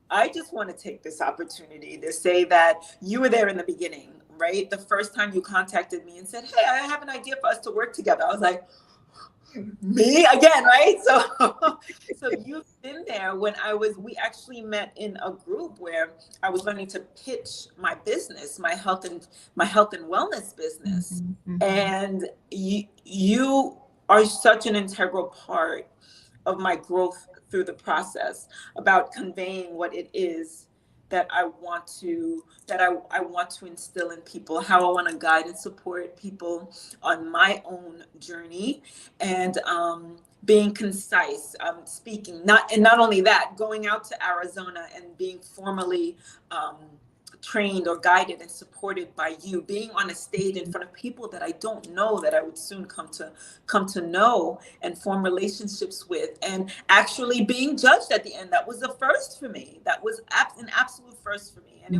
I just want to take this opportunity to say that you were there in the beginning, right? The first time you contacted me and said, hey, I have an idea for us to work together. I was like, me again, right? So you've been there when we actually met in a group where I was learning to pitch my business, my health and wellness business. Mm-hmm. And you are such an integral part of my growth through the process, about conveying what it is that I want to instill in people, how I want to guide and support people on my own journey, and being concise, speaking, not only that, going out to Arizona and being formally trained or guided and supported by you, being on a stage in front of people that I don't know, that I would soon come to know and form relationships with, and actually being judged at the end. That was a first for me. That was an absolute first for me. And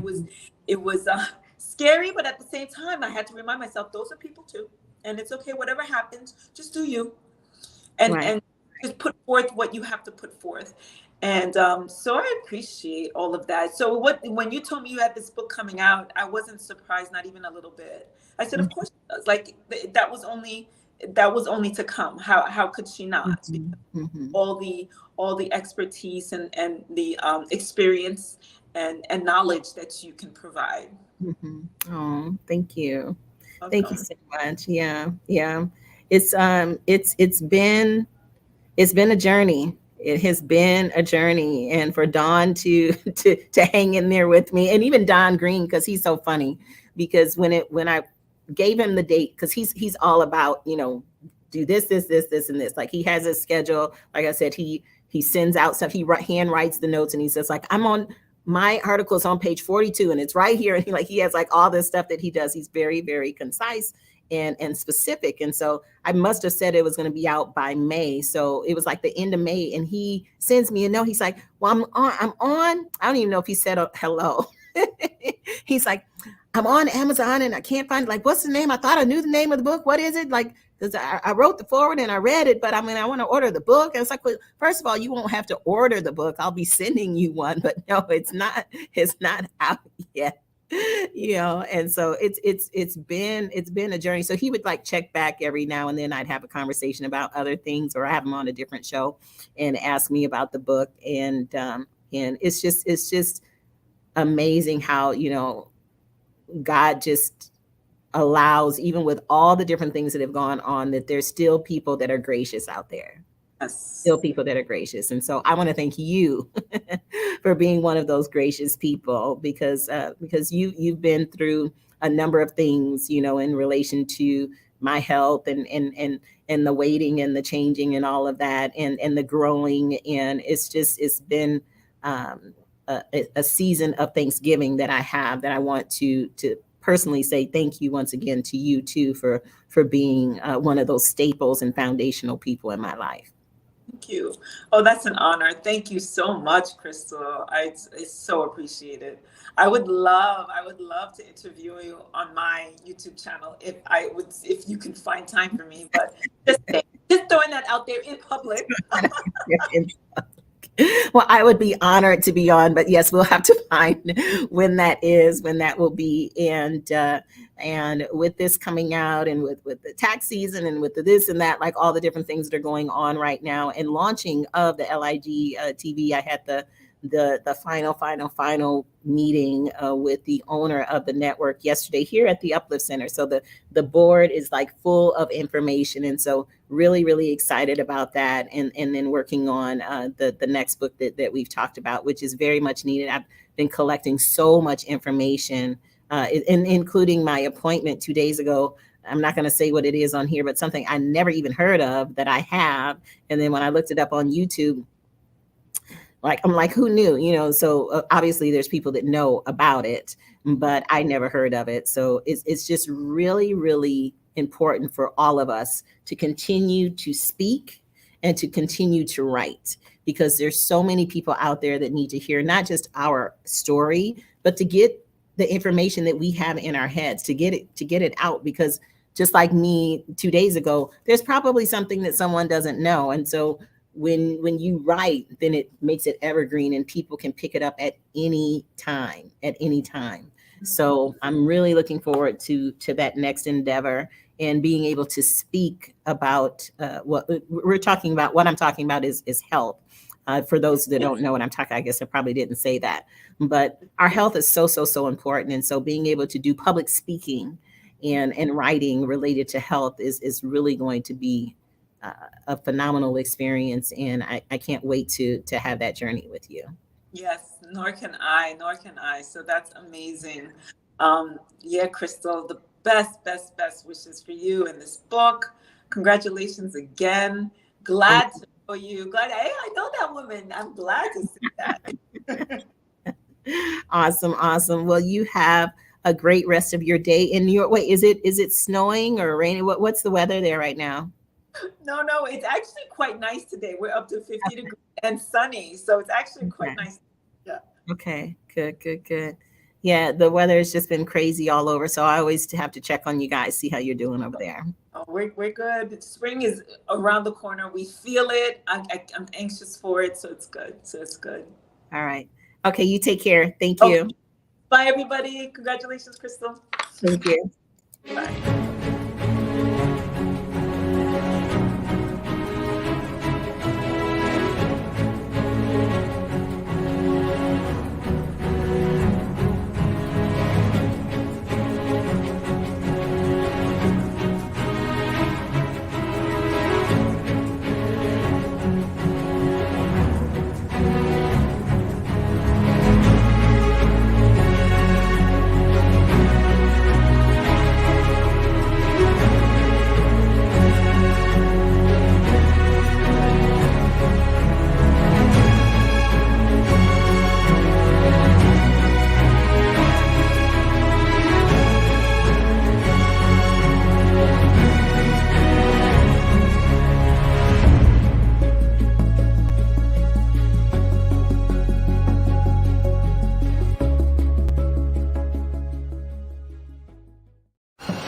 it was scary, but at the same time, I had to remind myself, those are people too. And it's okay, whatever happens, just do you. And just put forth what you have to put forth. And so I appreciate all of that. So when you told me you had this book coming out, I wasn't surprised, not even a little bit. I said, of course it does. Like that was only to come. How could she not? Mm-hmm. All the expertise and the experience and knowledge that you can provide. Mm-hmm. Oh, thank you. Okay. Thank you so much. Yeah. It's been a journey. It has been a journey, and for Don to hang in there with me, and even Don Green, because he's so funny. Because when I gave him the date, because he's all about, do this, and this. Like he has a schedule. Like I said, he sends out stuff. He hand writes the notes, and he says like, I'm on my article's on page 42, and it's right here. And he has like all this stuff that he does. He's very, very concise and specific. And so I must have said it was going to be out by May. So it was like the end of May, and he sends me a note. He's like, well, I'm on. I don't even know if he said hello. He's like, I'm on Amazon and I can't find, like, what's the name? I thought I knew the name of the book. What is it? Like, because I wrote the foreword and I read it, but I want to order the book. And it's like, well, first of all, you won't have to order the book. I'll be sending you one, but no, it's not out yet. You know, and so it's been a journey. So he would like check back every now and then. I'd have a conversation about other things, or I have him on a different show and ask me about the book. And it's just amazing how, you know, God just allows, even with all the different things that have gone on, that there's still people that are gracious out there. Still people that are gracious. And so I want to thank you for being one of those gracious people, because you've been through a number of things, you know, in relation to my health and the waiting and the changing and all of that, and the growing. And it's been a season of Thanksgiving that I want to personally say thank you once again to you too for being one of those staples and foundational people in my life. Thank you. Oh, that's an honor. Thank you so much, Crystal. It's so appreciated. I would love to interview you on my YouTube channel if you can find time for me. But just throwing that out there in public. Well, I would be honored to be on, but yes, we'll have to find when that will be. And with this coming out, and with the tax season, and with the this and that, like all the different things that are going on right now, and launching of the LIG TV, I had the final meeting with the owner of the network yesterday here at the Uplift Center. So the board is like full of information, and so really excited about that, and then working on the next book that we've talked about, which is very much needed. I've been collecting so much information, including my appointment 2 days ago. I'm not going to say what it is on here, but something I never even heard of that I have. And then when I looked it up on YouTube, I'm like, who knew? You know, so obviously there's people that know about it, but I never heard of it. So it's just really important for all of us to continue to speak and to continue to write, because there's so many people out there that need to hear not just our story, but to get the information that we have in our heads, to get it out. Because just like me 2 days ago, there's probably something that someone doesn't know. And so when you write, then it makes it evergreen, and people can pick it up at any time. So I'm really looking forward to that next endeavor, and being able to speak about what we're talking about. What I'm talking about is health. For those that don't know what I'm talking, I guess I probably didn't say that, but our health is so important. And so being able to do public speaking and writing related to health is really going to be a phenomenal experience. And I can't wait to have that journey with you. Yes, nor can I. So that's amazing. Yeah, Crystal, the best wishes for you in this book. Congratulations again. Glad to know you. Glad, hey, I know that woman. I'm glad to see that. Awesome. Well, you have a great rest of your day in New York. Wait, is it snowing or raining? What's the weather there right now? No, it's actually quite nice today. We're up to 50 degrees and sunny. So it's actually quite nice. Yeah. Okay, good. Yeah, the weather has just been crazy all over. So I always have to check on you guys, see how you're doing over there. Oh, we're good. Spring is around the corner. We feel it. I'm anxious for it. So it's good. All right. Okay, you take care. Thank you. Bye, everybody. Congratulations, Crystal. Thank you. Bye.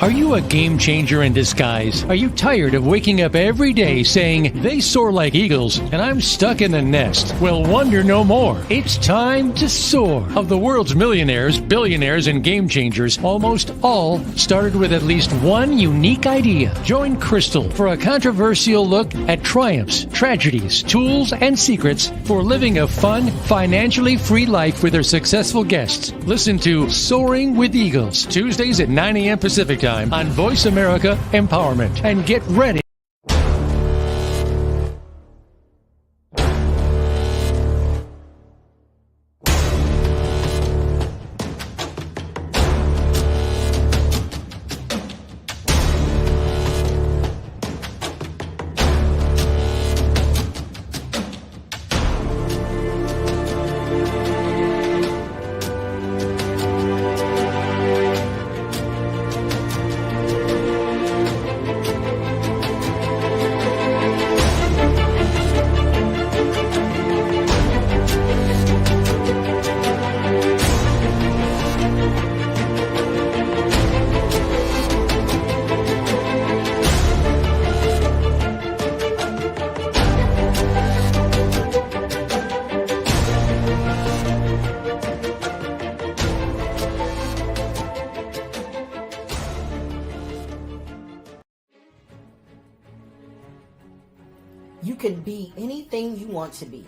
Are you a game changer in disguise? Are you tired of waking up every day saying, they soar like eagles and I'm stuck in the nest? Well, wonder no more. It's time to soar. Of the world's millionaires, billionaires, and game changers, almost all started with at least one unique idea. Join Crystal for a controversial look at triumphs, tragedies, tools, and secrets for living a fun, financially free life with her successful guests. Listen to Soaring with Eagles, Tuesdays at 9 a.m. Pacific Time on Voice America Empowerment. And get ready. You can be anything you want to be.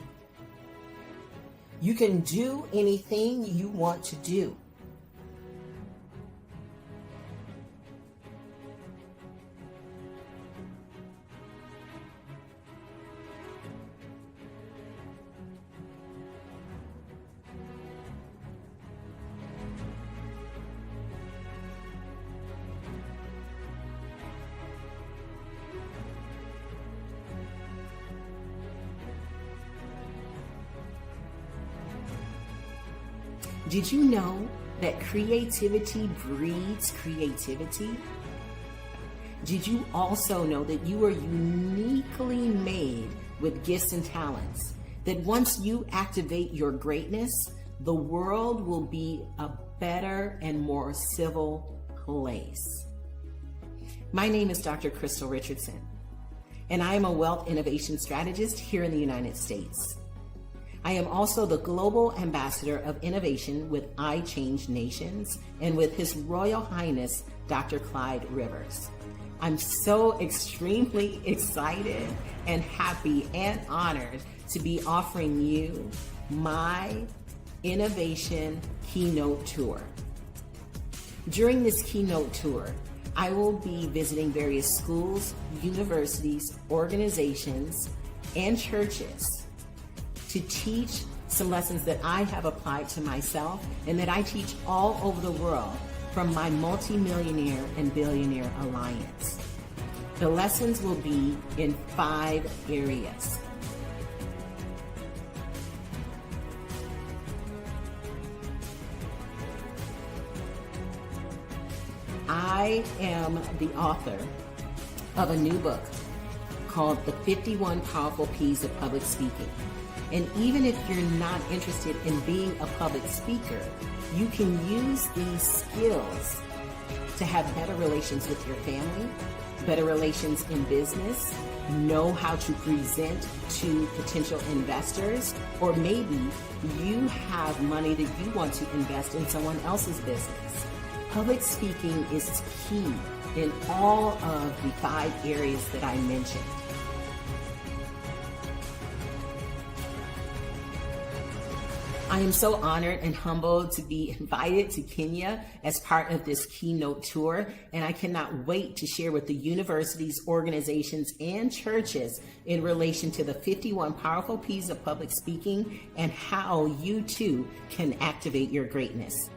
You can do anything you want to do. Did you know that creativity breeds creativity? Did you also know that you are uniquely made with gifts and talents? That once you activate your greatness, the world will be a better and more civil place. My name is Dr. Crystal Richardson, and I am a wealth innovation strategist here in the United States. I am also the Global Ambassador of Innovation with I Change Nations and with His Royal Highness, Dr. Clyde Rivers. I'm so extremely excited and happy and honored to be offering you my Innovation Keynote Tour. During this keynote tour, I will be visiting various schools, universities, organizations, and churches to teach some lessons that I have applied to myself and that I teach all over the world from my multi-millionaire and billionaire alliance. The lessons will be in 5 areas. I am the author of a new book called The 51 Powerful P's of Public Speaking. And even if you're not interested in being a public speaker, you can use these skills to have better relations with your family, better relations in business, know how to present to potential investors, or maybe you have money that you want to invest in someone else's business. Public speaking is key in all of the 5 areas that I mentioned. I am so honored and humbled to be invited to Kenya as part of this keynote tour, and I cannot wait to share with the universities, organizations, and churches in relation to the 51 powerful P's of public speaking and how you too can activate your greatness.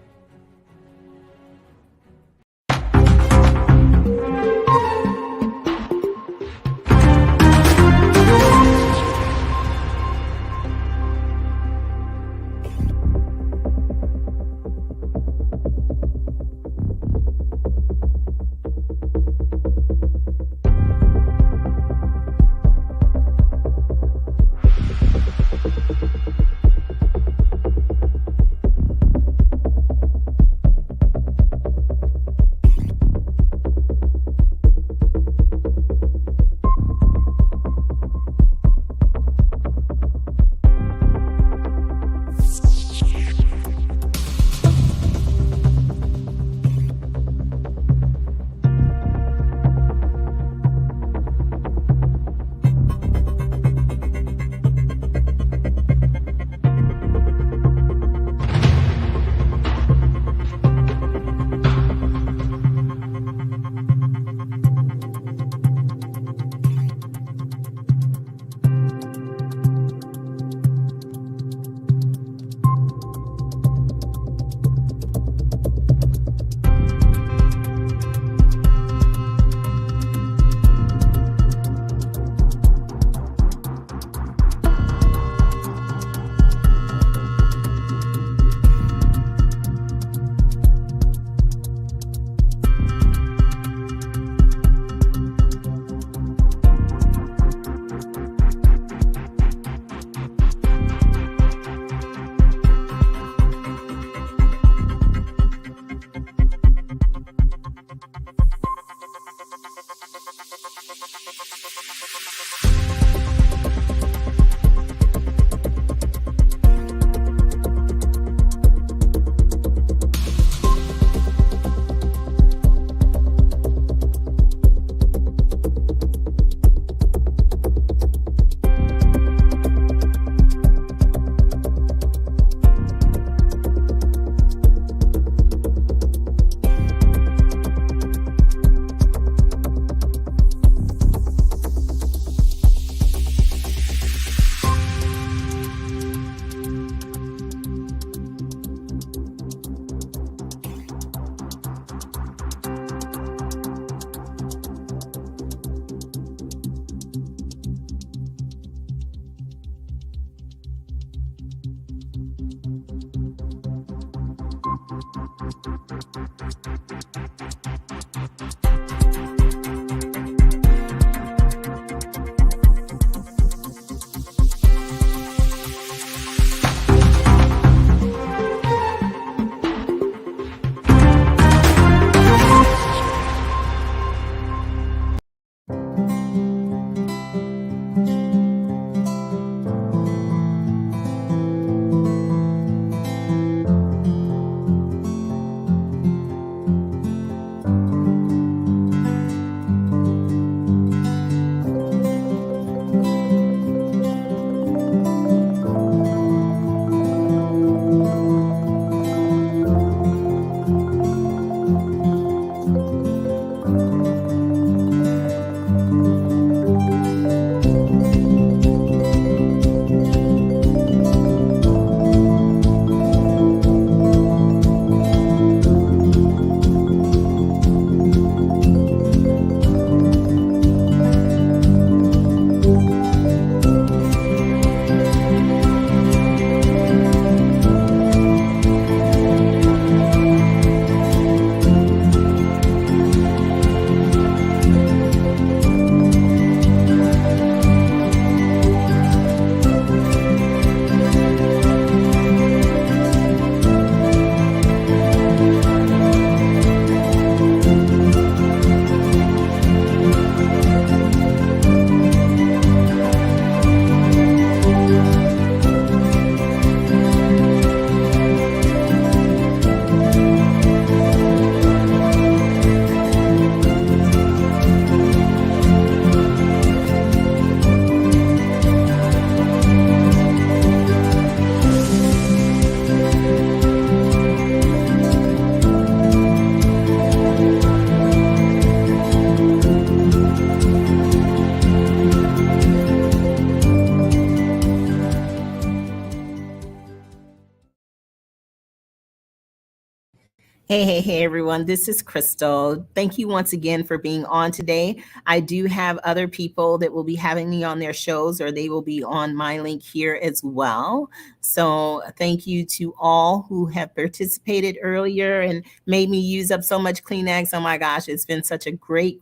Hey, everyone. This is Crystal. Thank you once again for being on today. I do have other people that will be having me on their shows, or they will be on my link here as well. So thank you to all who have participated earlier and made me use up so much Kleenex. Oh my gosh, it's been such a great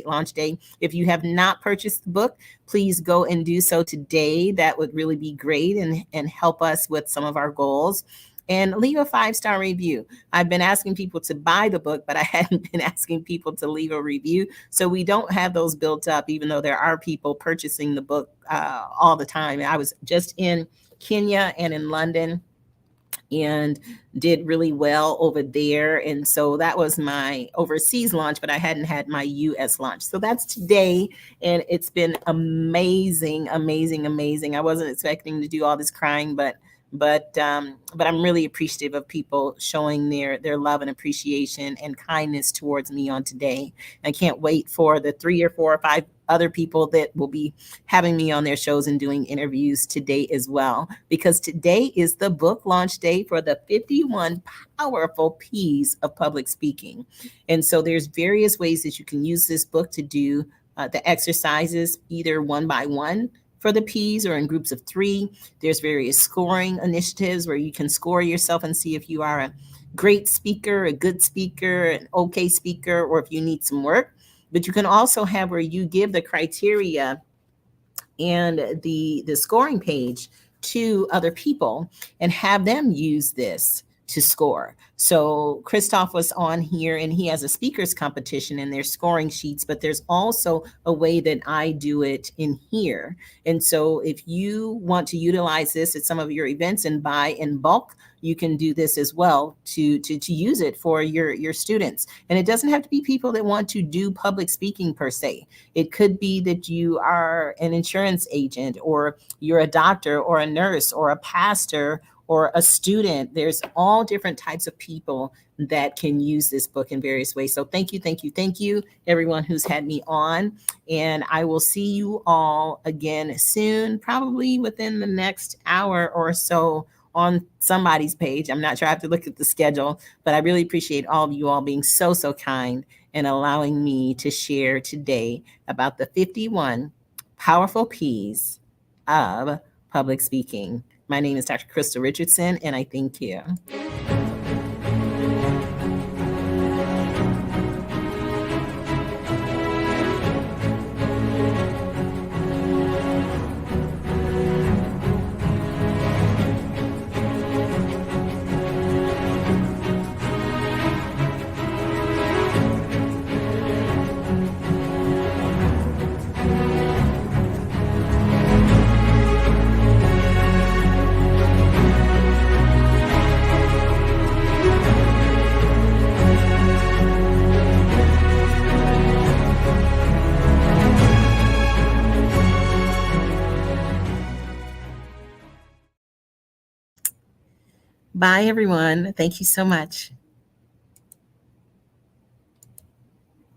launch day. If you have not purchased the book, please go and do so today. That would really be great and help us with some of our goals. And leave a 5-star review. I've been asking people to buy the book, but I hadn't been asking people to leave a review. So we don't have those built up, even though there are people purchasing the book all the time. I was just in Kenya and in London and did really well over there. And so that was my overseas launch, but I hadn't had my US launch. So that's today. And it's been amazing. I wasn't expecting to do all this crying, but I'm really appreciative of people showing their love and appreciation and kindness towards me on today. I can't wait for the 3 or 4 or 5 other people that will be having me on their shows and doing interviews today as well, because today is the book launch day for the 51 Powerful P's of Public Speaking. And so there's various ways that you can use this book to do the exercises, either one by one for the P's or in groups of 3. There's various scoring initiatives where you can score yourself and see if you are a great speaker, a good speaker, an okay speaker, or if you need some work. But you can also have where you give the criteria and the scoring page to other people and have them use this to score. So Christoph was on here and he has a speakers competition and there's scoring sheets, but there's also a way that I do it in here. And so if you want to utilize this at some of your events and buy in bulk, you can do this as well to use it for your students. And it doesn't have to be people that want to do public speaking per se. It could be that you are an insurance agent, or you're a doctor or a nurse or a pastor or a student. There's all different types of people that can use this book in various ways. So thank you, everyone who's had me on. And I will see you all again soon, probably within the next hour or so on somebody's page. I'm not sure, I have to look at the schedule, but I really appreciate all of you all being so kind and allowing me to share today about the 51 Powerful P's of Public Speaking. My name is Dr. Crystal Richardson, and I thank you. Bye, everyone. Thank you so much.